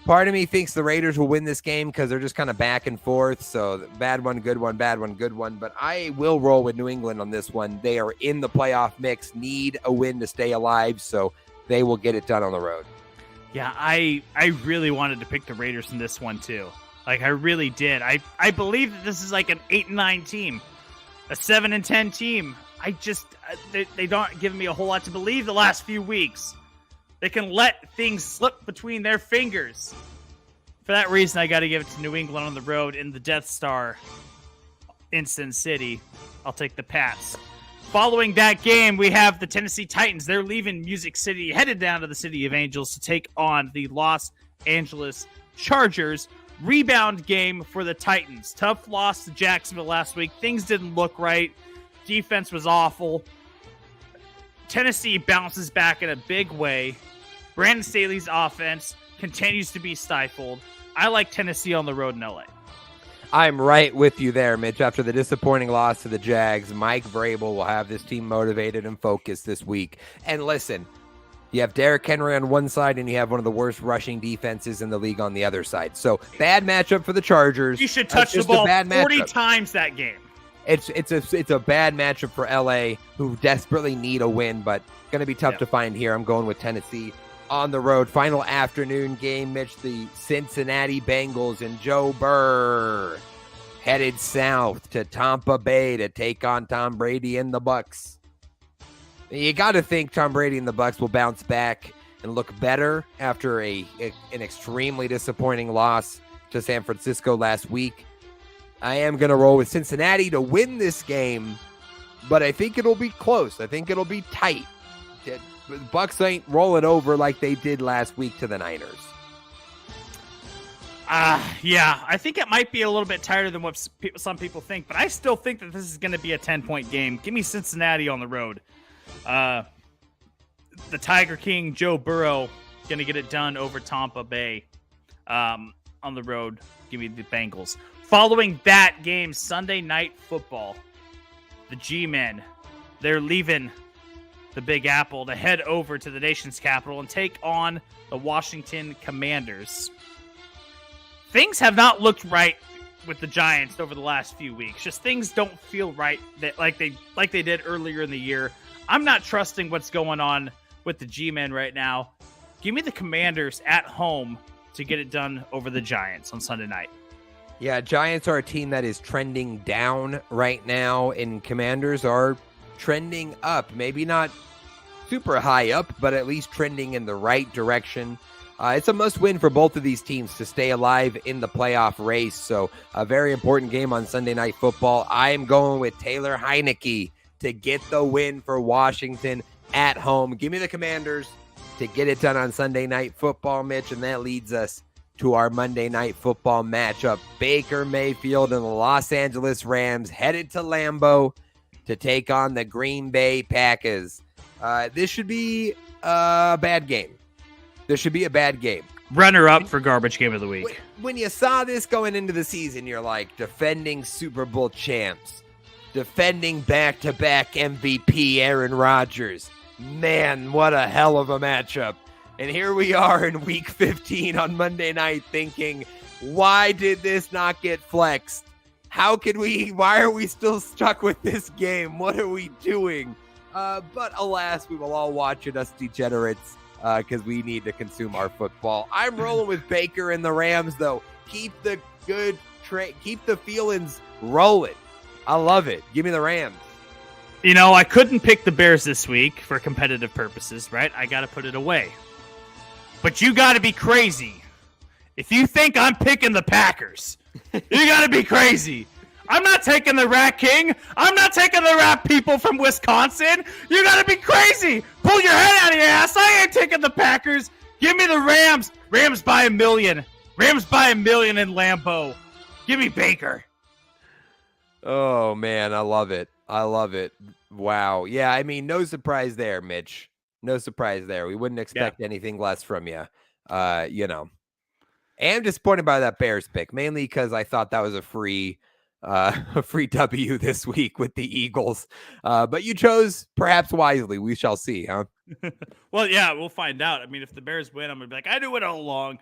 Part of me thinks the Raiders will win this game because they're just kind of back and forth. So bad one, good one, bad one, good one. But I will roll with New England on this one. They are in the playoff mix, need a win to stay alive. So they will get it done on the road. Yeah, I really wanted to pick the Raiders in this one too. Like, I really did. I believe that this is like an 8-9 team, a 7-10 team. I just, they don't give me a whole lot to believe the last few weeks. They can let things slip between their fingers. For that reason, I got to give it to New England on the road in the Death Star in Sin City. I'll take the Pats. Following that game, we have the Tennessee Titans. They're leaving Music City, headed down to the City of Angels to take on the Los Angeles Chargers. Rebound game for the Titans. Tough loss to Jacksonville last week. Things didn't look right. Defense was awful. Tennessee bounces back in a big way. Brandon Staley's offense continues to be stifled. I like Tennessee on the road in LA. I'm right with you there, Mitch. After the disappointing loss to the Jags, Mike Vrabel will have this team motivated and focused this week. And listen, you have Derrick Henry on one side, and you have one of the worst rushing defenses in the league on the other side. So bad matchup for the Chargers. You should touch the ball 40 times that game. It's a bad matchup for LA, who desperately need a win, but going to be tough to find here. I'm going with Tennessee on the road. Final afternoon game, Mitch. The Cincinnati Bengals and Joe Burr headed south to Tampa Bay to take on Tom Brady and the Bucs. You got to think Tom Brady and the Bucs will bounce back and look better after an extremely disappointing loss to San Francisco last week. I am going to roll with Cincinnati to win this game, but I think it'll be close. I think it'll be tight. The Bucs ain't rolling over like they did last week to the Niners. Yeah, I think it might be a little bit tighter than what some people think, but I still think that this is going to be a 10-point game. Give me Cincinnati on the road. The Tiger King, Joe Burrow, going to get it done over Tampa Bay on the road. Give me the Bengals. Following that game, Sunday Night Football, the G-Men, they're leaving the Big Apple to head over to the nation's capital and take on the Washington Commanders. Things have not looked right with the Giants over the last few weeks. Just things don't feel right like they did earlier in the year. I'm not trusting what's going on with the G-Men right now. Give me the Commanders at home to get it done over the Giants on Sunday night. Yeah, Giants are a team that is trending down right now, and Commanders are trending up. Maybe not super high up, but at least trending in the right direction. It's a must-win for both of these teams to stay alive in the playoff race. So a very important game on Sunday Night Football. I am going with Taylor Heineke to get the win for Washington at home. Give me the Commanders to get it done on Sunday Night Football, Mitch, and that leads us to our Monday Night Football matchup. Baker Mayfield and the Los Angeles Rams headed to Lambeau to take on the Green Bay Packers. This should be a bad game. Runner-up for garbage game of the week. When you saw this going into the season, you're like, defending Super Bowl champs, defending back-to-back MVP Aaron Rodgers. Man, what a hell of a matchup. And here we are in week 15 on Monday night thinking, why did this not get flexed? Why are we still stuck with this game? What are we doing? But alas, we will all watch it, us degenerates, because we need to consume our football. I'm rolling with Baker and the Rams, though. Keep the feelings rolling. I love it. Give me the Rams. You know, I couldn't pick the Bears this week for competitive purposes, right? I got to put it away. But you got to be crazy. If you think I'm picking the Packers, you got to be crazy. I'm not taking the Rat King. I'm not taking the Rat people from Wisconsin. You got to be crazy. Pull your head out of your ass. I ain't taking the Packers. Give me the Rams. Rams by $1 million. Rams by $1 million in Lambeau. Give me Baker. Oh, man, I love it. I love it. Wow. Yeah, I mean, no surprise there, Mitch. No surprise there. We wouldn't expect anything less from you. You know. I am disappointed by that Bears pick, mainly because I thought that was a free W this week with the Eagles. But you chose perhaps wisely. We shall see, huh? Well, yeah, we'll find out. I mean, if the Bears win, I'm going to be like, I knew it all along.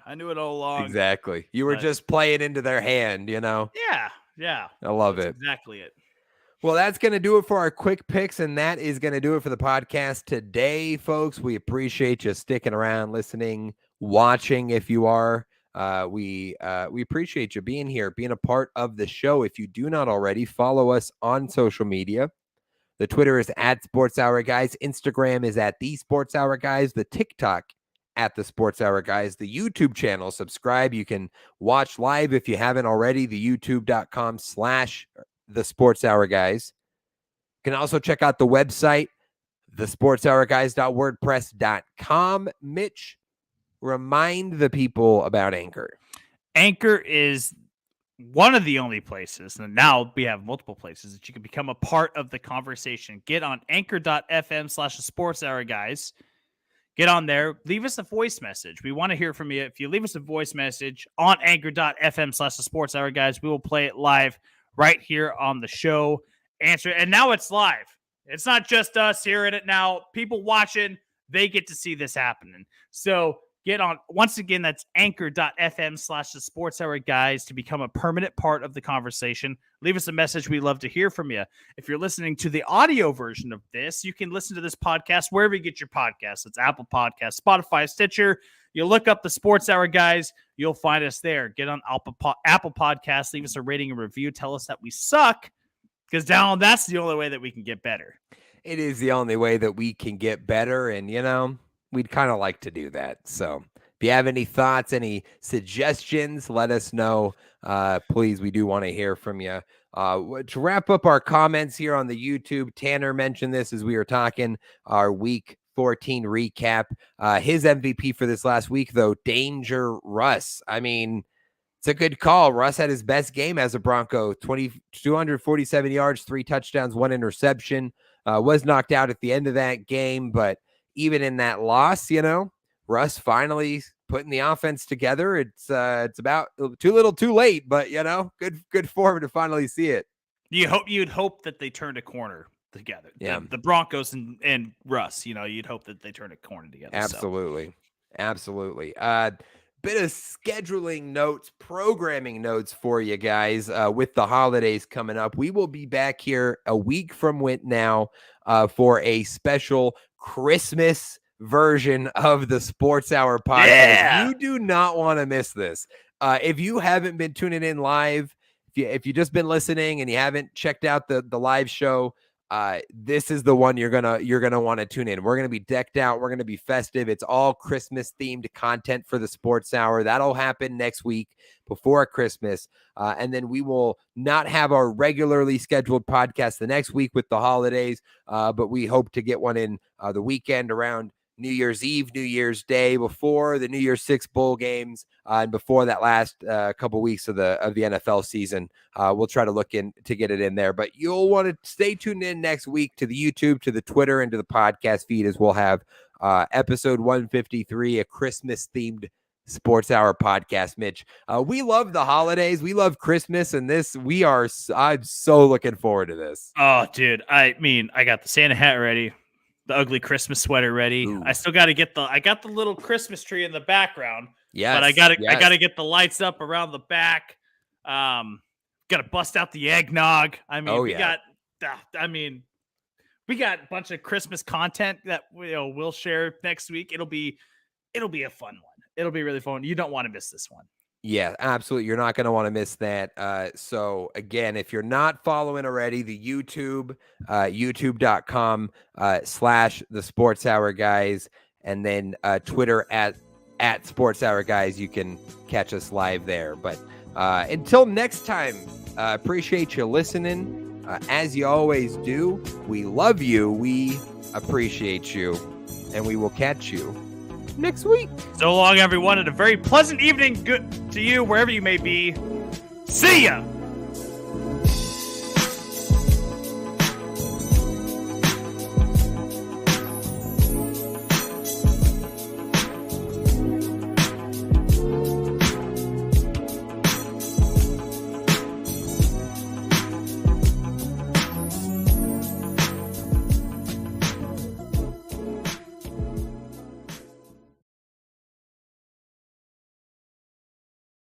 Exactly. You were just playing into their hand, you know? Yeah. I love it. Exactly it. Well, that's going to do it for our quick picks, and that is going to do it for the podcast today, folks. We appreciate you sticking around, listening, watching if you are. We appreciate you being here, being a part of the show. If you do not already, follow us on social media. The Twitter is at Sports Hour Guys. Instagram is at The Sports Hour Guys. The TikTok at The Sports Hour Guys. The YouTube channel, subscribe. You can watch live if you haven't already. The youtube.com/The Sports Hour Guys. You can also check out the website, thesportshourguys.wordpress.com. Mitch, remind the people about Anchor. Anchor is one of the only places, and now we have multiple places that you can become a part of the conversation. Get on anchor.fm/the Sports Hour Guys. Get on there. Leave us a voice message. We want to hear from you. If you leave us a voice message on anchor.fm/the Sports Hour Guys, we will play it live right here on the show. Answer it. And now it's live. It's not just us hearing it now. People watching, they get to see this happening. So get on. Once again, that's anchor.fm/the Sports Hour Guys to become a permanent part of the conversation. Leave us a message. We love to hear from you. If you're listening to the audio version of this, you can listen to this podcast wherever you get your podcasts. It's Apple Podcasts, Spotify, Stitcher. You look up the Sports Hour Guys, you'll find us there. Get on Apple Podcasts. Leave us a rating and review. Tell us that we suck, because down that's the only way that we can get better. It is the only way that we can get better, and, you know, we'd kind of like to do that. So if you have any thoughts, any suggestions, let us know. Please, we do want to hear from you. To wrap up our comments here on the YouTube, Tanner mentioned this as we were talking, our week 14 recap. His MVP for this last week, though, Danger Russ. I mean, it's a good call. Russ had his best game as a Bronco, 247 yards, 3 touchdowns, 1 interception. Was knocked out at the end of that game, but even in that loss, you know, Russ finally putting the offense together. It's about too little, too late, but, you know, good for him to finally see it. You'd hope that they turned a corner together. Yeah, the Broncos and Russ. You know, you'd hope that they turned a corner together. Absolutely. Bit of scheduling notes, programming notes for you guys with the holidays coming up. We will be back here a week from now for a special Christmas version of the Sports Hour podcast. Yeah. You do not want to miss this. If you haven't been tuning in live, if you just been listening and you haven't checked out the live show, this is the one you're gonna want to tune in. We're gonna be decked out. We're gonna be festive. It's all Christmas themed content for the Sports Hour. That'll happen next week before Christmas, and then we will not have our regularly scheduled podcast the next week with the holidays. But we hope to get one in the weekend around New Year's Eve, New Year's Day, before the New Year's 6 bowl games, and before that last couple weeks of the NFL season. We'll try to look in to get it in there, but you'll want to stay tuned in next week to the YouTube, to the Twitter, and to the podcast feed, as we'll have episode 153, a Christmas themed Sports Hour podcast, Mitch. We love the holidays. We love Christmas, and I'm so looking forward to this. Oh, dude. I mean, I got the Santa hat ready, the ugly Christmas sweater ready. Ooh. I still got to get I got the little Christmas tree in the background. Yes, but I got to get the lights up around the back. Got to bust out the eggnog. I mean, we got a bunch of Christmas content that we'll share next week. It'll be a fun one. It'll be really fun. You don't want to miss this one. Yeah, absolutely. You're not going to want to miss that. So again, if you're not following already, the YouTube, youtube.com / the Sports Hour Guys, and then Twitter at Sports Hour Guys, you can catch us live there. But until next time, appreciate you listening. As you always do, we love you. We appreciate you, and we will catch you next week. So long, everyone, and a very pleasant evening. Good to you, wherever you may be. See ya.